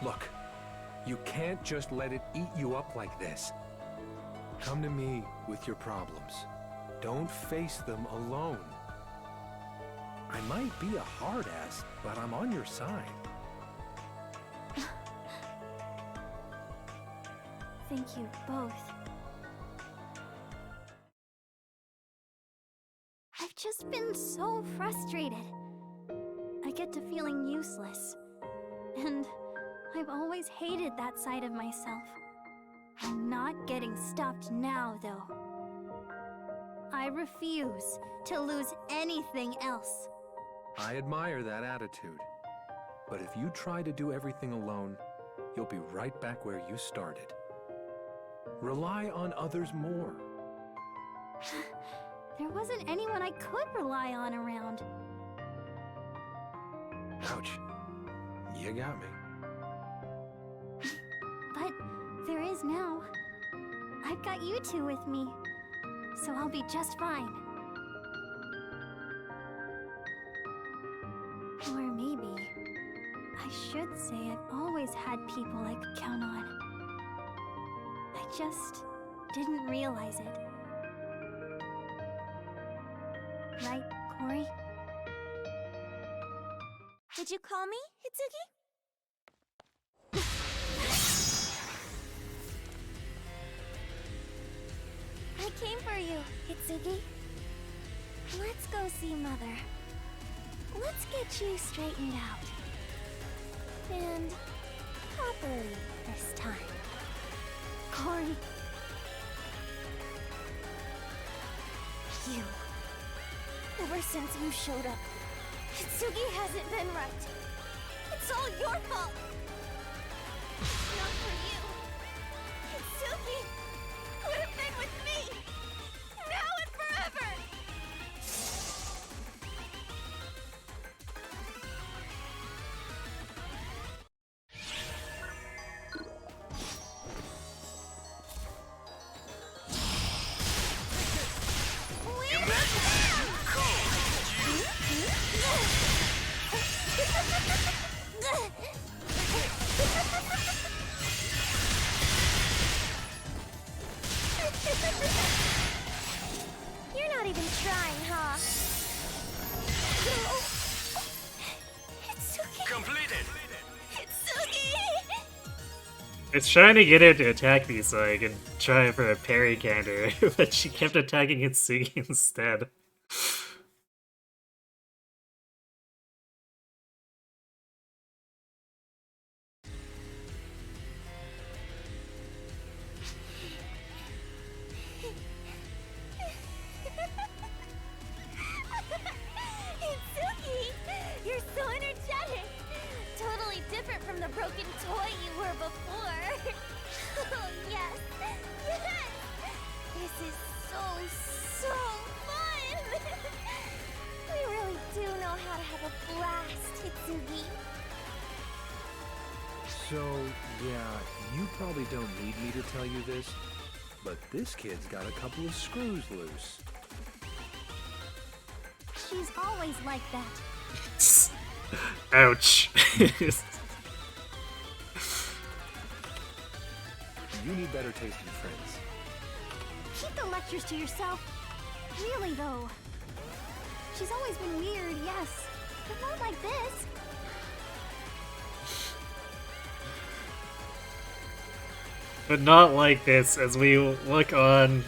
Look, you can't just let it eat you up like this. Come to me with your problems. Don't face them alone. I might be a hard ass, but I'm on your side. Thank you both. I've just been so frustrated. I get to feeling useless. And I've always hated that side of myself. I'm not getting stopped now, though. I refuse to lose anything else. I admire that attitude. But if you try to do everything alone, you'll be right back where you started. Rely on others more. There wasn't anyone I could rely on around. Ouch. You got me. But there is now. I've got you two with me, so I'll be just fine. Or maybe I should say I've always had people I could count on. I just didn't realize it. Right, Corey? Did you call me, Hitsugi? I came for you, Hitsugi. Let's go see Mother. Let's get you straightened out. And properly this time. Corey. You. Ever since you showed up, Hitsugi hasn't been right. It's all your fault. Not for you. Hitsugi would have been with me. Now and forever. You're not even trying, huh? Hitsugi! Completed! Hitsugi! It's trying to get her to attack me so I can try for a parry counter, but she kept attacking Hitsugi instead. Hitsugi! You're so energetic! Totally different from the broken toy you were before. Oh, yes! Yes! This is so fun! We really do know how to have a blast, Hitsugi. So, yeah, you probably don't need me to tell you this, but this kid's got a couple of screws loose. She's always like that. Ouch. You need better taste in friends. Keep the lectures to yourself. Really, though. She's always been weird, yes. But not like this. But not like this, as we look on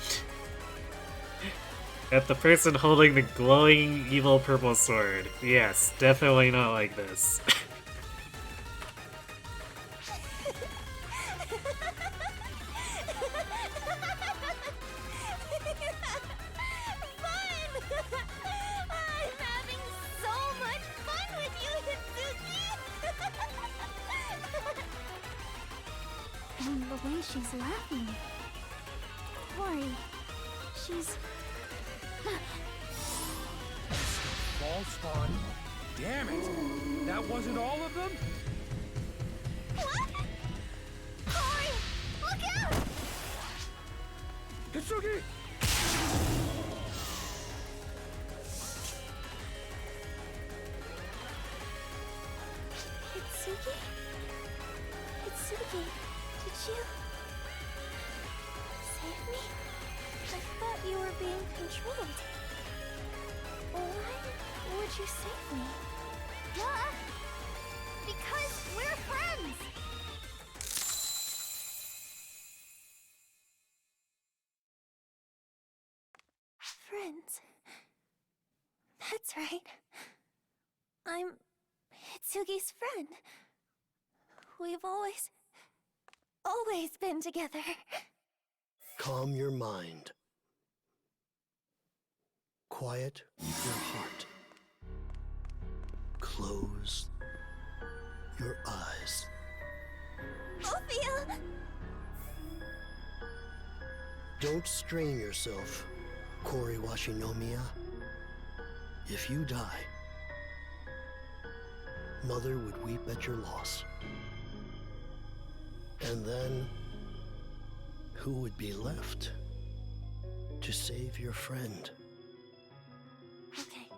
at the person holding the glowing evil purple sword. Yes, definitely not like this. I'm having so much fun with you, Hitsuki! And the way she's laughing. Cory, she's... Ball spawn. Damn it! That wasn't all of them? What? Cory, look out! Hitsuki! Hitsuki? Hitsuki, did you... save me? I thought you were being controlled. Why would you save me? Duh! Because we're friends! Friends? That's right. I'm Hitsugi's friend. We've always been together. Calm your mind. Quiet your heart. Close your eyes. Ophia! Don't strain yourself, Cory Washinomiya. If you die, Mother would weep at your loss. And then, who would be left to save your friend? Okay.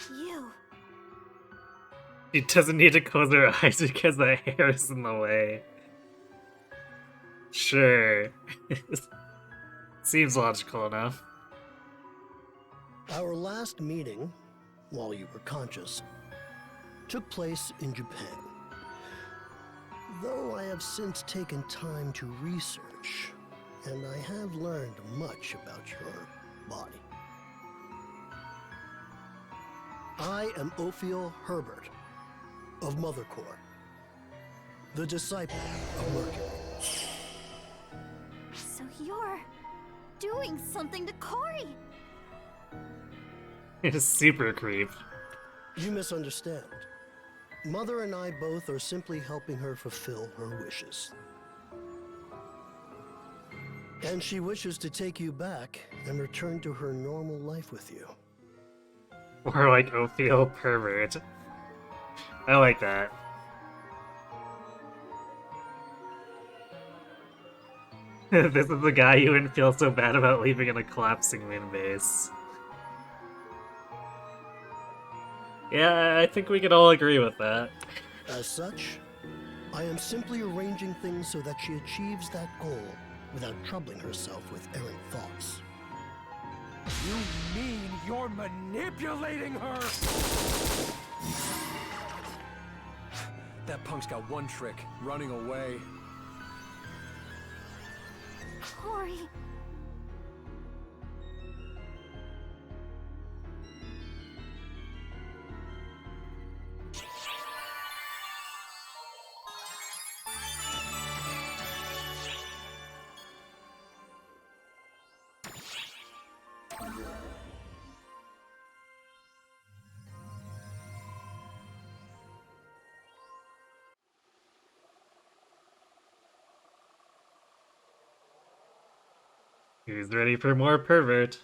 You. She doesn't need to close her eyes because the hair is in the way. Sure. Seems logical enough. Our last meeting, while you were conscious, took place in Japan. Though I have since taken time to research, and I have learned much about your body. I am Ophiel Herbert of Mother Core, the disciple of Mercury. So you're doing something to Cory. It's super creep. You misunderstand. Mother and I both are simply helping her fulfill her wishes. And she wishes to take you back and return to her normal life with you. Or like Ophiel pervert. I like that. This is the guy you wouldn't feel so bad about leaving in a collapsing moon base. Yeah, I think we can all agree with that. As such, I am simply arranging things so that she achieves that goal without troubling herself with errant thoughts. You mean you're manipulating her? That punk's got one trick, running away. Cory. Who's ready for more pervert?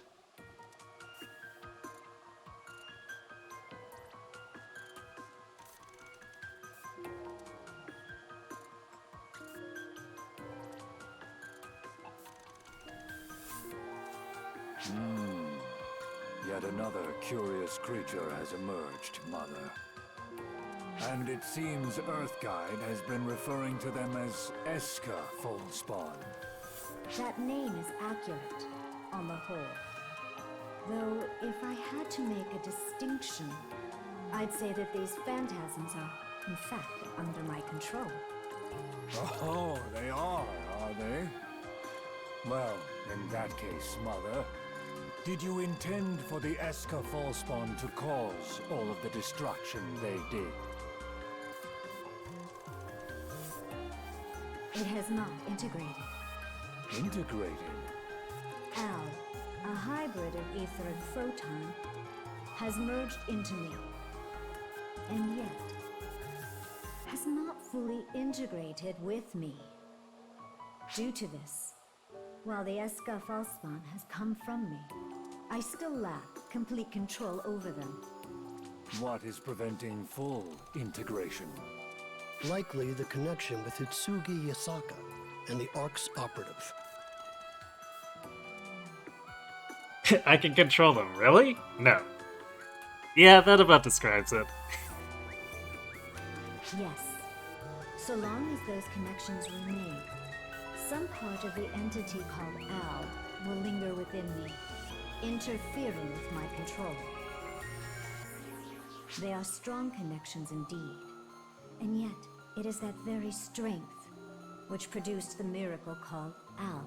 Yet another curious creature has emerged, Mother. And it seems Earthguide has been referring to them as Eska Fullspawn. That name is accurate, on the whole. Though, if I had to make a distinction, I'd say that these phantasms are, in fact, under my control. Oh, they are they? Well, in that case, Mother, did you intend for the Eska Fullspawn to cause all of the destruction they did? It has not integrated. Integrated? Al, a hybrid of ether and photon, has merged into me. And yet, has not fully integrated with me. Due to this, while the Eska Fullspawn has come from me, I still lack complete control over them. What is preventing full integration? Likely the connection with Hitsugi Yasaka and the Ark's operative. I can control them, really? No. Yeah, that about describes it. Yes. So long as those connections remain, some part of the entity called Al will linger within me, interfering with my control. They are strong connections indeed, and yet it is that very strength which produced the miracle called Al.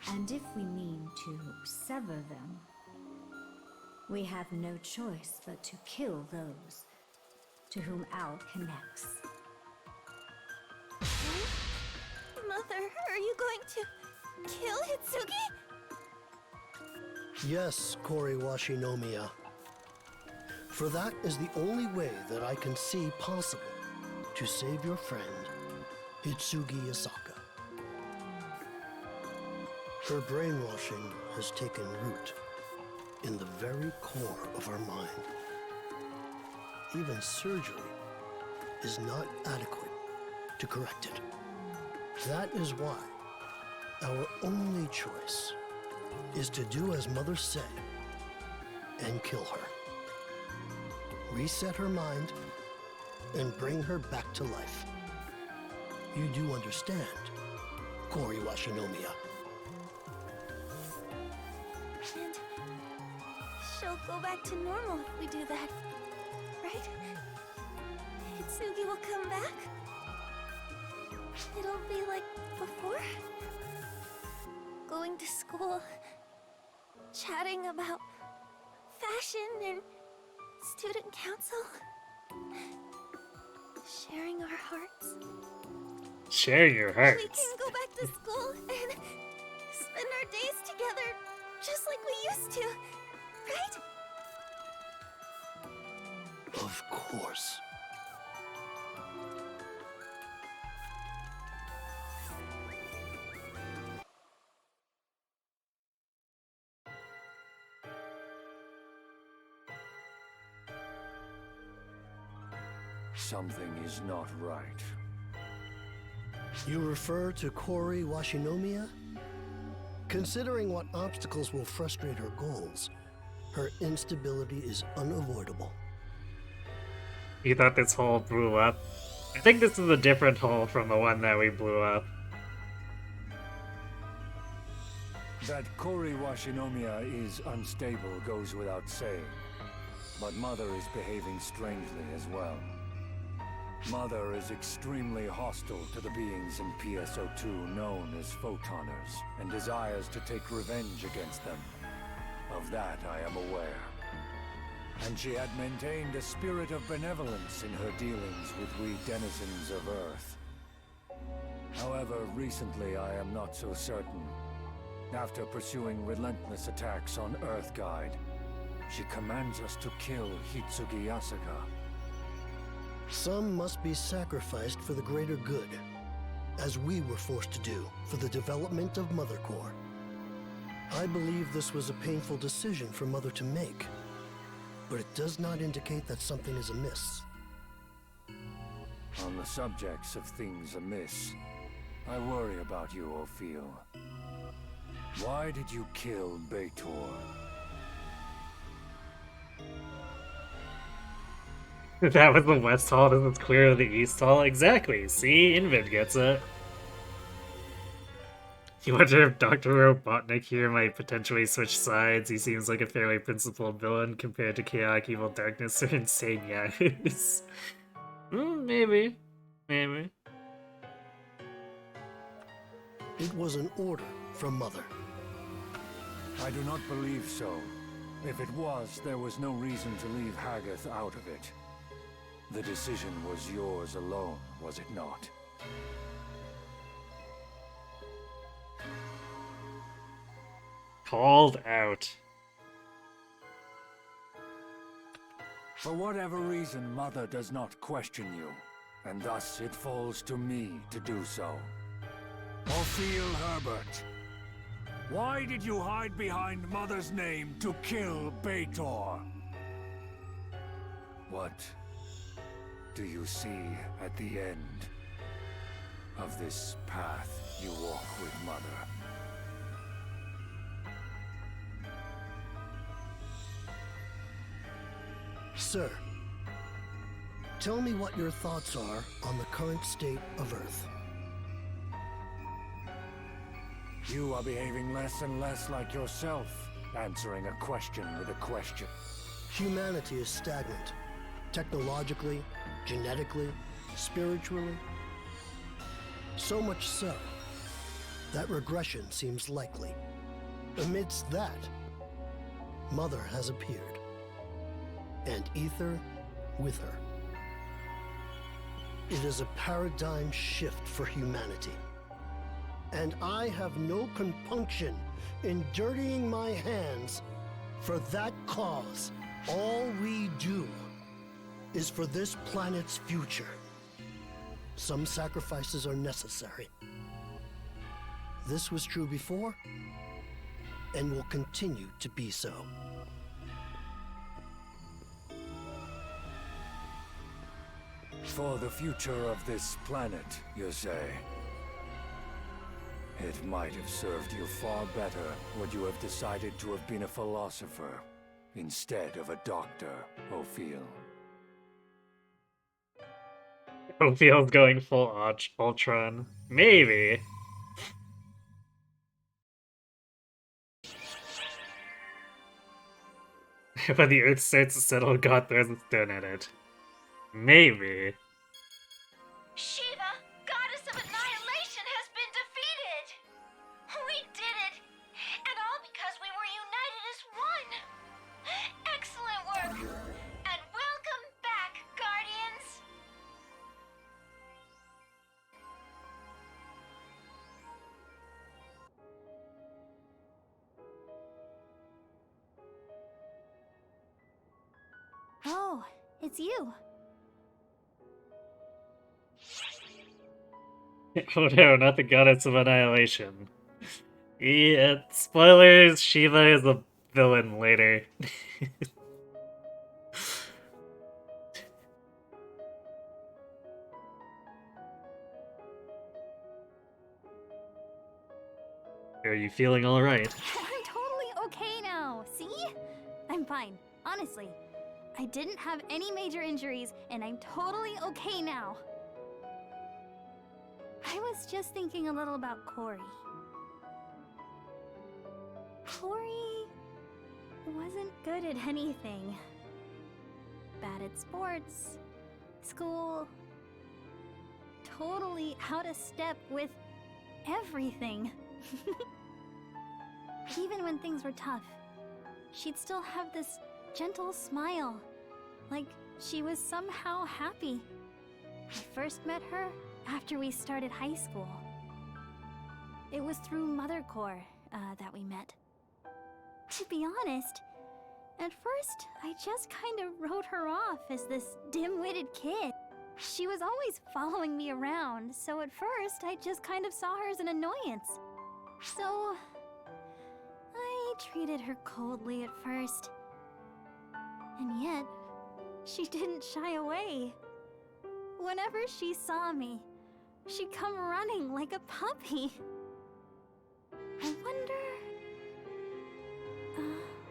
And if we mean to sever them, we have no choice but to kill those to whom Al connects. Mother, are you going to kill Hitsugi? Yes, Kori Washinomiya. For that is the only way that I can see possible to save your friend, Hitsugi Yasaka. Her brainwashing has taken root in the very core of our mind. Even surgery is not adequate to correct it. That is why our only choice is to do as Mother said and kill her. Reset her mind and bring her back to life. You do understand, Kori Washinomiya. And she'll go back to normal if we do that, right? Hitsugi will come back? It'll be like before? Going to school, chatting about fashion and student council, sharing our hearts. Sharing your hearts. We can go back to school and spend our days together just like we used to, right? Of course. Something is not right. You refer to Kori Washinomiya? Considering what obstacles will frustrate her goals, her instability is unavoidable. You thought this hole blew up? I think this is a different hole from the one that we blew up. That Kori Washinomiya is unstable goes without saying. But Mother is behaving strangely as well. Mother is extremely hostile to the beings in PSO2 known as Photoners, and desires to take revenge against them. Of that I am aware. And she had maintained a spirit of benevolence in her dealings with we denizens of Earth. However, recently I am not so certain. After pursuing relentless attacks on Earthguide, she commands us to kill Hitsugi Yasaka. Some must be sacrificed for the greater good, as we were forced to do for the development of Mother Core. I believe this was a painful decision for Mother to make, but it does not indicate that something is amiss. On the subjects of things amiss, I worry about you, Ophiel. Why did you kill Beitor? That was the West Hall, this is clearly the East Hall. Exactly, see? Invid gets it. You wonder if Dr. Robotnik here might potentially switch sides. He seems like a fairly principled villain compared to Chaotic Evil Darkness or Insane Yahoos. Maybe. Maybe. It was an order from Mother. I do not believe so. If it was, there was no reason to leave Haggoth out of it. The decision was yours alone, was it not? Called out. For whatever reason, Mother does not question you, and thus it falls to me to do so. Ophiel Herbert, why did you hide behind Mother's name to kill Beitor? What do you see at the end of this path you walk with Mother? Sir, tell me what your thoughts are on the current state of Earth. You are behaving less and less like yourself, answering a question with a question. Humanity is stagnant. Technologically, genetically, spiritually. So much so that regression seems likely. Amidst that, Mother has appeared. And Ether with her. It is a paradigm shift for humanity. And I have no compunction in dirtying my hands for that cause. All we do is for this planet's future. Some sacrifices are necessary. This was true before, and will continue to be so. For the future of this planet, you say? It might have served you far better would you have decided to have been a philosopher instead of a doctor, Ophiel. Ophiel's going full Ultron. Maybe. When the Earth starts to settle, God throws a stone at it. Maybe. Shiva, goddess of annihilation, has been defeated! We did it! And all because we were united as one! Excellent work! And welcome back, Guardians! Oh, it's you. Oh no, not the goddess of annihilation. Yeah, spoilers, Shiva is a villain later. Are you feeling alright? I'm totally okay now, see? I'm fine, honestly. I didn't have any major injuries, and I'm totally okay now. I was just thinking a little about Corey. Corey wasn't good at anything. Bad at sports, school, totally out of step with everything. Even when things were tough, she'd still have this gentle smile, like she was somehow happy. I first met her after we started high school. It was through Mother Corps that we met. To be honest, at first I just kind of wrote her off as this dim-witted kid. She was always following me around, so at first I just kind of saw her as an annoyance. So I I treated her coldly at first. And yet, she didn't shy away. Whenever she saw me, she'd come running like a puppy. I wonder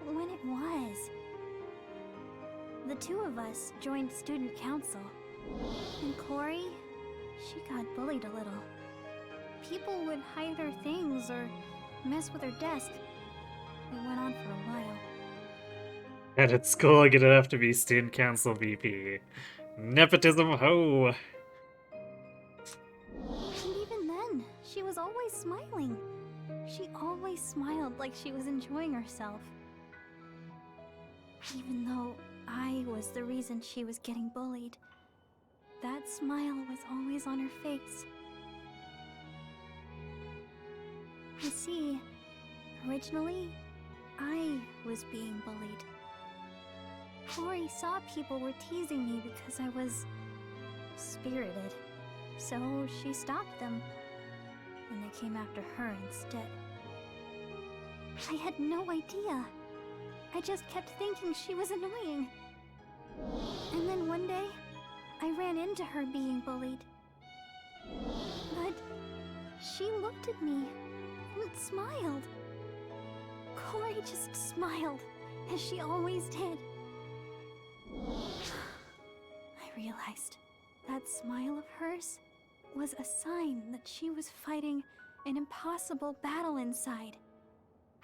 when it was. The two of us joined student council. And Corey, she got bullied a little. People would hide her things or mess with her desk. It went on for a while. And at school, you'd have to be student council VP. Nepotism ho! And even then, she was always smiling. She always smiled like she was enjoying herself. Even though I was the reason she was getting bullied, that smile was always on her face. You see, originally, I was being bullied. Corey saw people were teasing me because I was spirited, so she stopped them, and they came after her instead. I had no idea. I just kept thinking she was annoying. And then one day, I ran into her being bullied. But she looked at me and smiled. Corey just smiled, as she always did. I realized that smile of hers was a sign that she was fighting an impossible battle inside.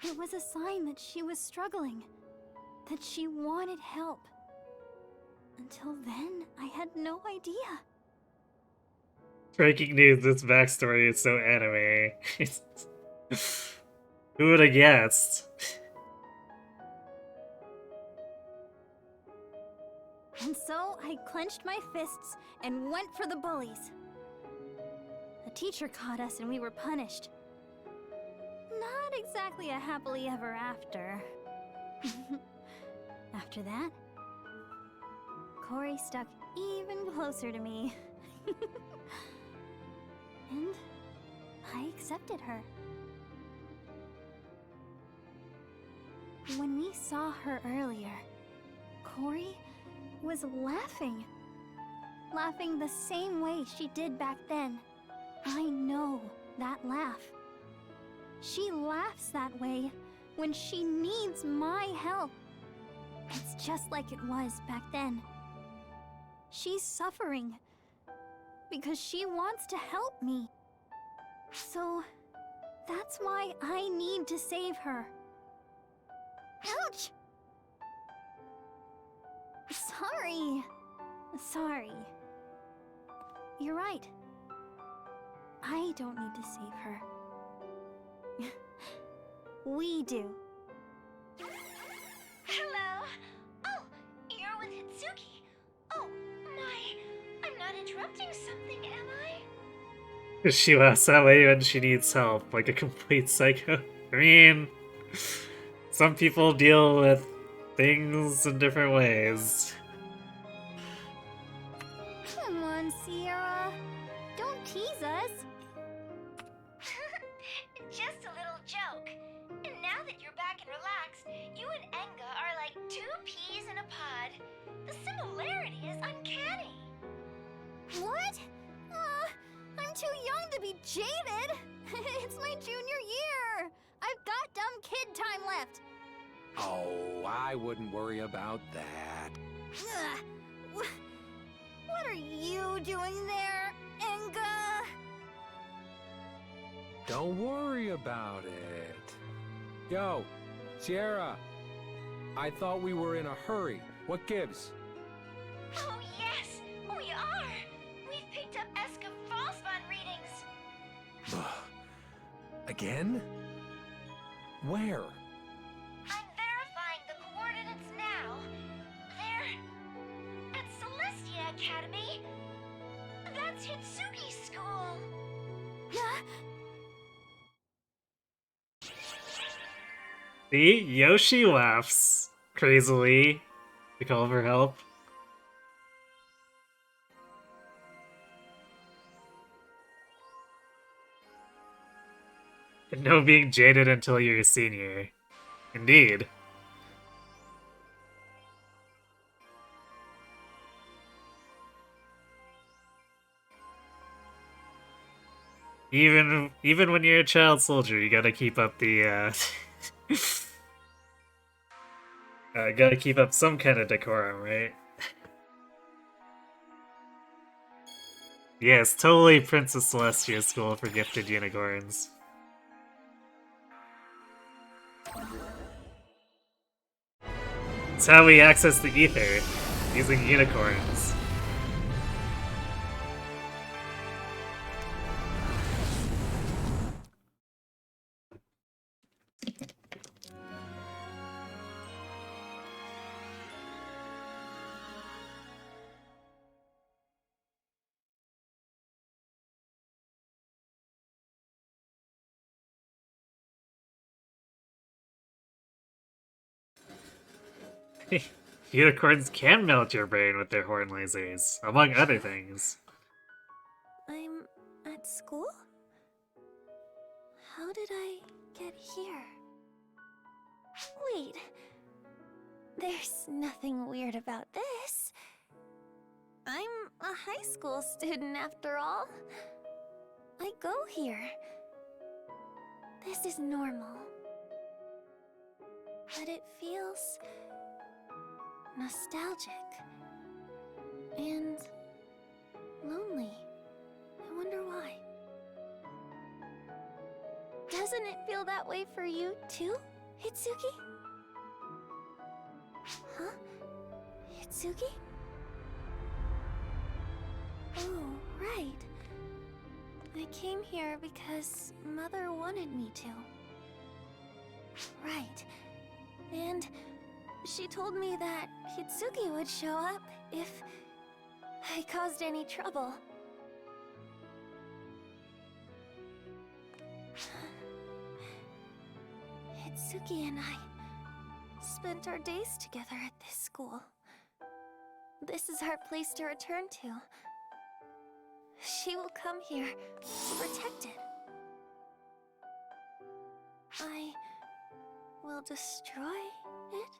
It was a sign that she was struggling, that she wanted help. Until then, I had no idea. Breaking news, this backstory is so anime. Who would have guessed? And so I clenched my fists and went for the bullies. The teacher caught us and we were punished. Not exactly a happily ever after. After that, Corey stuck even closer to me. And I accepted her. When we saw her earlier, Corey was laughing. Laughing the same way she did back then. I know that laugh. She laughs that way when she needs my help. It's just like it was back then. She's suffering because she wants to help me. So that's why I need to save her. Ouch! Sorry. You're right. I don't need to save her. We do. Hello? Oh, you're with Hitsuki. Oh, my. I'm not interrupting something, am I? She laughs that way when she needs help, like a complete psycho. I mean, some people deal with things in different ways. Come on, Sierra. Don't tease us. Just a little joke. And now that you're back and relaxed, you and Enga are like two peas in a pod. The similarity is uncanny. What? I'm too young to be jaded. It's my junior year. I've got dumb kid time left. Oh, I wouldn't worry about that. What are you doing there, Enga? Don't worry about it. Yo, Sierra. I thought we were in a hurry. What gives? Oh, yes, we are. We've picked up Eska Frostbond readings. Again? Where? I'm verifying the coordinates now. They're at Celestia Academy. That's Hitsuki's school. See? Yoshi laughs crazily to call for help. And no being jaded until you're a senior. Indeed. Even when you're a child soldier, you gotta keep up the gotta keep up some kind of decorum, right? Yes, totally Princess Celestia School for Gifted Unicorns. It's how we access the ether, using unicorns. Unicorns can melt your brain with their horn lasers, among other things. I'm at school? How did I get here? Wait. There's nothing weird about this. I'm a high school student after all. I go here. This is normal. But it feels nostalgic and lonely. I wonder why. Doesn't it feel that way for you too, Hitsuki? Huh? Hitsuki? Oh, right. I came here because Mother wanted me to. Right. And she told me that Hitsuki would show up if I caused any trouble. Hitsuki and I spent our days together at this school. This is our place to return to. She will come here to protect it. I will destroy it?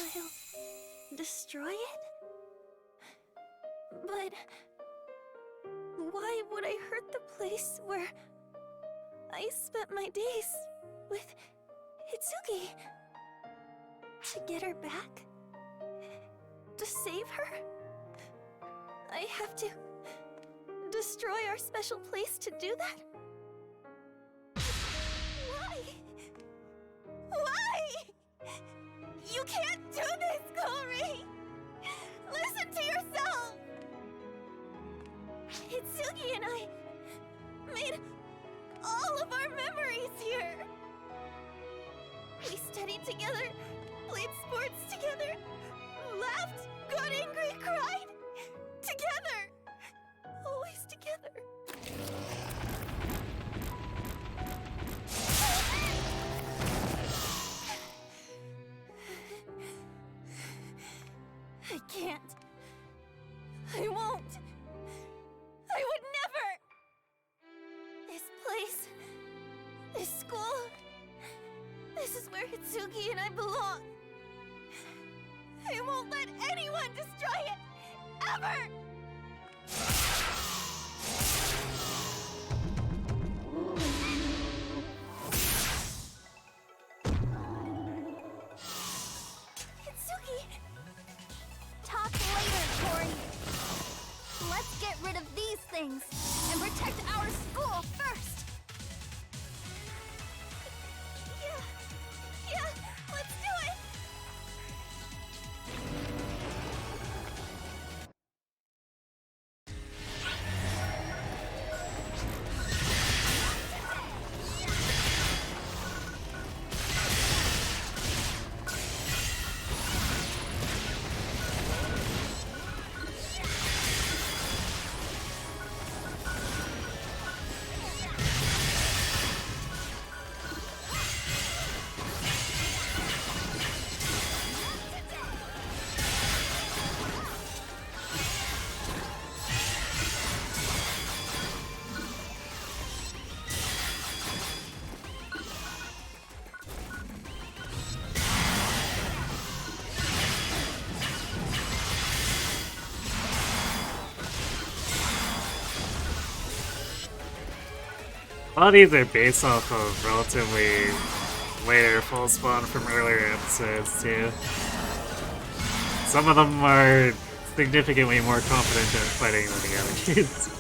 I'll destroy it? But why would I hurt the place where I spent my days with Hitsuki? To get her back? To save her? I have to destroy our special place to do that? Why? Why? You can't do this, Corey! Listen to yourself! Hitsuki and I made all of our memories here. We studied together, played sports together, laughed, got angry, cried. Together! Always together. I can't. I won't. I would never. This place, this school, this is where Hitsuki and I belong. I won't let anyone destroy it, ever! Hitsuki! Talk later, Tori. Let's get rid of these things and protect our school first. Yeah, let's do it! A lot of these are based off of relatively later full spawn from earlier episodes too. Some of them are significantly more confident in fighting than the others.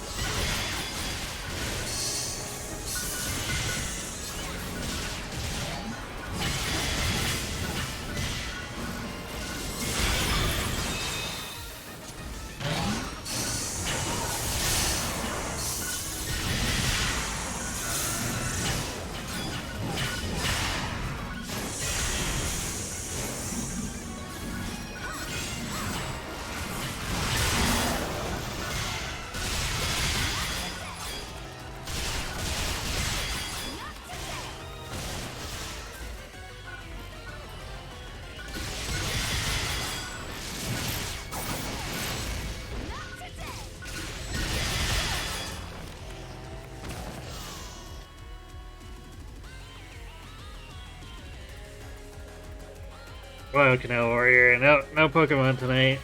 Well, Canal Warrior, no Pokemon tonight.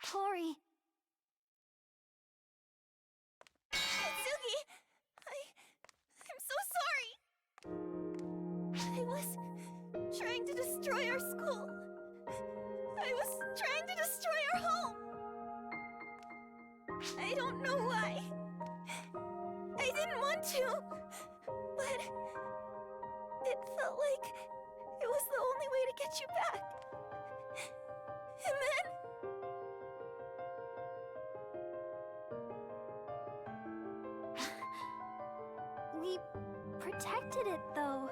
Tori. Hitsugi! I'm so sorry! I was trying to destroy our school. I was trying to destroy our home. I don't know why. I didn't want to, but it felt like it was the only way to get you back. And then... We protected it, though.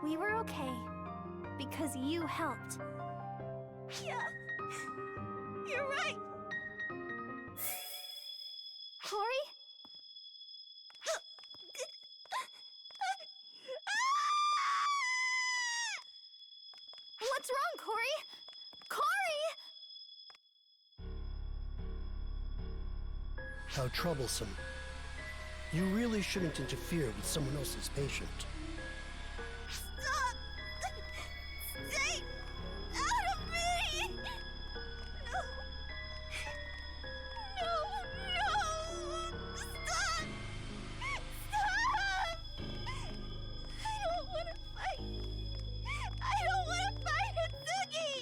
We were okay, because you helped. Yeah, you're right. Corey? What's wrong, Corey? Corey! How troublesome. You really shouldn't interfere with someone else's patient. Stop! Stay out of me! No. No, no! Stop! Stop! I don't want to fight. I don't want to fight Hitsugi!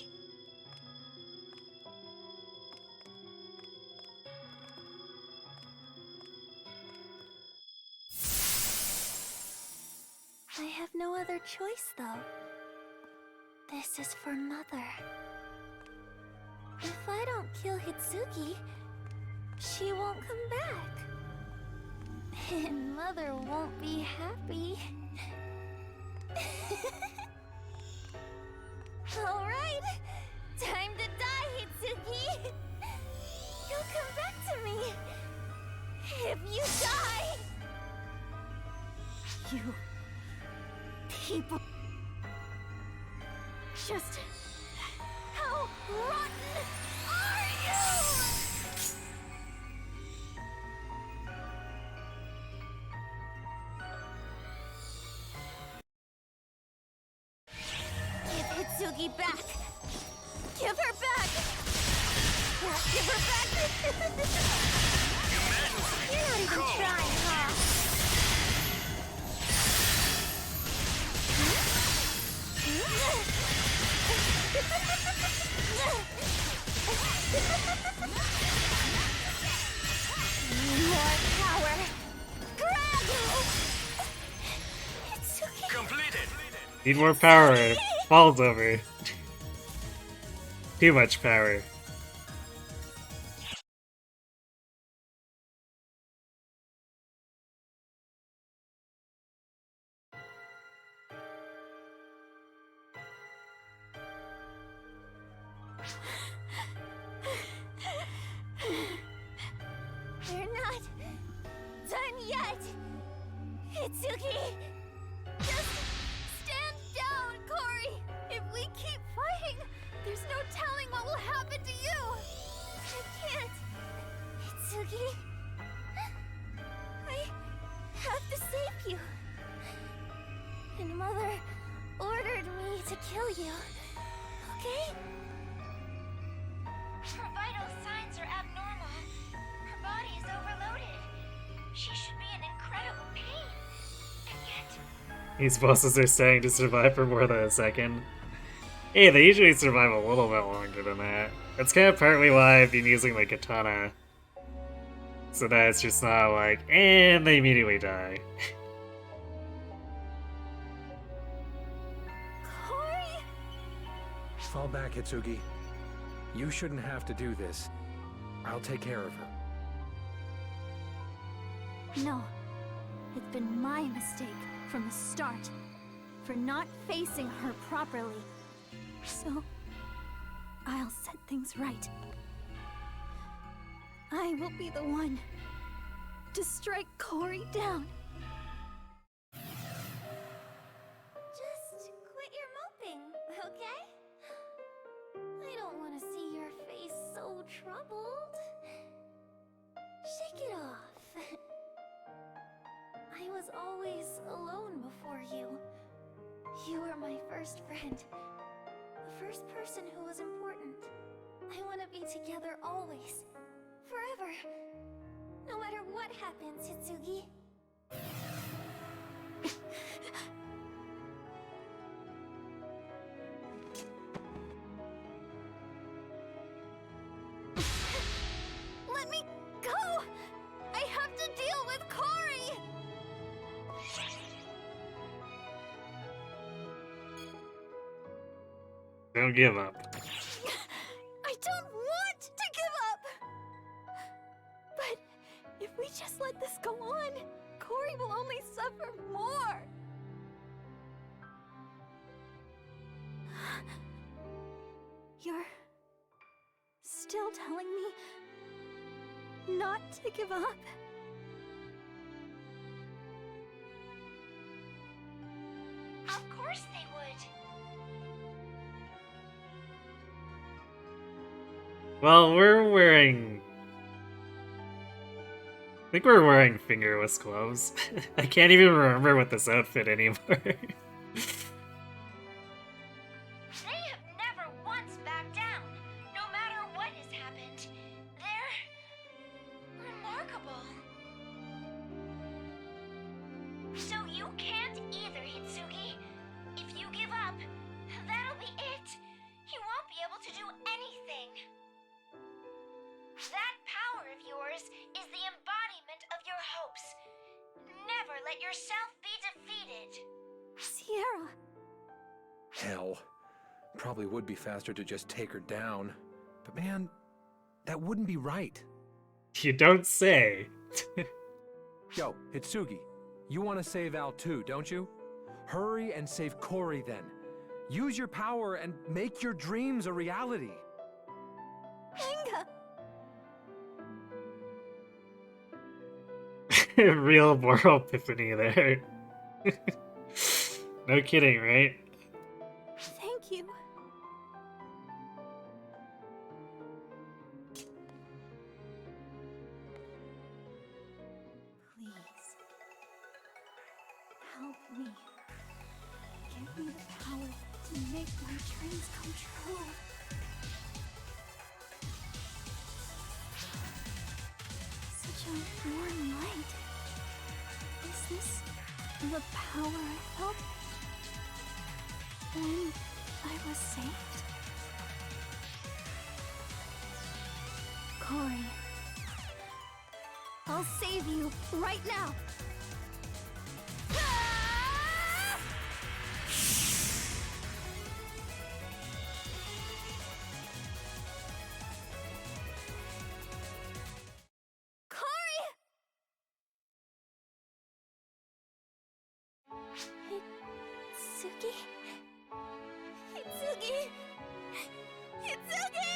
I have no other choice, though. This is for Mother. If I don't kill Hitsugi, she won't come back. And Mother won't be happy. Alright! Time to die, Hitsugi! You'll come back to me! If you die! You... people... Just... how rotten are you? Give Hitsugi back! Give her back! Give her back! You're not even trying, huh? More power! Grab! Hitsugi! Completed! Need more power. Falls over. Too much power. We're not done yet! Hitsugi! Just stand down, Corey! If we keep fighting, there's no telling what will happen to you! I can't! Hitsugi! I have to save you! And Mother ordered me to kill you, okay? signs are abnormal. Her body is overloaded. She should be in incredible pain. And yet, These bosses are starting to survive for more than a second. Hey, they usually survive a little bit longer than that. That's kind of partly why I've been using the katana. So that it's just not like, and they immediately die. Corey! Fall back, Hitsugi. You shouldn't have to do this. I'll take care of her. No. It's been my mistake from the start. For not facing her properly. So, I'll set things right. I will be the one to strike Corey down. Just quit your moping, okay? I don't want to see your face so troubled. Shake it off. I was always alone before you. You were my first friend. The first person who was important. I want to be together always. Forever. No matter what happens, Hitsugi. Let me go! I have to deal with Corey! Don't give up. I don't want to give up! But if we just let this go on, Corey will only suffer more! You're still telling me not to give up? of course they would. Well, we're wearing... I think we're wearing fingerless gloves. I can't even remember with this outfit anymore. They have never once backed down, no matter what has happened. They're remarkable. So you can't either, Hitsugi. If you give up, that'll be it. You won't be able to do anything. That power of yours is the embodiment of your hopes. Never let yourself be defeated. Sierra! Hell. Probably would be faster to just take her down. But man, that wouldn't be right. You don't say. Yo, Hitsugi, you want to save Al too, don't you? Hurry and save Corey then. Use your power and make your dreams a reality. Inga! Real moral epiphany there. No kidding, right? Thank you. Please. Help me. Give me the power to make my dreams come true. Such a warm light. Is this the power I felt when I was saved? Corey, I'll save you right now. Ah! Corey! Hitsugi? Hitsugi! Hitsugi!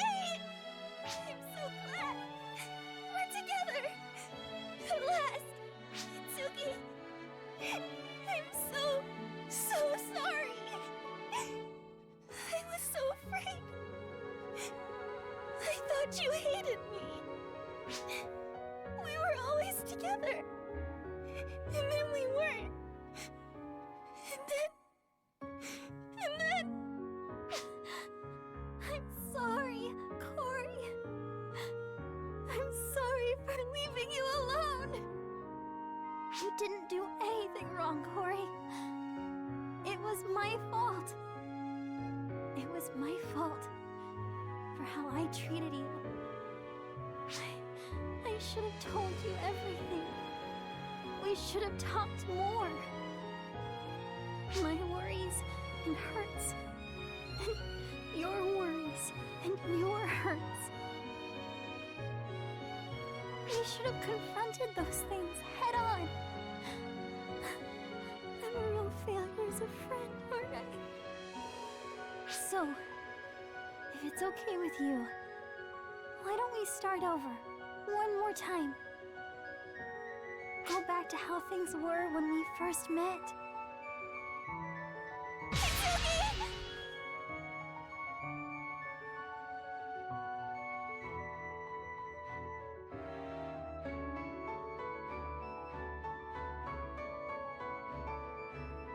I'm so glad we're together! At last! Hitsugi! I'm so sorry! I was so afraid! I thought you hated me! We were always together! And then we weren't! And then... I'm sorry, Corey. wrong, Corey. It was my fault. It was my fault for how I treated you. I should have told you everything. We should have talked more. My worries and hurts, and your worries and your hurts. We should have confronted those things head on. I'm a real failure as a friend, aren't I? So, if it's okay with you, why don't we start over one more time? Go back to how things were when we first met.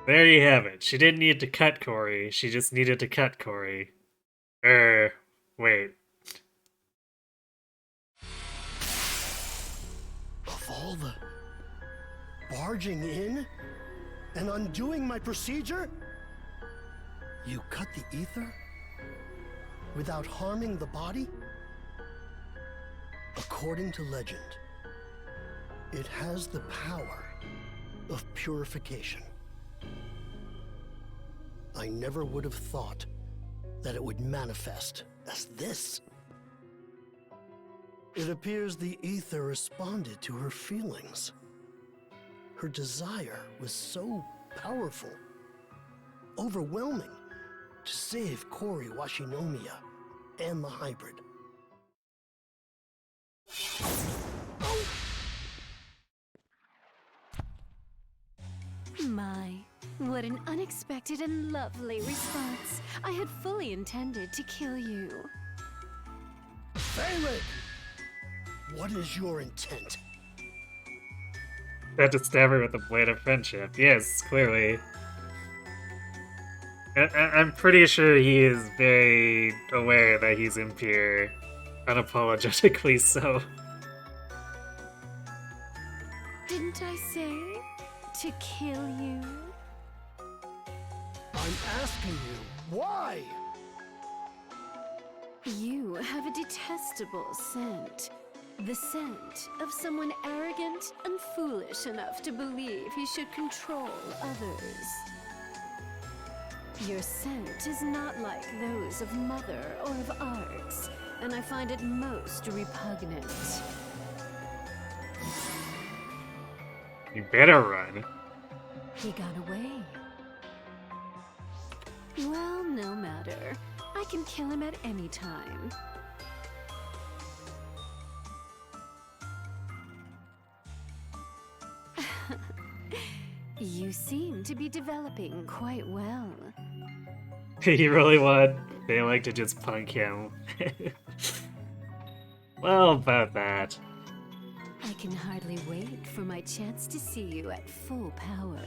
There you have it. She didn't need to cut Corey. She just needed to cut Corey. Wait. Of all the barging in and undoing my procedure, you cut the ether without harming the body? According to legend, it has the power of purification. I never would have thought that it would manifest as this. It appears the ether responded to her feelings. Her desire was so powerful, overwhelming, to save Corey Washinomiya and the hybrid. My, what an unexpected and lovely response. I had fully intended to kill you. Farid! What is your intent? Had to stab her with the blade of friendship. Yes, clearly. I'm pretty sure he is very aware that he's impure. Unapologetically so. Didn't I say to kill you? I'm asking you, why? You have a detestable scent. The scent of someone arrogant and foolish enough to believe he should control others. Your scent is not like those of Mother or of Arx, and I find it most repugnant. You better run. He got away. Well, no matter. I can kill him at any time. You seem to be developing quite well. You really want they like to just punk him. Well, about that. I can hardly wait for my chance to see you at full power.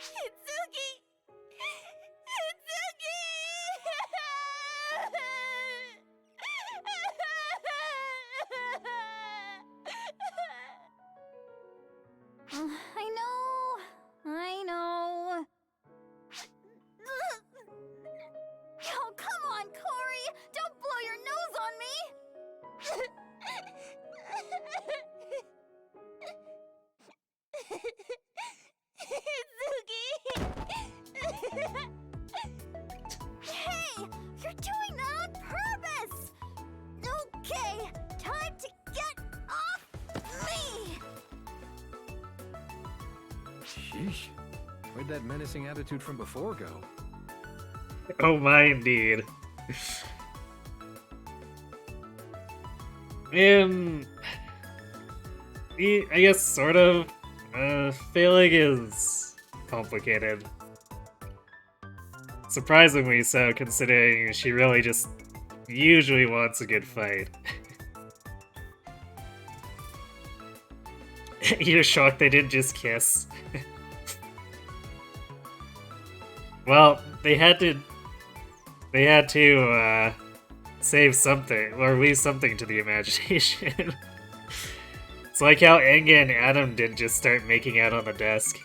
Itsuki! I know. Oh, come on, Corey! Don't blow your nose on me! Hey! You're doing that on purpose! Okay, time to get off me! Sheesh. Where'd that menacing attitude from before go? Oh my, indeed. And I guess sort of. Failing is complicated. Surprisingly so, considering she really just usually wants a good fight. You're shocked they didn't just kiss. Well, they had to save something, or leave something to the imagination. It's like how Enga and Adam didn't just start making out on the desk.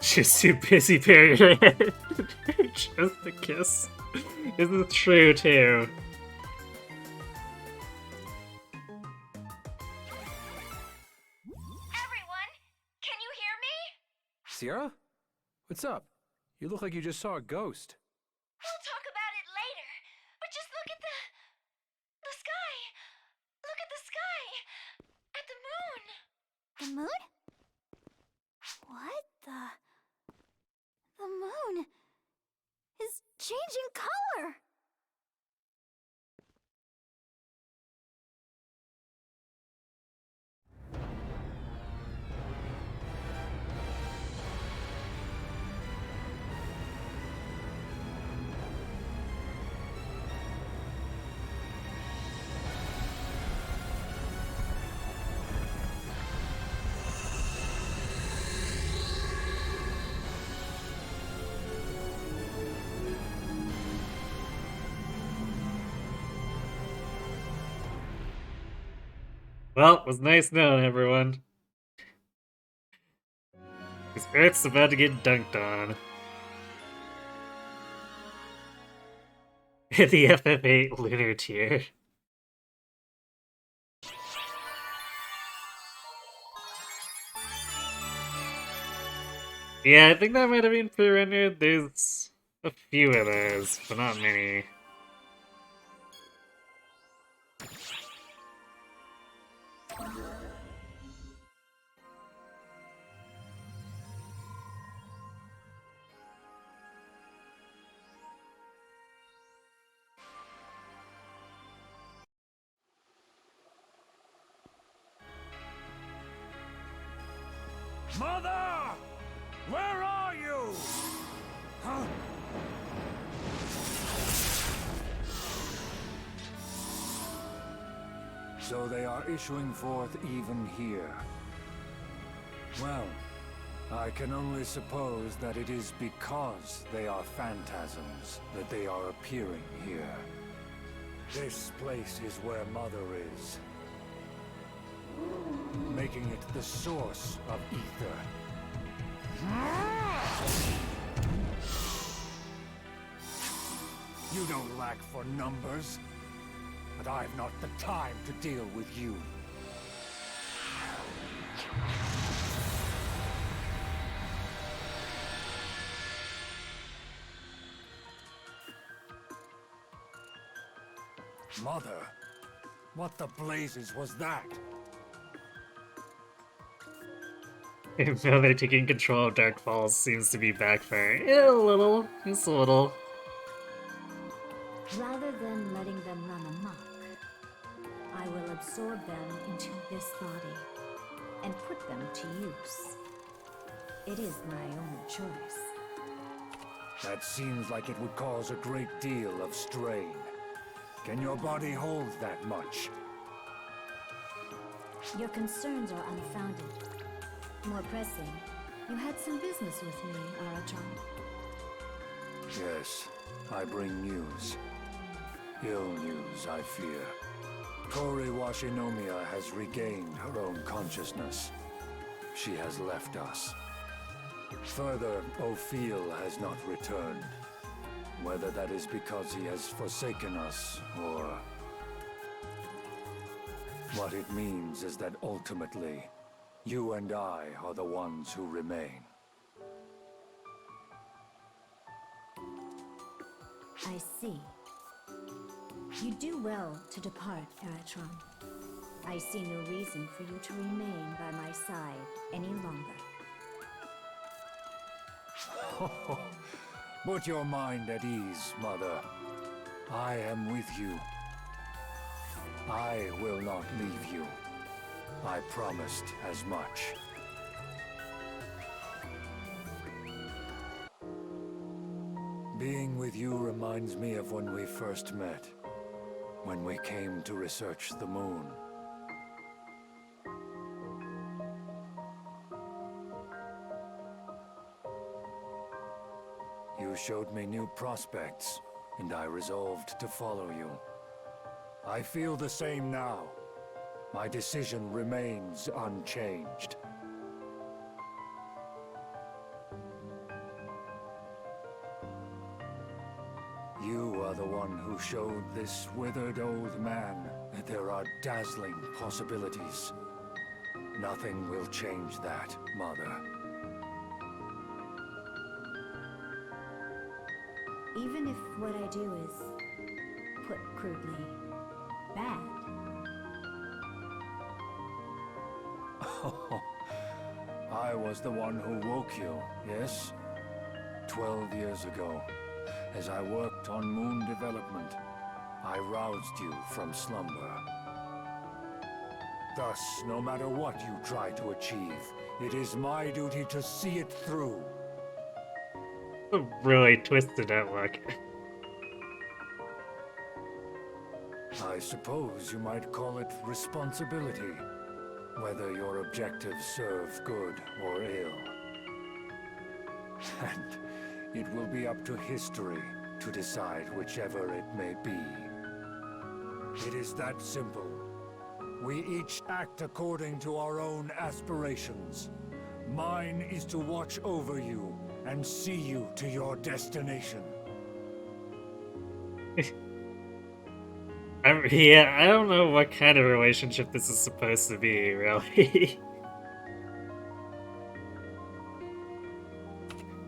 She's too busy burying her head. Just a kiss. Isn't true, too. Everyone, can you hear me? Sierra? What's up? You look like you just saw a ghost. We'll talk about it later, but just look at the sky. Look at the sky. At the moon. The moon? What the? The moon is changing color! Well, it was nice knowing everyone. Because Earth's about to get dunked on. The FF8 lunar tier. Yeah, I think that might have been pre-rendered. There's a few of those, but not many. Mother! Where are you? Huh? So they are issuing forth even here. Well, I can only suppose that it is because they are phantasms that they are appearing here. This place is where Mother is, making it the source of ether. You don't lack for numbers, but I've not the time to deal with you. Mother, what the blazes was that? Now they're taking control of Dark Falls seems to be backfiring. Yeah, a little. Just a little. Rather than letting them run amok, I will absorb them into this body and put them to use. It is my own choice. That seems like it would cause a great deal of strain. Can your body hold that much? Your concerns are unfounded. More pressing, you had some business with me, Arachon. Yes, I bring news. Ill news, I fear. Kori Washinomiya has regained her own consciousness. She has left us. Further, Ophiel has not returned. Whether that is because he has forsaken us, or... What it means is that ultimately, you and I are the ones who remain. I see. You do well to depart, Arachon. I see no reason for you to remain by my side any longer. Put your mind at ease, Mother. I am with you. I will not leave you. I promised as much. Being with you reminds me of when we first met. When we came to research the moon. You showed me new prospects, and I resolved to follow you. I feel the same now. My decision remains unchanged. You are the one who showed this withered old man that there are dazzling possibilities. Nothing will change that, Mother. Even if what I do is, put crudely, bad. I was the one who woke you, yes? 12 years ago, as I worked on moon development, I roused you from slumber. Thus, no matter what you try to achieve, it is my duty to see it through. A really twisted outlook. I suppose you might call it responsibility, whether your objectives serve good or ill. And it will be up to history to decide whichever it may be. It is that simple. We each act according to our own aspirations. Mine is to watch over you and see you to your destination. Yeah, I don't know what kind of relationship this is supposed to be, really.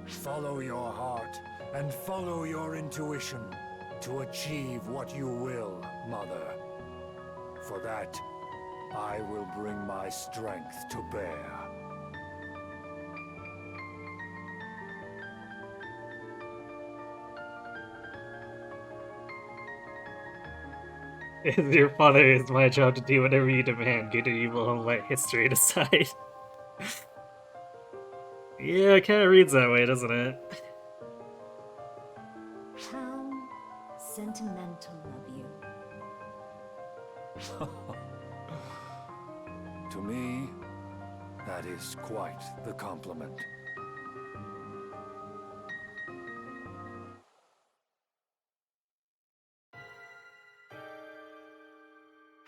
Follow your heart and follow your intuition to achieve what you will, Mother. For that, I will bring my strength to bear. Your father, is my job to do whatever you demand, good or evil, and let history decide. Yeah, it kind of reads that way, doesn't it? How sentimental of you. To me, that is quite the compliment.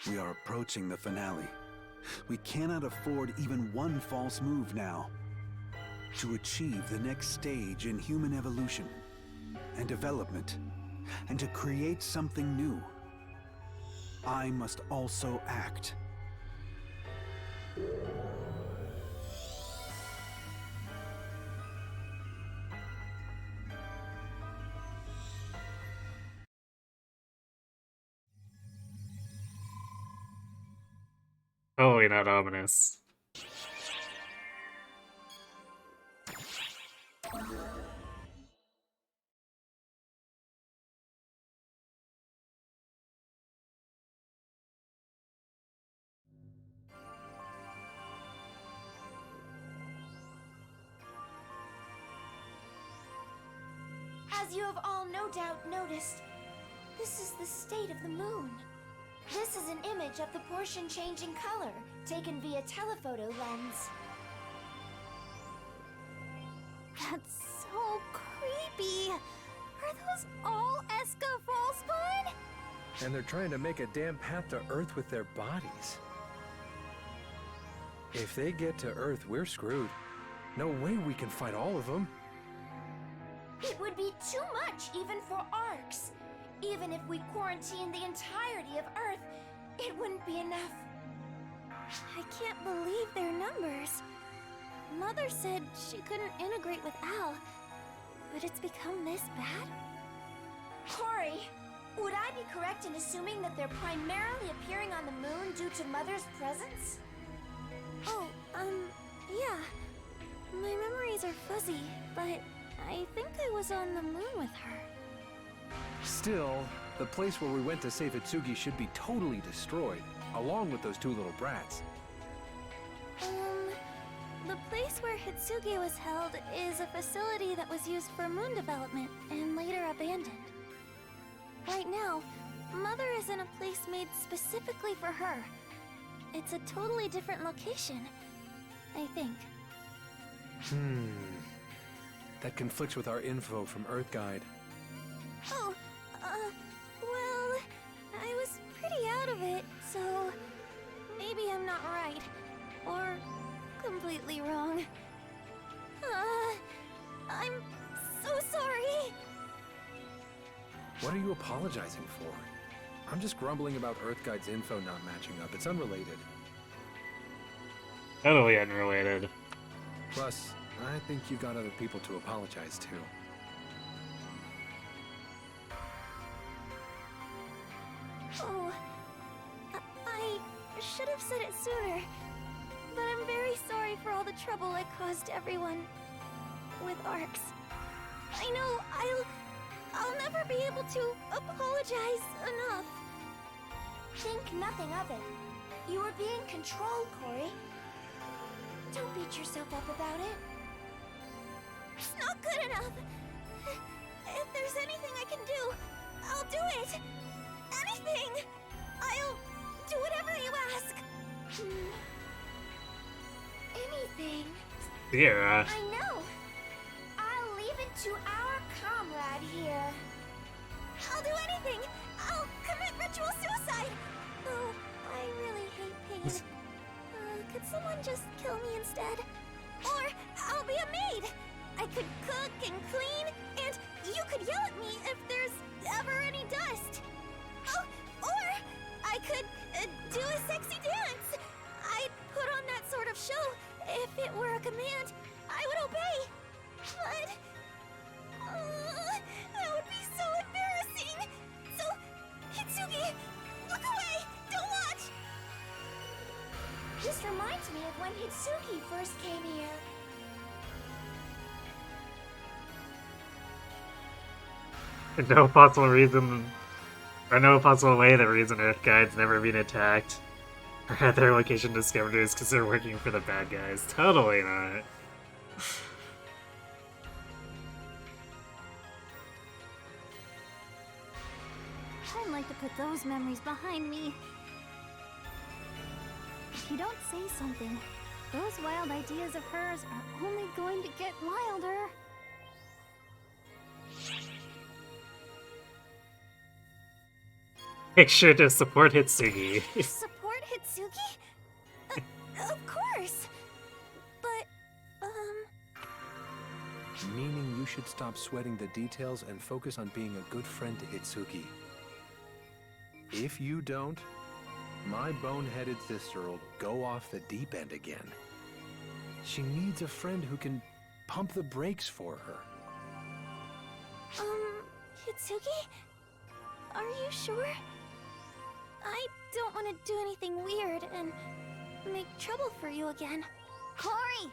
We are approaching the finale. We cannot afford even one false move now. To achieve the next stage in human evolution and development, and to create something new, I must also act. Totally not ominous. As you have all no doubt noticed, this is the state of the moon. This is an image of the portion changing color, taken via telephoto lens. That's so creepy. Are those all Eska Falspawn? And they're trying to make a damn path to Earth with their bodies. If they get to Earth, we're screwed. No way we can fight all of them. It would be too much even for ARCs. Even if we quarantine the entirety of Earth, it wouldn't be enough. I can't believe their numbers. Mother said she couldn't integrate with Al, but it's become this bad? Corey, would I be correct in assuming that they're primarily appearing on the moon due to Mother's presence? Oh, yeah. My memories are fuzzy, but I think I was on the moon with her. Still, the place where we went to save Itsugi should be totally destroyed, along with those two little brats. The place where Hitsugi was held is a facility that was used for moon development and later Mother is in a place made specifically for her. It's a totally different location, I think. That conflicts with our info from Earth Guide. Oh, well, I was pretty out of it, so maybe I'm not right. Or completely wrong. I'm so sorry. What are you apologizing for? I'm just grumbling about Earth Guide's info not matching up. It's unrelated. Totally unrelated. Plus, I think you got other people to apologize to. Oh, I should have said it sooner. But I'm very sorry for all the trouble I caused everyone with ARCs. I know I'll never be able to apologize enough. Think nothing of it. You were being controlled, Corey. Don't beat yourself up about it. It's not good enough. If there's anything I can do, I'll do it. Anything. I'll do whatever you ask. Anything? Yeah. I know. I'll leave it to our comrade here. I'll do anything. I'll commit ritual suicide. Though I really hate pain. Could someone just kill me instead? Or I'll be a maid. I could cook and clean, and you could yell at me if there's ever any dust. Oh, or I could do a sexy dance. I'd put on that sort of show. If it were a command, I would obey. But that would be so embarrassing. So, Hitsugi, look away. Don't watch. This reminds me of when Hitsugi first came here. No possible reason, or no possible way the reason Earth Guide's never been attacked or had their location discovered is because they're working for the bad guys. Totally not. I'd like to put those memories behind me. If you don't say something, those wild ideas of hers are only going to get wilder. Make sure to support Hitsugi. Support Hitsugi? Of course! But, Meaning you should stop sweating the details and focus on being a good friend to Hitsugi. If you don't, my boneheaded sister will go off the deep end again. She needs a friend who can pump the brakes for her. Hitsugi? Are you sure? I don't want to do anything weird and make trouble for you again. Corey!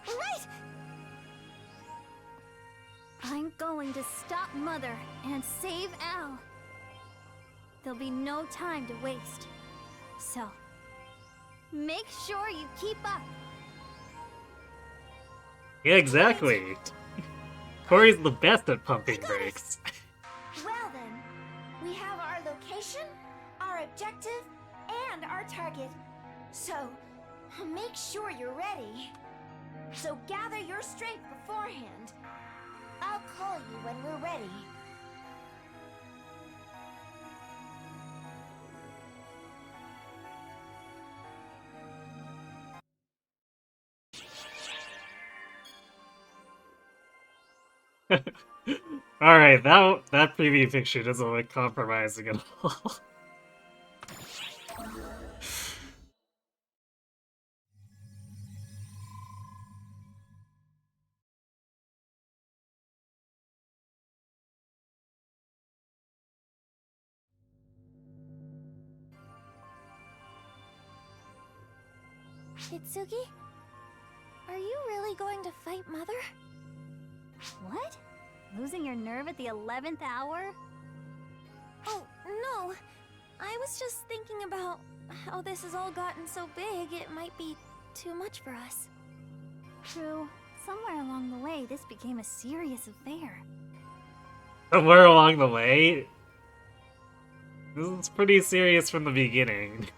Right! I'm going to stop Mother and save Al. There'll be no time to waste. So, make sure you keep up. Yeah, exactly. Corey's the best at pumping brakes. Well then, we have our location, our objective, and our target. So, make sure you're ready. So gather your strength beforehand. I'll call you when we're ready. Alright, that preview picture doesn't look compromising at all. Hitsugi? Are you really going to fight Mother? What? Losing your nerve at the 11th hour? Oh, no. I was just thinking about how this has all gotten so big, it might be too much for us. True. Somewhere along the way, this became a serious affair. Somewhere along the way? This is pretty serious from the beginning.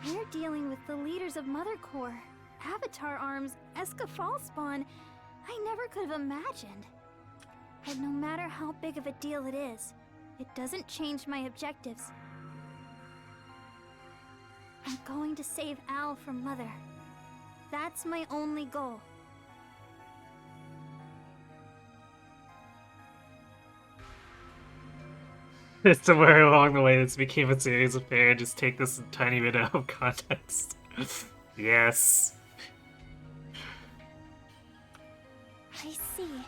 We're dealing with the leaders of Mother Corps, Avatar Arms, Escafal Spawn. I never could have imagined. But no matter how big of a deal it is, it doesn't change my objectives. I'm going to save Al from Mother. That's my only goal. Somewhere along the way, this became a serious affair. Just take this tiny bit out of context. Yes. I see.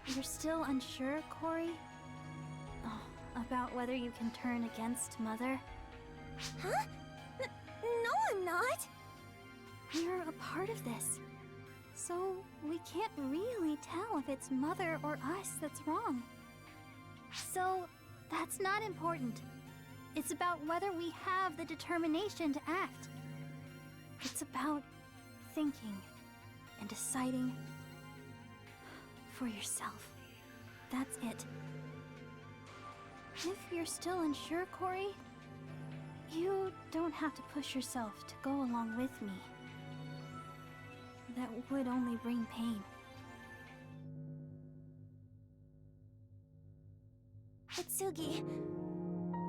You're still unsure, Corey? Oh, about whether you can turn against Mother? Huh? No, I'm not. You're a part of this. So we can't really tell if it's Mother or us that's wrong. So that's not important. It's about whether we have the determination to act. It's about thinking and deciding for yourself. That's it. If you're still unsure, Corey, you don't have to push yourself to go along with me. That would only bring pain. Hitsugi,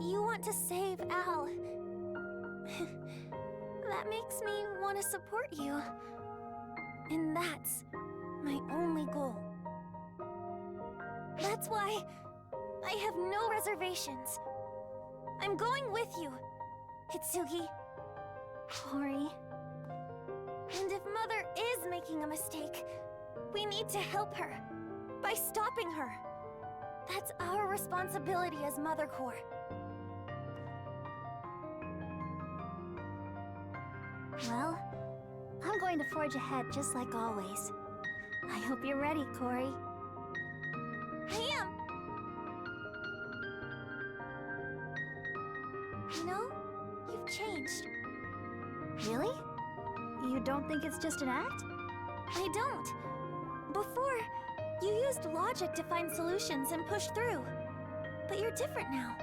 you want to save Al. That makes me want to support you. And that's my only goal. That's why I have no reservations. I'm going with you, Hitsugi. Corey. And if Mother is making a mistake, we need to help her by stopping her. That's our responsibility as Mother Corps. Well, I'm going to forge ahead just like always. I hope you're ready, Corey. I am. You know, you've changed. Really? You don't think it's just an act? I don't. Before, you used logic to find solutions and push through. But you're different now.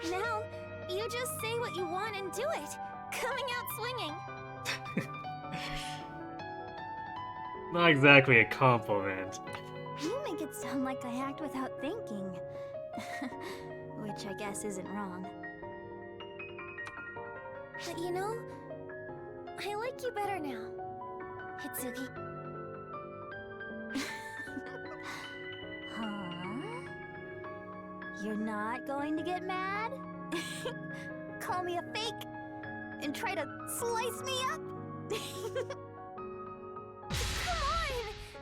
Now, you just say what you want and do it. Coming out swinging. Not exactly a compliment. You make it sound like I act without thinking. Which I guess isn't wrong. But you know, I like you better now, Hitsugi. Huh? You're not going to get mad? Call me a fake? And try to slice me up? Come on!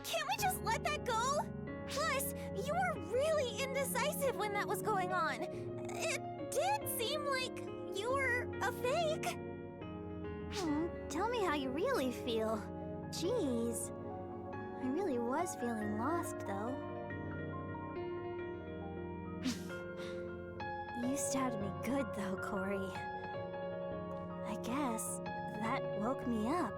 Can't we just let that go? Plus, you were really indecisive when that was going on. It did seem like you were a fake. Tell me how you really feel. Jeez. I really was feeling lost, though. You stabbed me good, though, Corey. I guess that woke me up.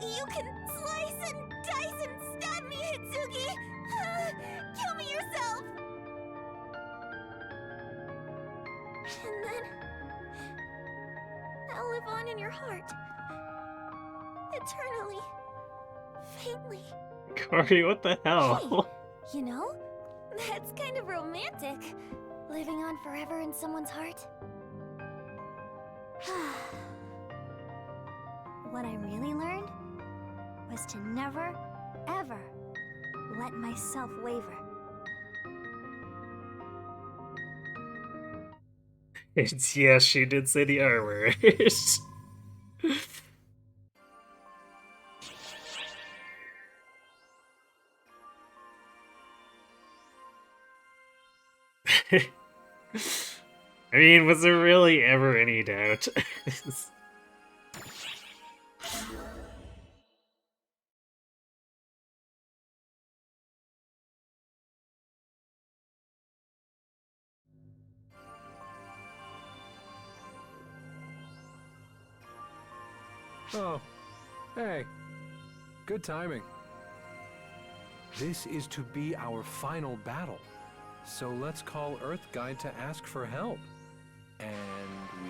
You can slice and dice and stab me, Hitsugi! Kill me yourself! And then I'll live on in your heart. Eternally. Faintly. Corey, what the hell? Hey, you know, that's kind of romantic. Living on forever in someone's heart. What I really learned was to never, ever let myself waver. Yes, she did say the R word. I mean, was there really ever any doubt? Oh, hey. Good timing. This is to be our final battle. So let's call Earth Guide to ask for help. And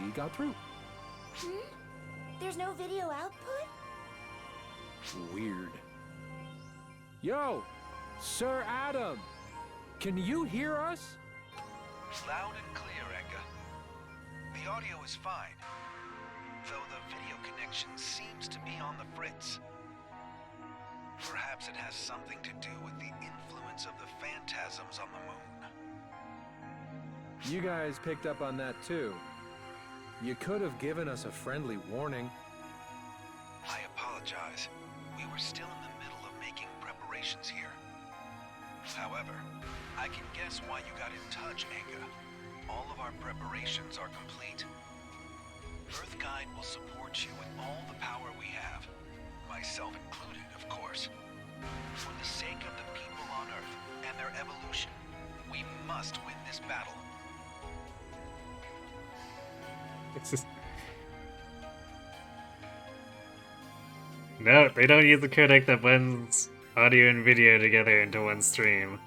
we got through. There's no video output? Weird. Yo, Sir Adam, can you hear us? Loud and clear, Enga. The audio is fine, though the video connection seems to be on the fritz. Perhaps it has something to do with the influence of the phantasms on the moon. You guys picked up on that too. You could have given us a friendly warning. I apologize. We were still in the middle of making preparations here. However, I can guess why you got in touch, Enga. All of our preparations are complete. Earthguide will support you with all the power we have. Myself included, of course. For the sake of the people on Earth and their evolution, we must win this battle. It's just... No, they don't use the codec that blends audio and video together into one stream.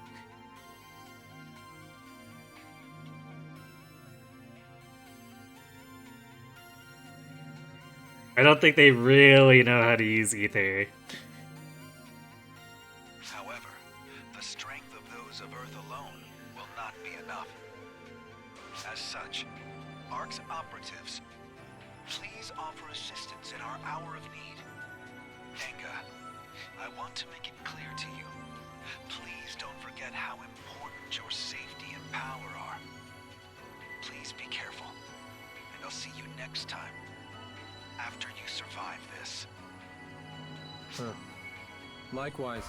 I don't think they really know how to use Ether. However, the strength of those of Earth alone will not be enough. As such, ARC's operatives, please offer assistance in our hour of need. Enga, I want to make it clear to you. Please don't forget how important your safety and power are. Please be careful, and I'll see you next time, after you survive this. Huh. Likewise.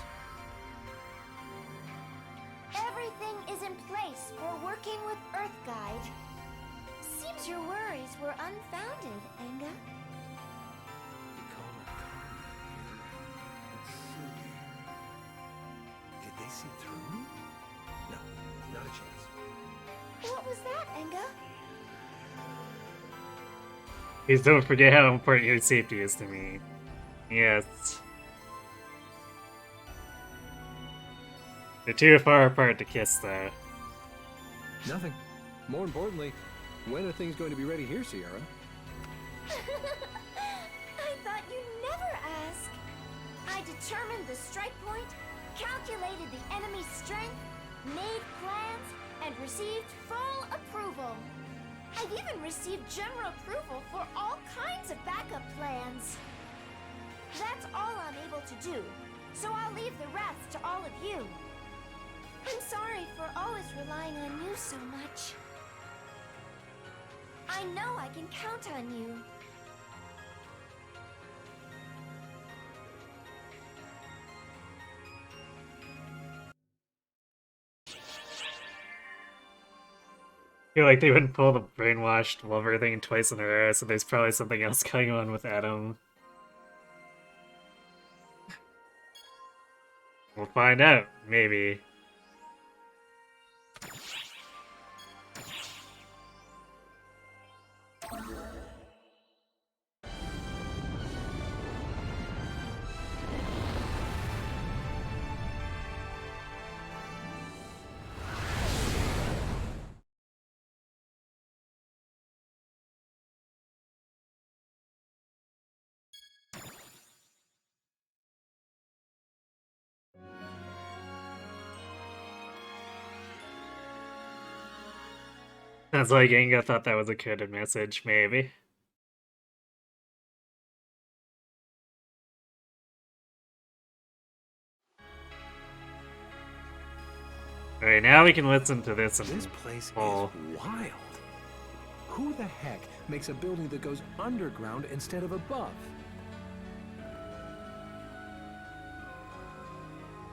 Everything is in place for working with Earthguide. Seems your worries were unfounded, Enga. We call her Connie. Did they see through me? No, not a chance. What was that, Enga? Please don't forget how important your safety is to me. Yes. They're too far apart to kiss, though. Nothing. More importantly, when are things going to be ready here, Sierra? I thought you'd never ask. I determined the strike point, calculated the enemy's strength, made plans, and received full approval. I've even received general approval for all kinds of backup plans. That's all I'm able to do, so I'll leave the rest to all of you. I'm sorry for always relying on you so much. I know I can count on you. I feel like they wouldn't pull the brainwashed lover thing twice in a row, so there's probably something else going on with Adam. We'll find out, maybe. Sounds like Inga thought that was a coded message, maybe. Alright, now we can listen to this and This place is oh. wild. Who the heck makes a building that goes underground instead of above?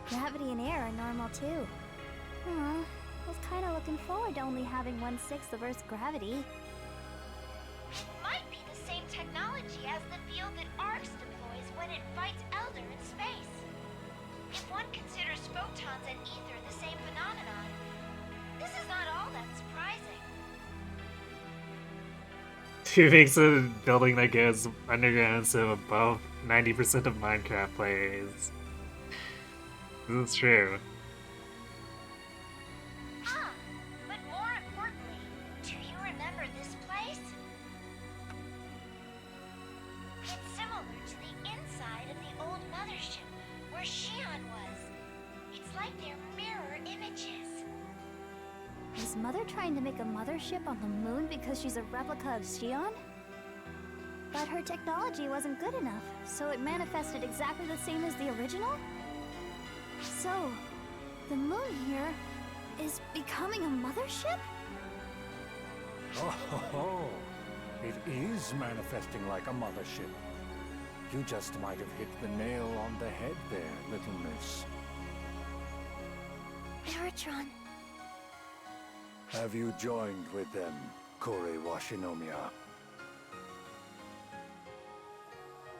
Gravity and air are normal too. Aw, I was kind of looking forward to only having 1/6 of Earth's gravity. Might be the same technology as the field that Arx deploys when it fights Elder in space. If one considers photons and ether the same phenomenon, this is not all that surprising. 2 weeks of building that goes underground, so above 90% of Minecraft players. This is true. Ah, but more importantly, do you remember this place? It's similar to the inside of the old mothership where Shion was. It's like they're mirror images. Is Mother trying to make a mothership on the moon because she's a replica of Xion? But her technology wasn't good enough, so it manifested exactly the same as the original? So, the moon here is becoming a mothership? Oh, it is manifesting like a mothership. You just might have hit the nail on the head there, little miss. Baratron. Have you joined with them, Kore Washinomiya?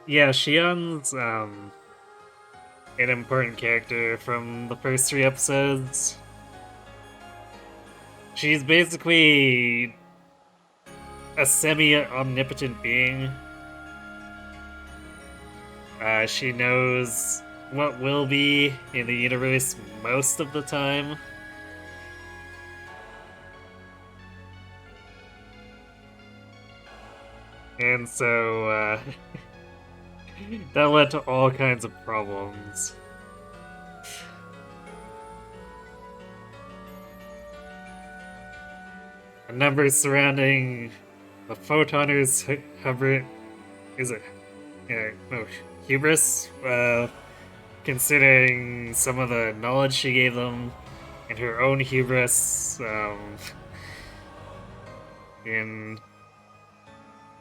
Yeah, Shion's an important character from the first 3 episodes. She's basically a semi-omnipotent being. She knows what will be in the universe most of the time. And so, that led to all kinds of problems. The numbers surrounding the photoners hubris, considering some of the knowledge she gave them, and her own hubris, in,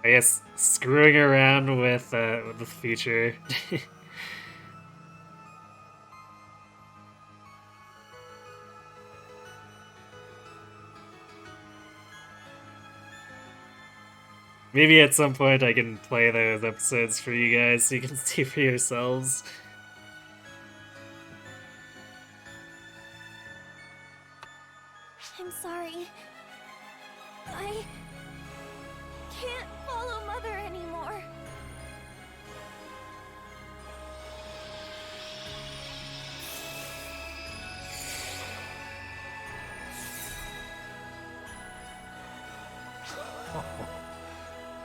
I guess, screwing around with the future. Maybe at some point I can play those episodes for you guys so you can see for yourselves. I'm sorry. I can't follow Mother anymore.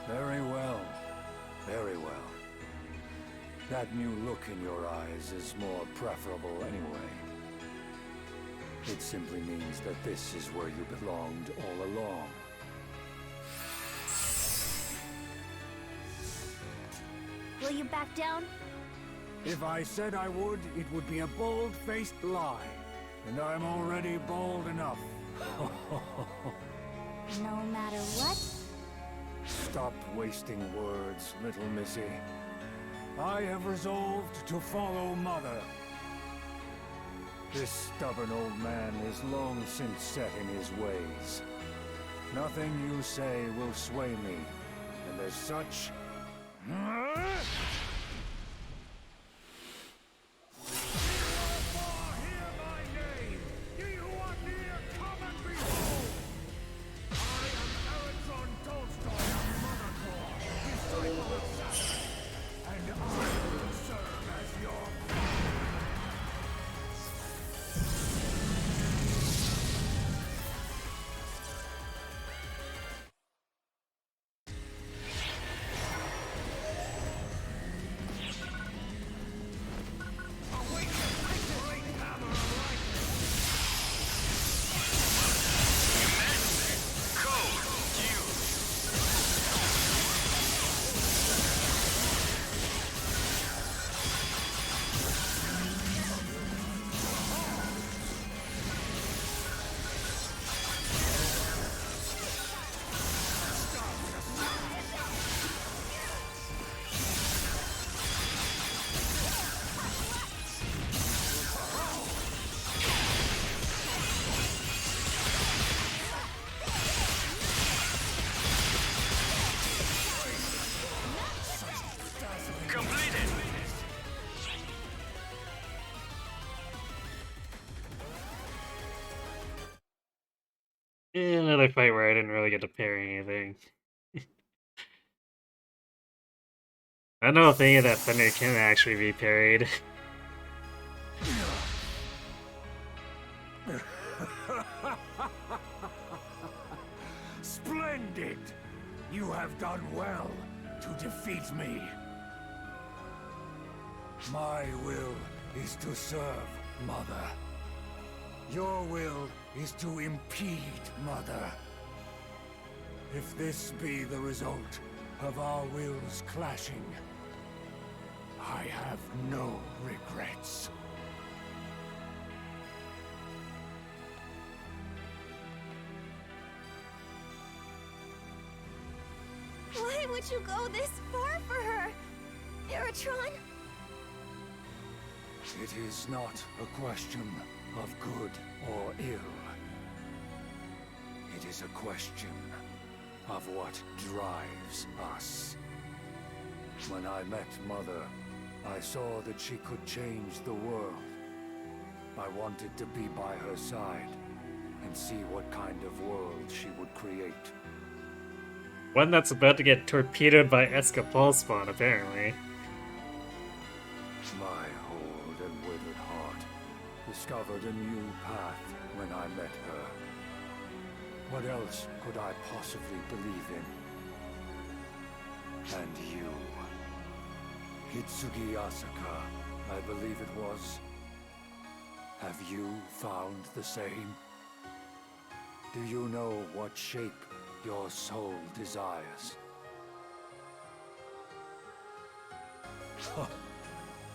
Very well. Very well. That new look in your eyes is more preferable anyway. It simply means that this is where you belonged all along. Will you back down? If I said I would, it would be a bold-faced lie. And I'm already bold enough. No matter what? Stop wasting words, little missy. I have resolved to follow Mother. This stubborn old man is long since set in his ways. Nothing you say will sway me, and as such... Another fight where I didn't really get to parry anything. I don't know if any of that thunder can actually be parried. it. You have done well to defeat me. My will is to serve, Mother. Your will is to impede, Mother. If this be the result of our wills clashing, I have no regrets. Why would you go this far for her? Eritron? It is not a question of good or ill. It is a question of what drives us. When I met Mother, I saw that she could change the world. I wanted to be by her side and see what kind of world she would create. One that's about to get torpedoed by Escapol spawn, apparently. My old and withered heart discovered a new path when I met her. What else could I possibly believe in? And you, Hitsugi Asaka, I believe it was. Have you found the same? Do you know what shape your soul desires?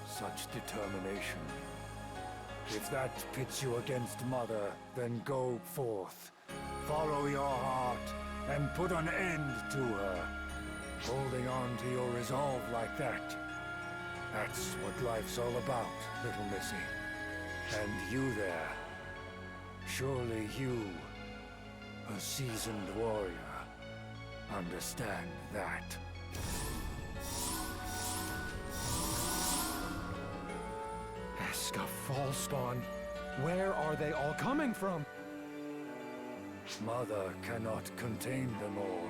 Such determination. If that pits you against Mother, then go forth. Follow your heart and put an end to her. Holding on to your resolve like that. That's what life's all about, little missy. And you there. Surely you, a seasoned warrior, understand that. Eska Fallspawn, where are they all coming from? Mother cannot contain them all.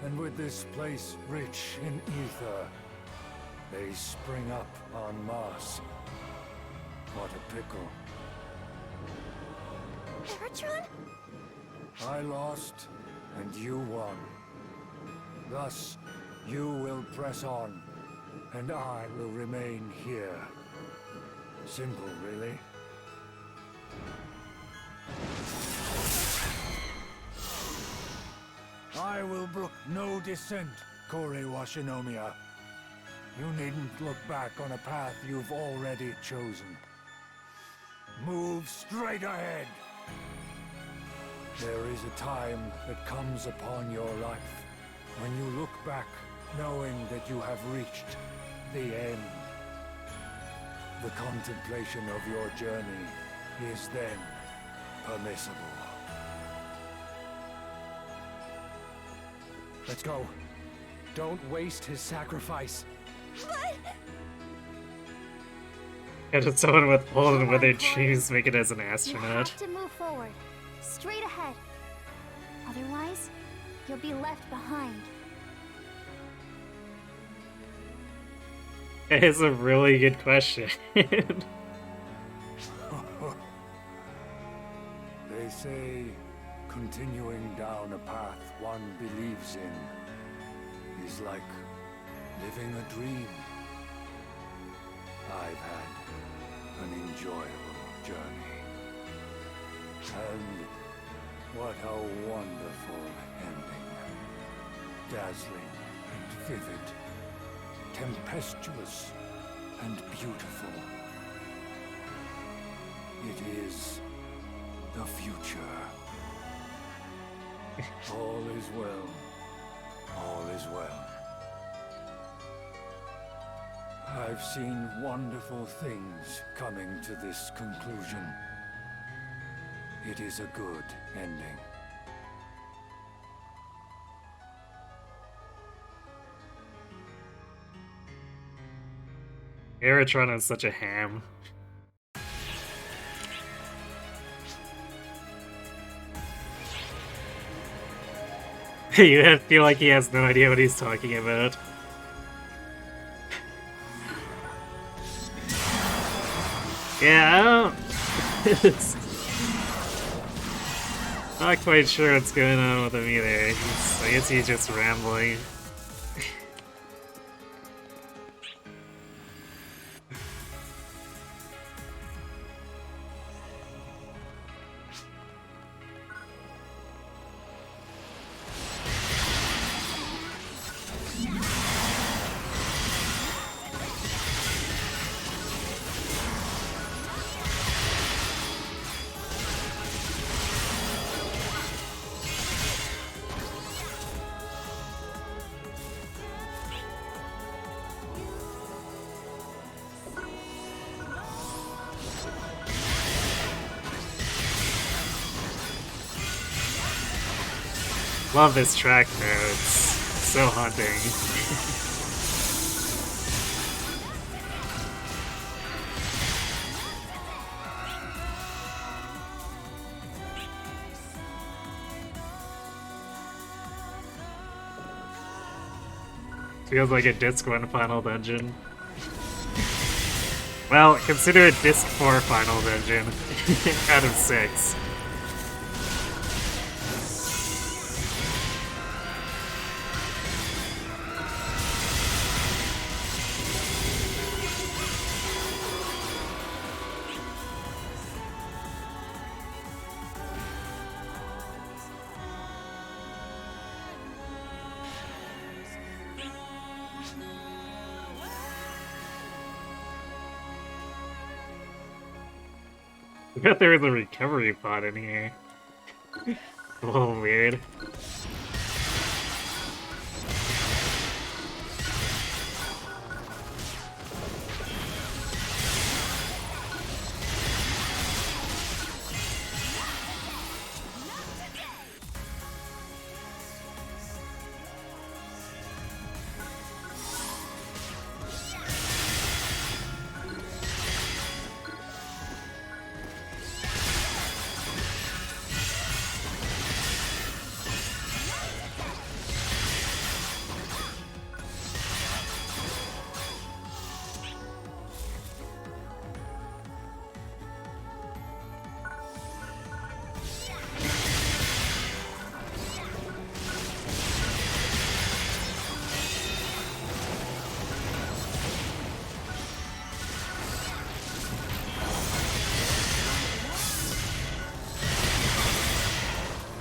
And with this place rich in ether, they spring up en masse. What a pickle. Eritron? I lost, and you won. Thus, you will press on, and I will remain here. Simple, really. I will brook no dissent, Kore Washinomiya. You needn't look back on a path you've already chosen. Move straight ahead. There is a time that comes upon your life when you look back knowing that you have reached the end. The contemplation of your journey is then permissible. Let's go. Don't waste his sacrifice. And it's someone with old and Come on, withered Corey. dreams make it as an You astronaut. have to move forward. Straight ahead. Otherwise, you'll be left behind. It is a really good question. They say continuing down a path one believes in is like living a dream. I've had an enjoyable journey. And what a wonderful ending. Dazzling and vivid. Tempestuous and beautiful. It is the future. All is well. All is well. I've seen wonderful things coming to this conclusion. It is a good ending. Eritron is such a ham. You feel like he has no idea what he's talking about. Yeah, I don't... Not quite sure what's going on with him either. I guess he's just rambling. Love this track though, it's so haunting. Feels like a Disc 1 final dungeon. Well, consider it Disc 4 final dungeon out of 6. I bet there was a recovery pod in here. A little weird.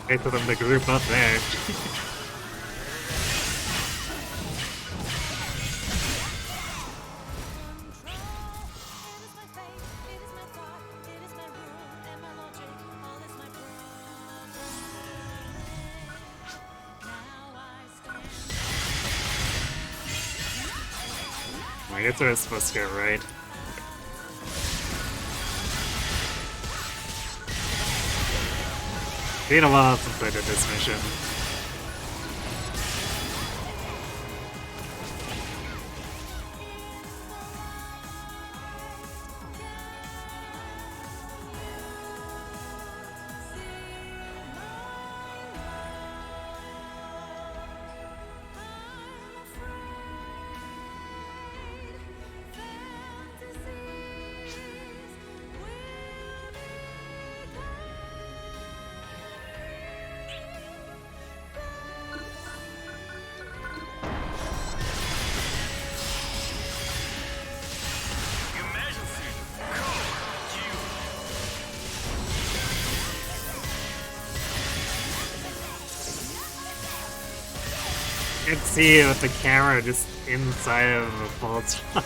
Wait for them to group up there. I guess I was supposed to get right. Been a while since I did this mission. I can see it with the camera just inside of the false one.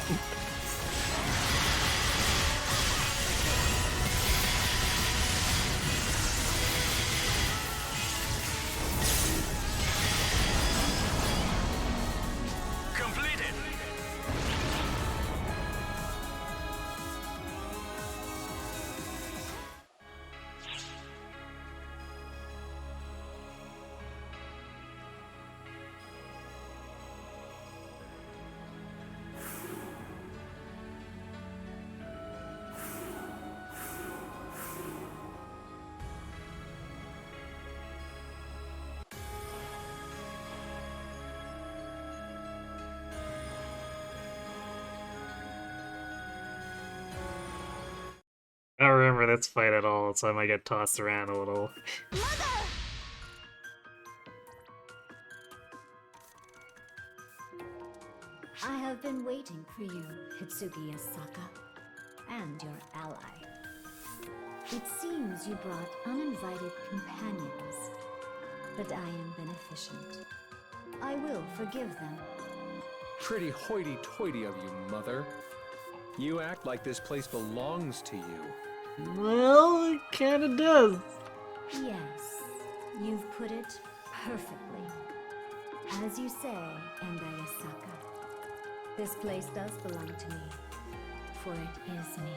I don't remember this fight at all, so I might get tossed around a little. Mother! been waiting for you, Hitsugi Asaka, and your ally. It seems you brought uninvited companions, but I am beneficent. I will forgive them. Pretty hoity-toity of you, Mother. You act like this place belongs to you. Well, it kinda does. Yes, you've put it perfectly. As you say, Engai Asaka, this place does belong to me, for it is me.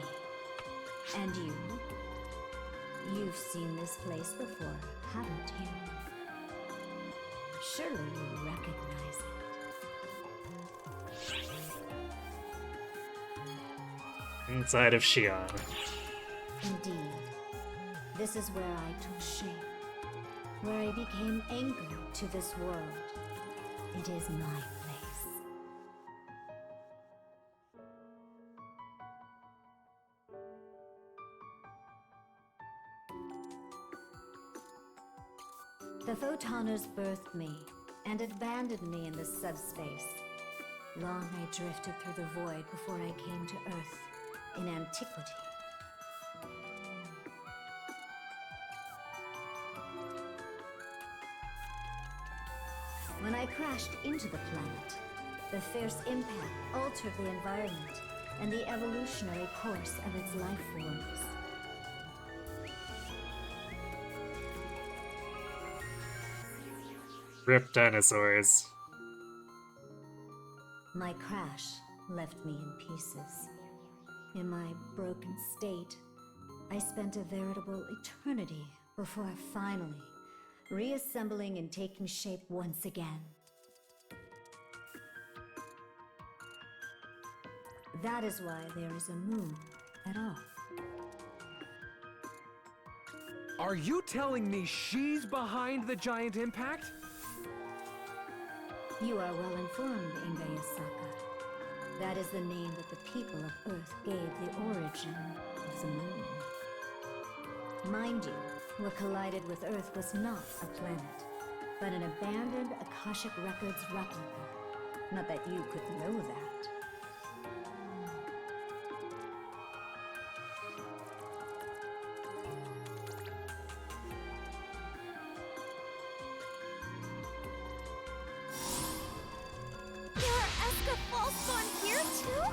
And you? You've seen this place before, haven't you? Surely you recognize it. Inside of Xi'an. Indeed. This is where I took shape, where I became anchored to this world. It is my place. The Photoners birthed me and abandoned me in the subspace. Long I drifted through the void before I came to Earth in antiquity. When I crashed into the planet, the fierce impact altered the environment and the evolutionary course of its life forms. Rip dinosaurs. My crash left me in pieces. In my broken state, I spent a veritable eternity before finally reassembling and taking shape once again. That is why there is a moon at all. Are you telling me she's behind the giant impact? You are well informed, Engai Asaka. That is the name that the people of Earth gave the origin of the moon. Mind you, what collided with Earth was not a planet, but an abandoned Akashic Records replica. Not that you could know that. There are Eska Falspawn here too?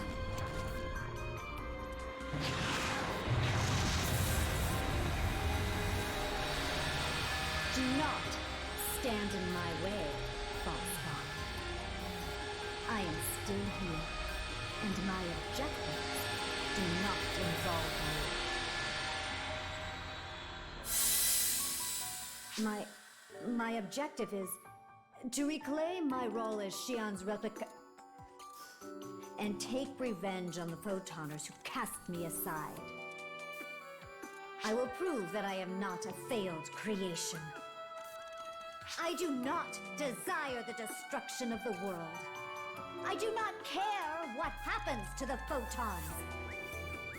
Do not stand in my way, Falspawn. I am still here, and my objectives do not involve you. My objective is to reclaim my role as Xi'an's replica and take revenge on the Photoners who cast me aside. I will prove that I am not a failed creation. I do not desire the destruction of the world. I do not care what happens to the photons.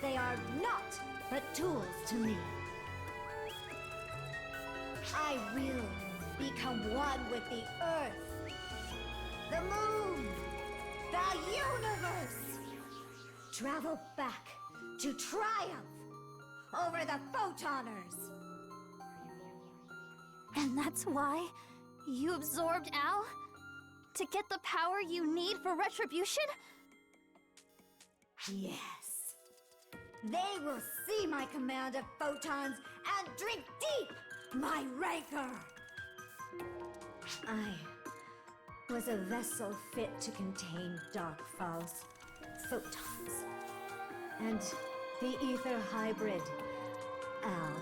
They are not but tools to me. I will become one with the Earth, the Moon, the universe. Travel back to triumph over the Photoners. And that's why you absorbed Al? To get the power you need for retribution? Yes. They will see my command of photons and drink deep my rancor. I was a vessel fit to contain Dark Falls, photons, and the ether hybrid, Al.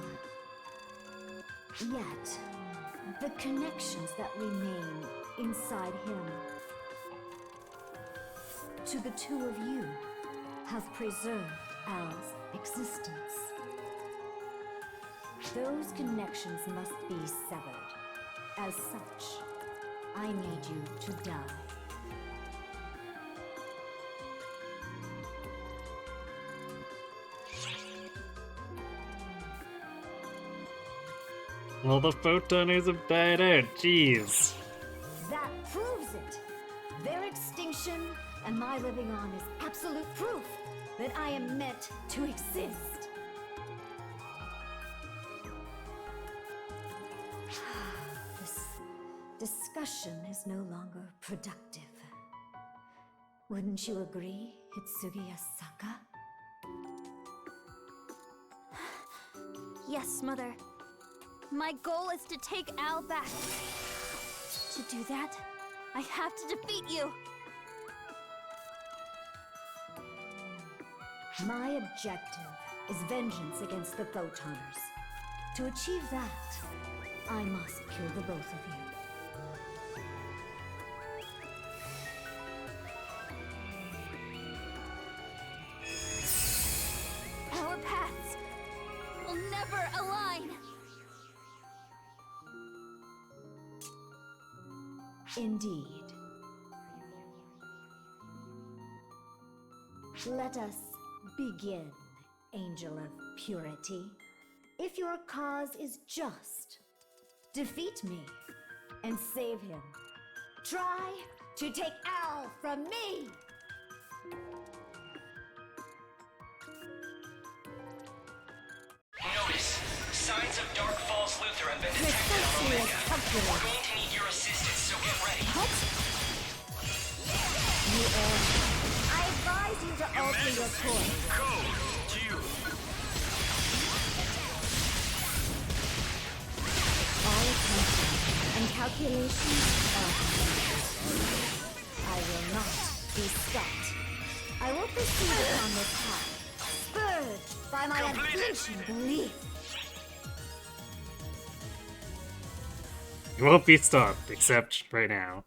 Yet, the connections that remain inside him to the two of you have preserved Al's existence. Those connections must be severed. As such, I need you to die. Well, the photoners have died out, jeez. That proves it! Their extinction and my my living on is absolute proof that I am meant to exist. This discussion is no longer productive. Wouldn't you agree, Hitsugi Asaka? Yes, Mother. My goal is to take Al back. To do that, I have to defeat you. My objective is vengeance against the Photoners. To achieve that, I must kill the both of you. Our paths will never align. Indeed. Let us begin, Angel of Purity. If your cause is just, defeat me and save him. Try to take Al from me! Notice, signs of Dark Falls Luther have been detected on Omega. We're going to need your assistance, so get ready. What? I advise you to alter your course. Code Q. All attention and calculations are I will not be stopped. I will proceed upon this path, spurred by my unflinching belief. You won't be stopped, except right now.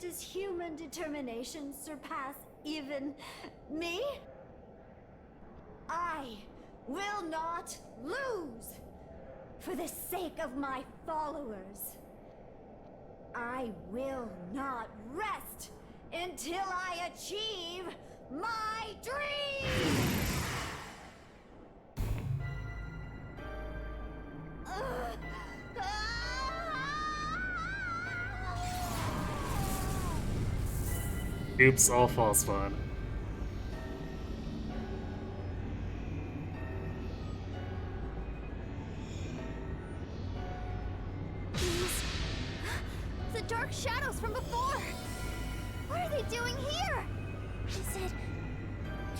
Does human determination surpass even me? I will not lose for the sake of my followers. I will not rest until I achieve my dream! Oops, all false fun. These... the dark shadows from before! What are they doing here? Is it...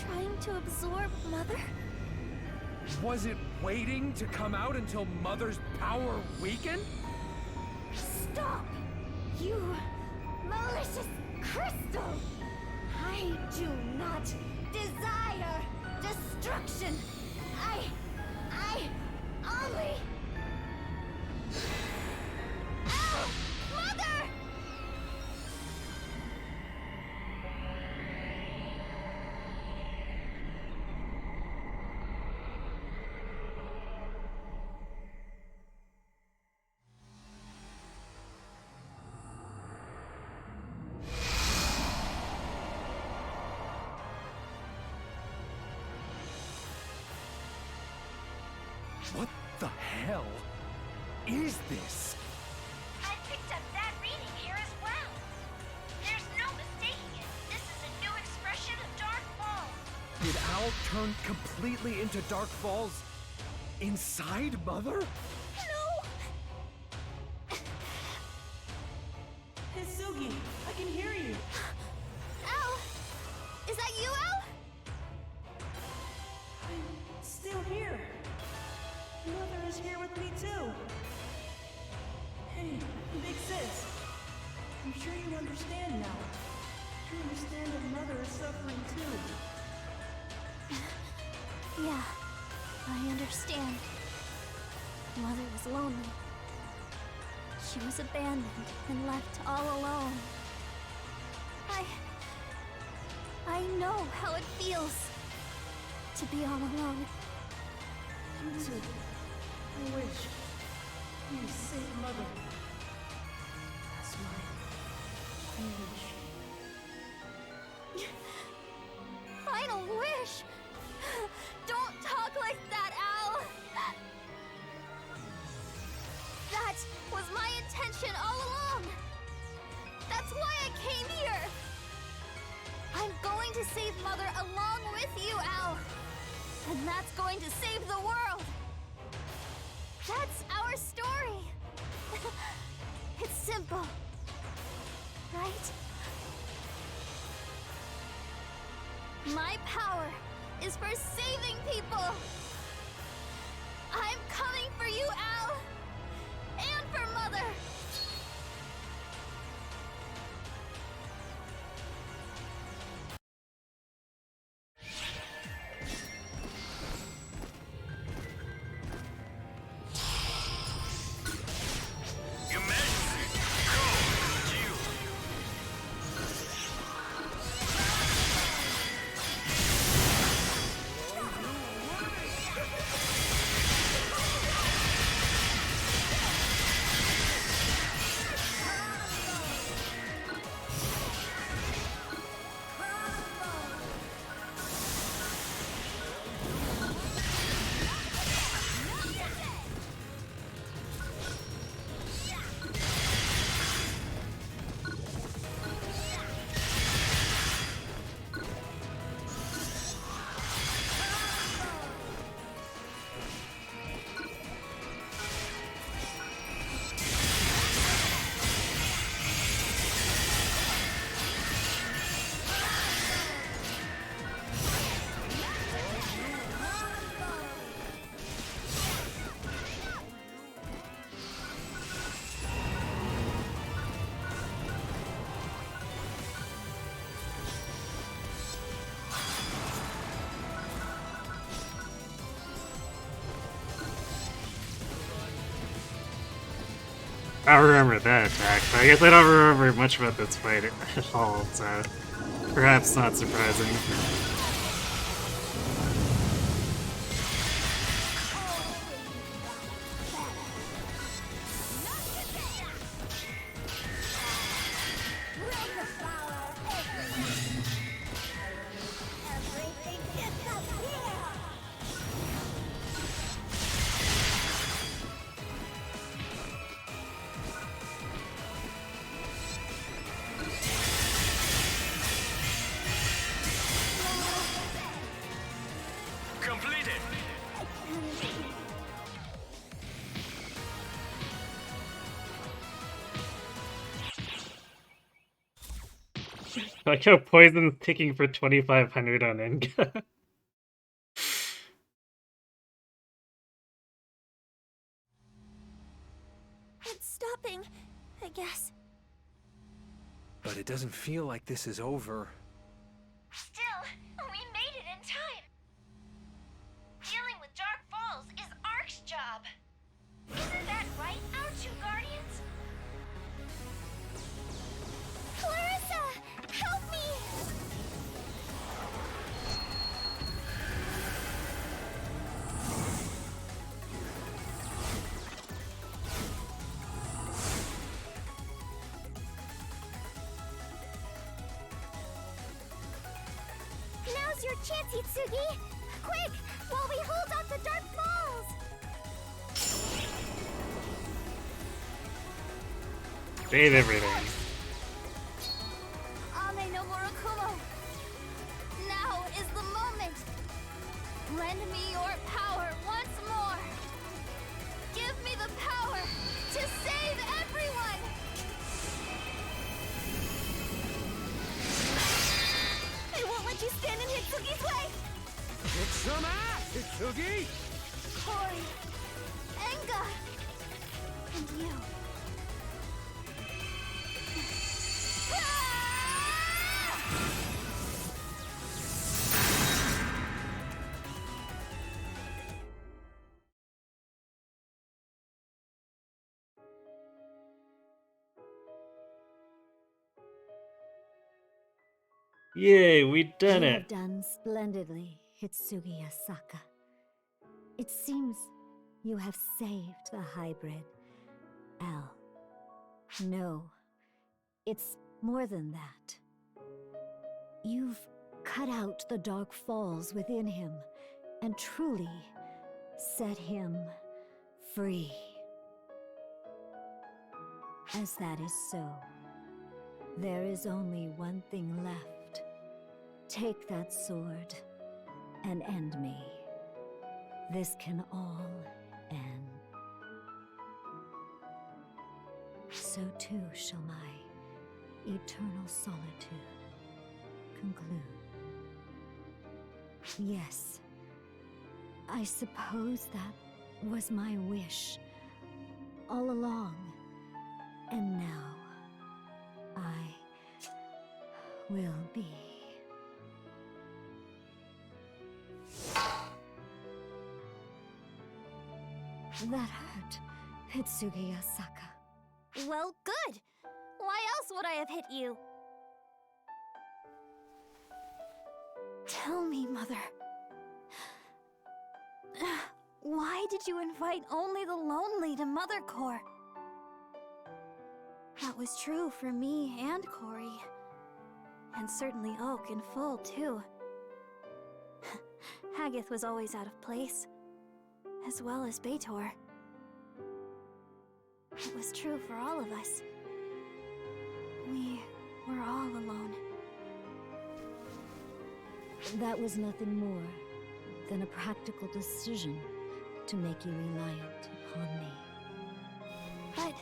trying to absorb Mother? Was it waiting to come out until Mother's power weakened? Stop! You malicious crystal! I do not desire destruction! I only... Ow! Mother! What the hell is this? I picked up that reading here as well. There's no mistaking it. This is a new expression of Dark Falls. Did Al turn completely into Dark Falls inside Mother? No! Hitsugi, I can hear you. Al! Is that you, Al? I'm still here. Mother is here with me too. Hey, Big Sis. I'm sure you understand now. You understand that Mother is suffering too. Yeah, I understand. Mother was lonely. She was abandoned and left all alone. I know how it feels to be all alone. Me too. I wish you saved Mother. That's why I wish. Final wish? Don't talk like that, Al! That was my intention all along! That's why I came here! I'm going to save Mother along with you, Al! And that's going to save the world! That's our story! It's simple, right? My power is for saving people! I'm coming for you, Al! And for Mother! I remember that attack, but I guess I don't remember much about this fight at all, so perhaps not surprising. Like how Poison's ticking for 2,500 on Inga. It's stopping, I guess. But it doesn't feel like this is over. Still, we made it in time. Dealing with Dark Falls is Ark's job. Isn't that right, our two guardians? Clarissa! Help me! Now's your chance, Itsugi! Quick! While we hold off the Dark Falls! Save everything. Ame no Murakumo! Now is the moment! Lend me your power once more! Give me the power to save everyone! I won't let you stand in Hitsugi's way! Kick some ass, Itsugi! Hori, Enga, and you. Yay, we done You it! have done splendidly, Hitsugi Asaka. It seems you have saved the hybrid. Al. No, it's More than that, you've cut out the dark falls within him and truly set him free. As that is so, there is only one thing left. Take that sword and end me. This can all end. So too shall my eternal solitude conclude. Yes, I suppose that was my wish all along. And now, I will be. That hurt, Hitsugi Asaka. Well, good. Why else would I have hit you? Tell me, Mother. Why did you invite only the lonely to Mother Core? That was true for me and Corey. And certainly Oak in full, too. Haggith was always out of place, as well as Beitor. It was true for all of us. We were all alone. That was nothing more than a practical decision to make you reliant upon me. But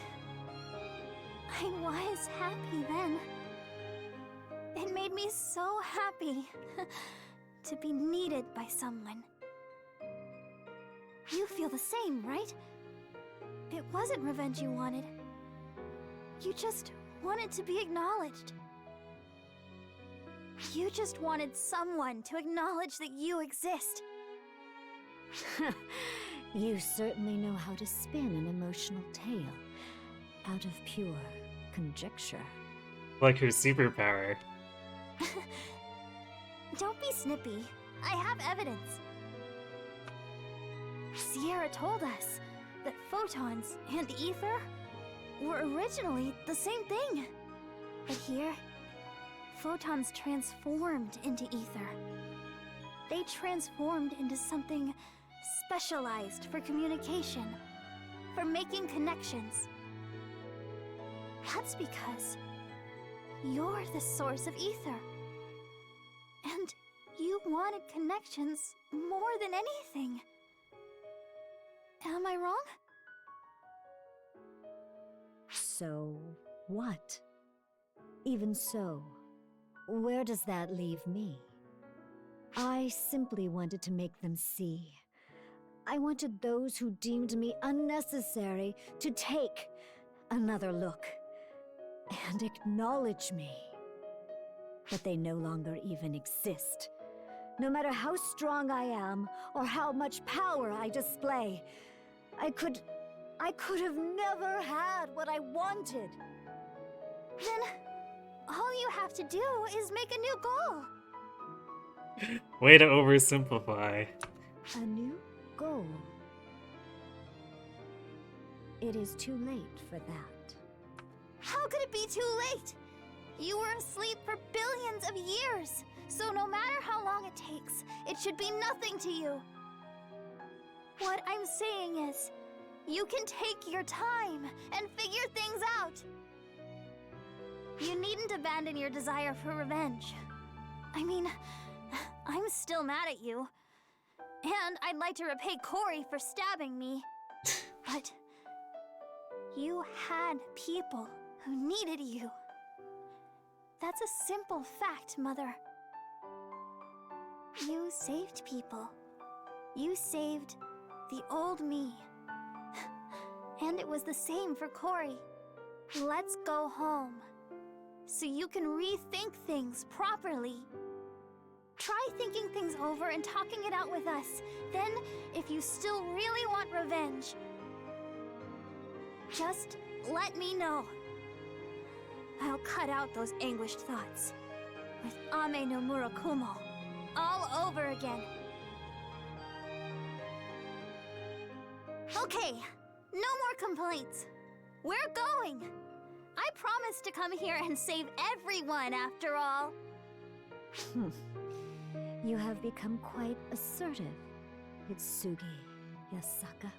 I was happy then. It made me so happy to be needed by someone. You feel the same, right? It wasn't revenge you wanted. You just wanted to be acknowledged. You just wanted someone to acknowledge that you exist. You certainly know how to spin an emotional tale out of pure conjecture. Like her superpower. Don't be snippy. I have evidence. Sierra told us that photons and ether were originally the same thing. But here, photons transformed into ether. They transformed into something specialized for communication, for making connections. That's because you're the source of ether. And you wanted connections more than anything. Am I wrong? So what? Even so, where does that leave me? I simply wanted to make them see. I wanted those who deemed me unnecessary to take another look and acknowledge me. But they no longer even exist. No matter how strong I am or how much power I display, I could have never had what I wanted. Then all you have to do is make a new goal. Way to oversimplify. A new goal. It is too late for that. How could it be too late? You were asleep for billions of years, so no matter how long it takes, it should be nothing to you. What I'm saying is, you can take your time and figure things out. You needn't abandon your desire for revenge. I mean, I'm still mad at you. And I'd like to repay Corey for stabbing me. But you had people who needed you. That's a simple fact, Mother. You saved people. You saved the old me. And it was the same for Corey. Let's go home, so you can rethink things properly. Try thinking things over and talking it out with us. Then, if you still really want revenge, just let me know. I'll cut out those anguished thoughts with Ame no Murakumo all over again. Okay, no more complaints. We're going. I promised to come here and save everyone after all. You have become quite assertive, Hitsugi Yasaka.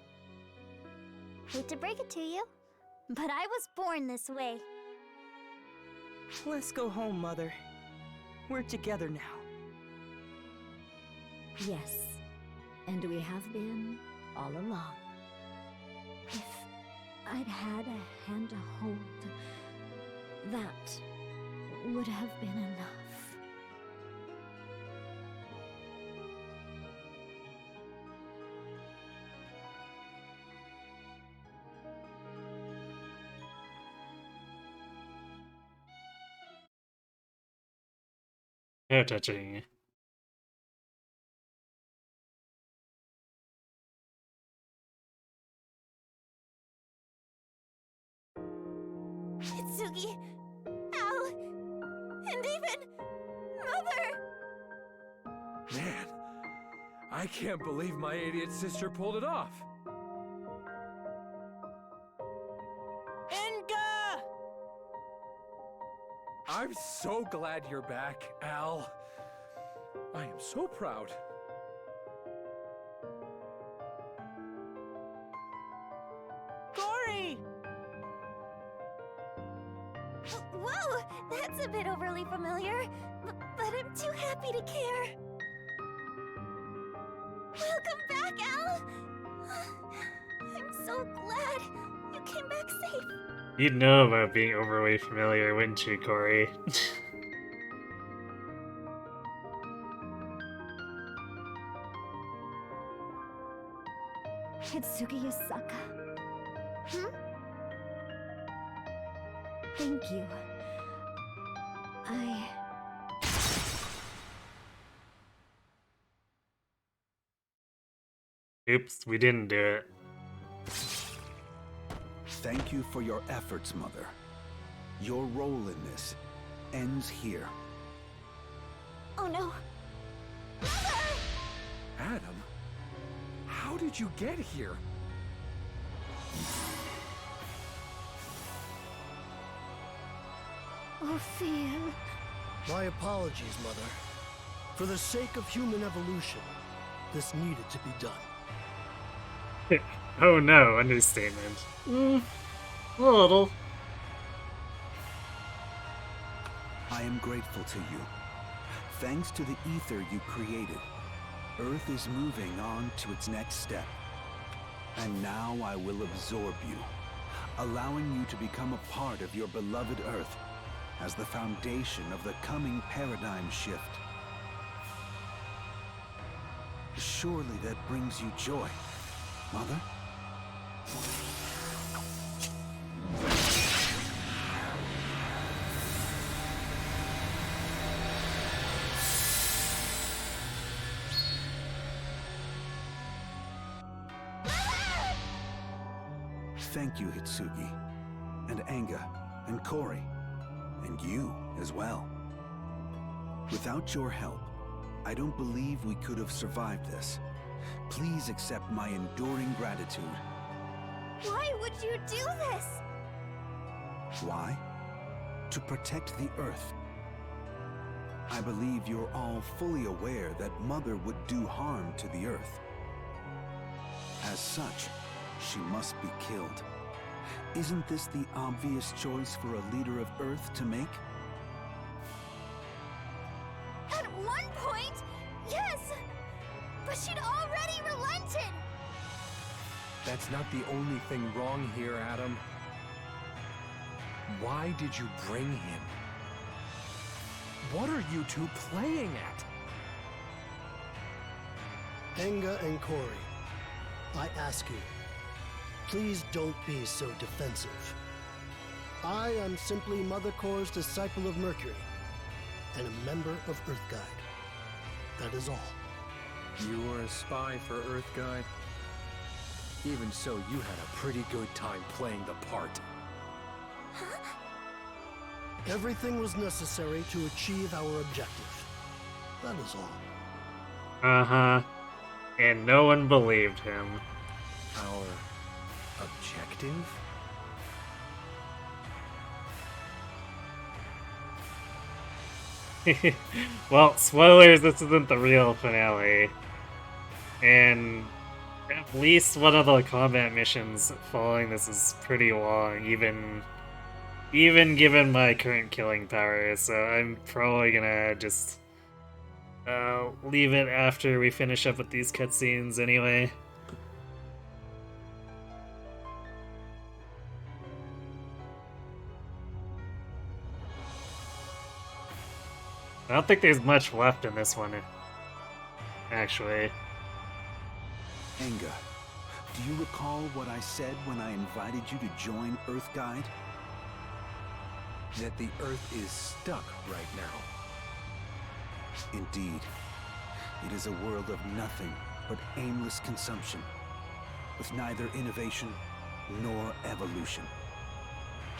Hate to break it to you, but I was born this way. Let's go home, Mother. We're together now. Yes, and we have been all along. If I'd had a hand to hold, that would have been enough. How touching. Hitsugi, Al, and even Mother! Man, I can't believe my idiot sister pulled it off. Enga! I'm so glad you're back, Al. I am so proud. Cory! Whoa, that's a bit overly familiar, but I'm too happy to care. Welcome back, Al! I'm so glad you came back safe. You'd know about being overly familiar, wouldn't you, Corey? Hitsugi Yasaka. Thank you. Oops, we didn't do it. Thank you for your efforts, Mother. Your role in this ends here. Oh no. Adam? How did you get here? Ophiel. My apologies, Mother. For the sake of human evolution, this needed to be done. Oh no, understatement. A little. I am grateful to you. Thanks to the ether you created, Earth is moving on to its next step. And now I will absorb you, allowing you to become a part of your beloved Earth as the foundation of the coming paradigm shift. Surely that brings you joy, Mother? Thank you, Hitsugi, and Anga, and Cory, and you as well. Without your help, I don't believe we could have survived this. Please accept my enduring gratitude. Why would you do this? Why? To protect the Earth. I believe you're all fully aware that Mother would do harm to the Earth. As such, she must be killed. Isn't this the obvious choice for a leader of Earth to make? At one point, yes! But she'd already relented! That's not the only thing wrong here, Adam. Why did you bring him? What are you two playing at? Anga and Cory, I ask you, please don't be so defensive. I am simply Mother Core's disciple of Mercury, and a member of Earth Guide. That is all. You were a spy for Earth Guide? Even so, you had a pretty good time playing the part. Everything was necessary to achieve our objective. That is all. Uh-huh. And no one believed him. Our objective? Well, spoilers, this isn't the real finale. And at least one of the combat missions following this is pretty long, even given my current killing power, so I'm probably gonna just leave it after we finish up with these cutscenes anyway. I don't think there's much left in this one, actually. Enga, do you recall what I said when I invited you to join Earth Guide? That the Earth is stuck right now. Indeed. It is a world of nothing but aimless consumption, with neither innovation nor evolution.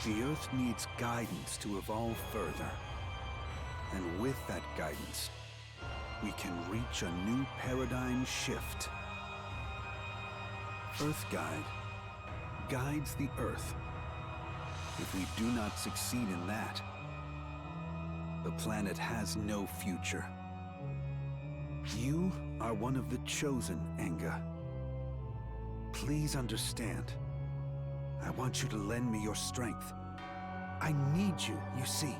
The Earth needs guidance to evolve further. And with that guidance, we can reach a new paradigm shift. Earth Guide guides the Earth. If we do not succeed in that, the planet has no future. You are one of the chosen, Enga. Please understand. I want you to lend me your strength. I need you, you see.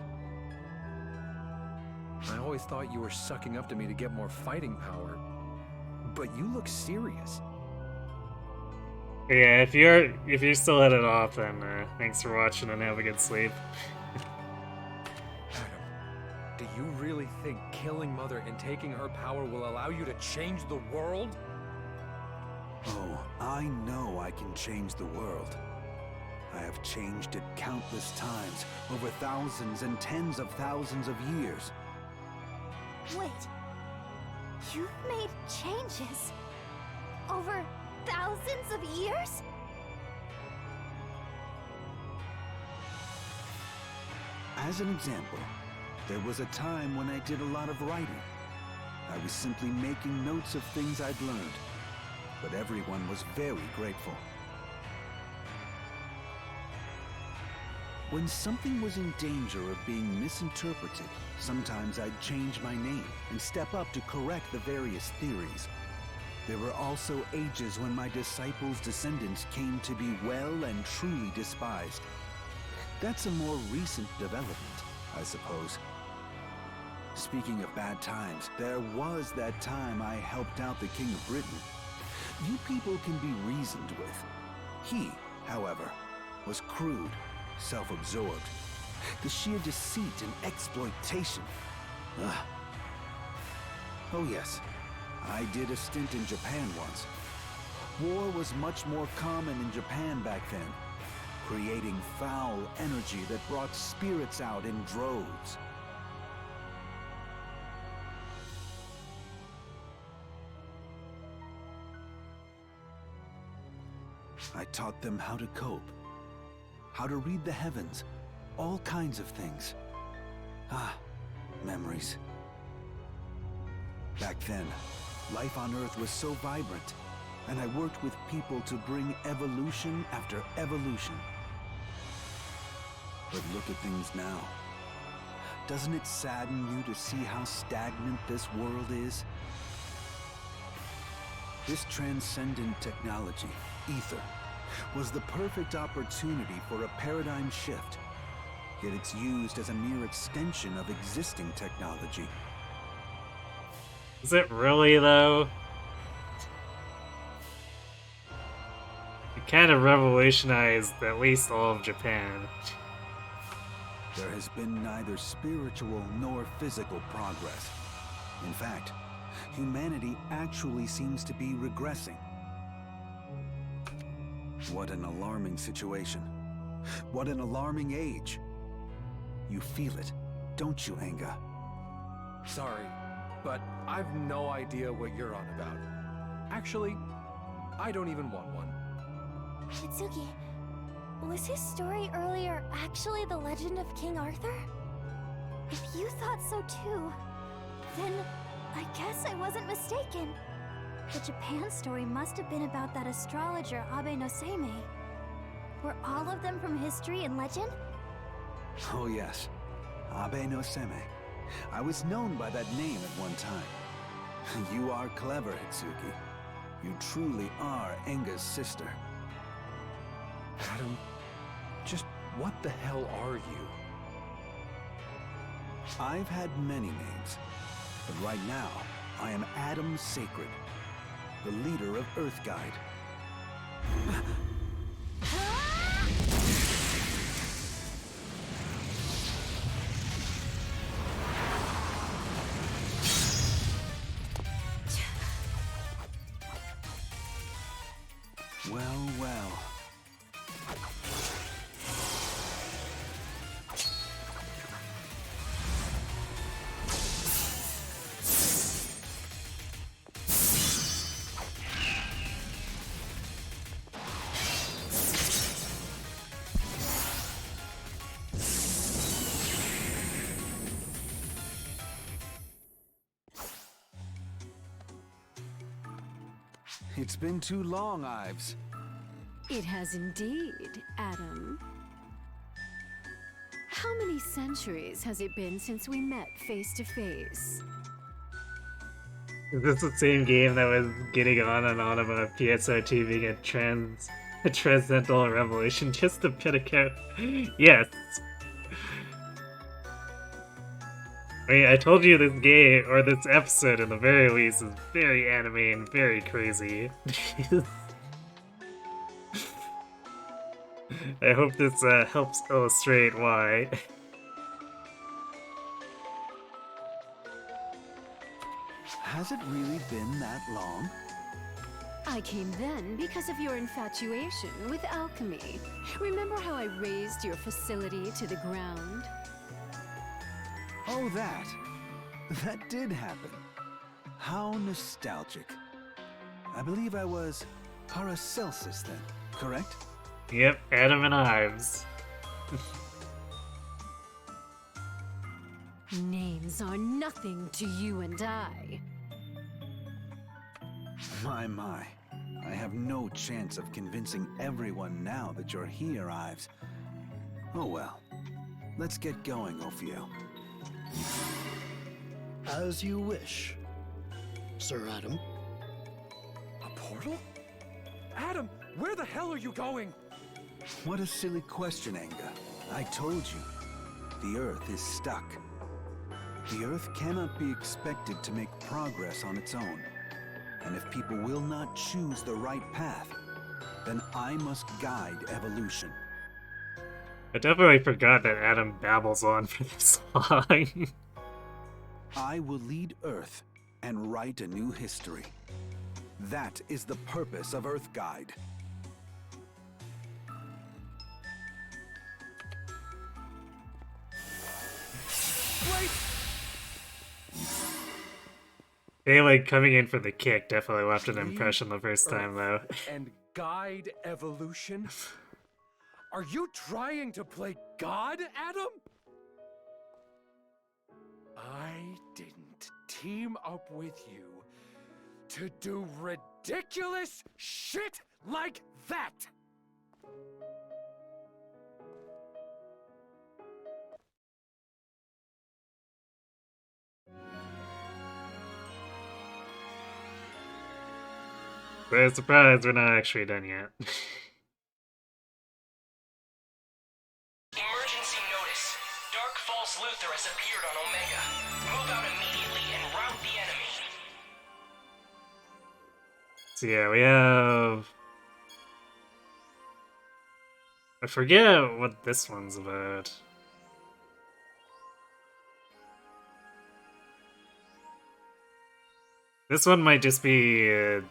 I always thought you were sucking up to me to get more fighting power, but you look serious. Yeah, if you're still headed off, then thanks for watching and have a good sleep. Adam, do you really think killing Mother and taking her power will allow you to change the world? Oh, I know I can change the world. I have changed it countless times, over thousands and tens of thousands of years. Wait. You've made changes over thousands of years? As an example, there was a time when I did a lot of writing. I was simply making notes of things I'd learned, but everyone was very grateful. When something was in danger of being misinterpreted, sometimes I'd change my name and step up to correct the various theories. There were also ages when my disciples' descendants came to be well and truly despised. That's a more recent development, I suppose. Speaking of bad times, there was that time I helped out the King of Britain. You people can be reasoned with. He, however, was crude, self-absorbed. The sheer deceit and exploitation. Ugh. Oh yes, I did a stint in Japan once. War was much more common in Japan back then, creating foul energy that brought spirits out in droves. I taught them how to cope, how to read the heavens, all kinds of things. Ah, memories. Back then, life on Earth was so vibrant, and I worked with people to bring evolution after evolution. But look at things now. Doesn't it sadden you to see how stagnant this world is? This transcendent technology, ether, was the perfect opportunity for a paradigm shift. Yet it's used as a mere extension of existing technology. Is it really, though? It kind of revolutionized at least all of Japan. There has been neither spiritual nor physical progress. In fact, humanity actually seems to be regressing. What an alarming situation. What an alarming age. You feel it, don't you, Enga? Sorry, but I've no idea what you're on about. Actually, I don't even want one. Hitsugi, was his story earlier actually the legend of King Arthur? If you thought so too, then I guess I wasn't mistaken. The Japan story must have been about that astrologer Abe no Seimei. Were all of them from history and legend? Oh yes, Abe no Seimei. I was known by that name at one time. You are clever, Hitsuki. You truly are Enga's sister. Adam, just what the hell are you? I've had many names, but right now, I am Adam Sacred, the leader of Earthguide. Well, well. It's been too long, Ives. It has indeed, Adam. How many centuries has it been since we met face to face? Is this the same game that was getting on and on about PSRT being a transcendental revolution just a bit ago? Yes. I mean, I told you this game, or this episode in the very least, is very anime and very crazy. I hope this helps illustrate why. Has it really been that long? I came then because of your infatuation with alchemy. Remember how I razed your facility to the ground? Oh, that. That did happen. How nostalgic. I believe I was Paracelsus then, correct? Yep, Adam and Ives. Names are nothing to you and I. My. I have no chance of convincing everyone now that you're here, Ives. Oh well. Let's get going, Ophio. As you wish, Sir Adam. A portal? Adam, where the hell are you going? What a silly question, Enga. I told you. The Earth is stuck. The Earth cannot be expected to make progress on its own. And if people will not choose the right path, then I must guide evolution. I definitely forgot that Adam babbles on for this long. I will lead Earth and write a new history. That is the purpose of Earthguide. Hey, like, coming in for the kick definitely left an impression the first time, though. And guide evolution? Are you trying to play God, Adam? I didn't team up with you to do ridiculous shit like that! But surprised we're not actually done yet. Emergency notice. Dark False Luther has appeared on Omega. Move out immediately and rout the enemy. So yeah, we have... I forget what this one's about. This one might just be a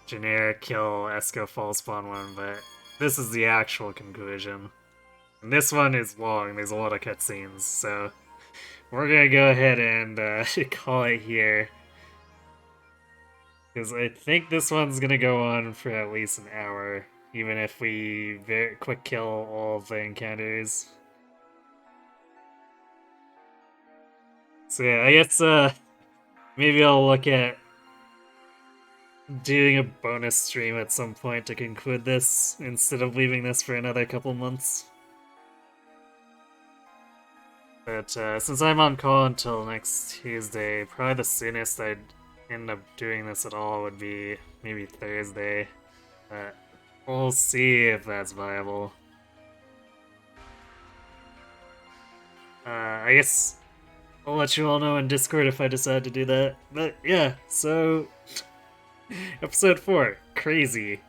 generic kill Esco Fallspawn one, but this is the actual conclusion. And this one is long, there's a lot of cutscenes, so we're gonna go ahead and call it here. Because I think this one's gonna go on for at least an hour, even if we very quick kill all of the encounters. So yeah, I guess maybe I'll look at doing a bonus stream at some point to conclude this, instead of leaving this for another couple months. But since I'm on call until next Tuesday, probably the soonest I'd end up doing this at all would be maybe Thursday. But we'll see if that's viable. I guess I'll let you all know in Discord if I decide to do that. But yeah, so episode 4, crazy.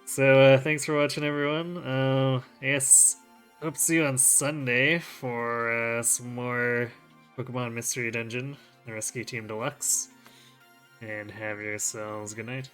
So thanks for watching, everyone. I guess hope to see you on Sunday for some more Pokemon Mystery Dungeon, the Rescue Team Deluxe. And have yourselves a good night.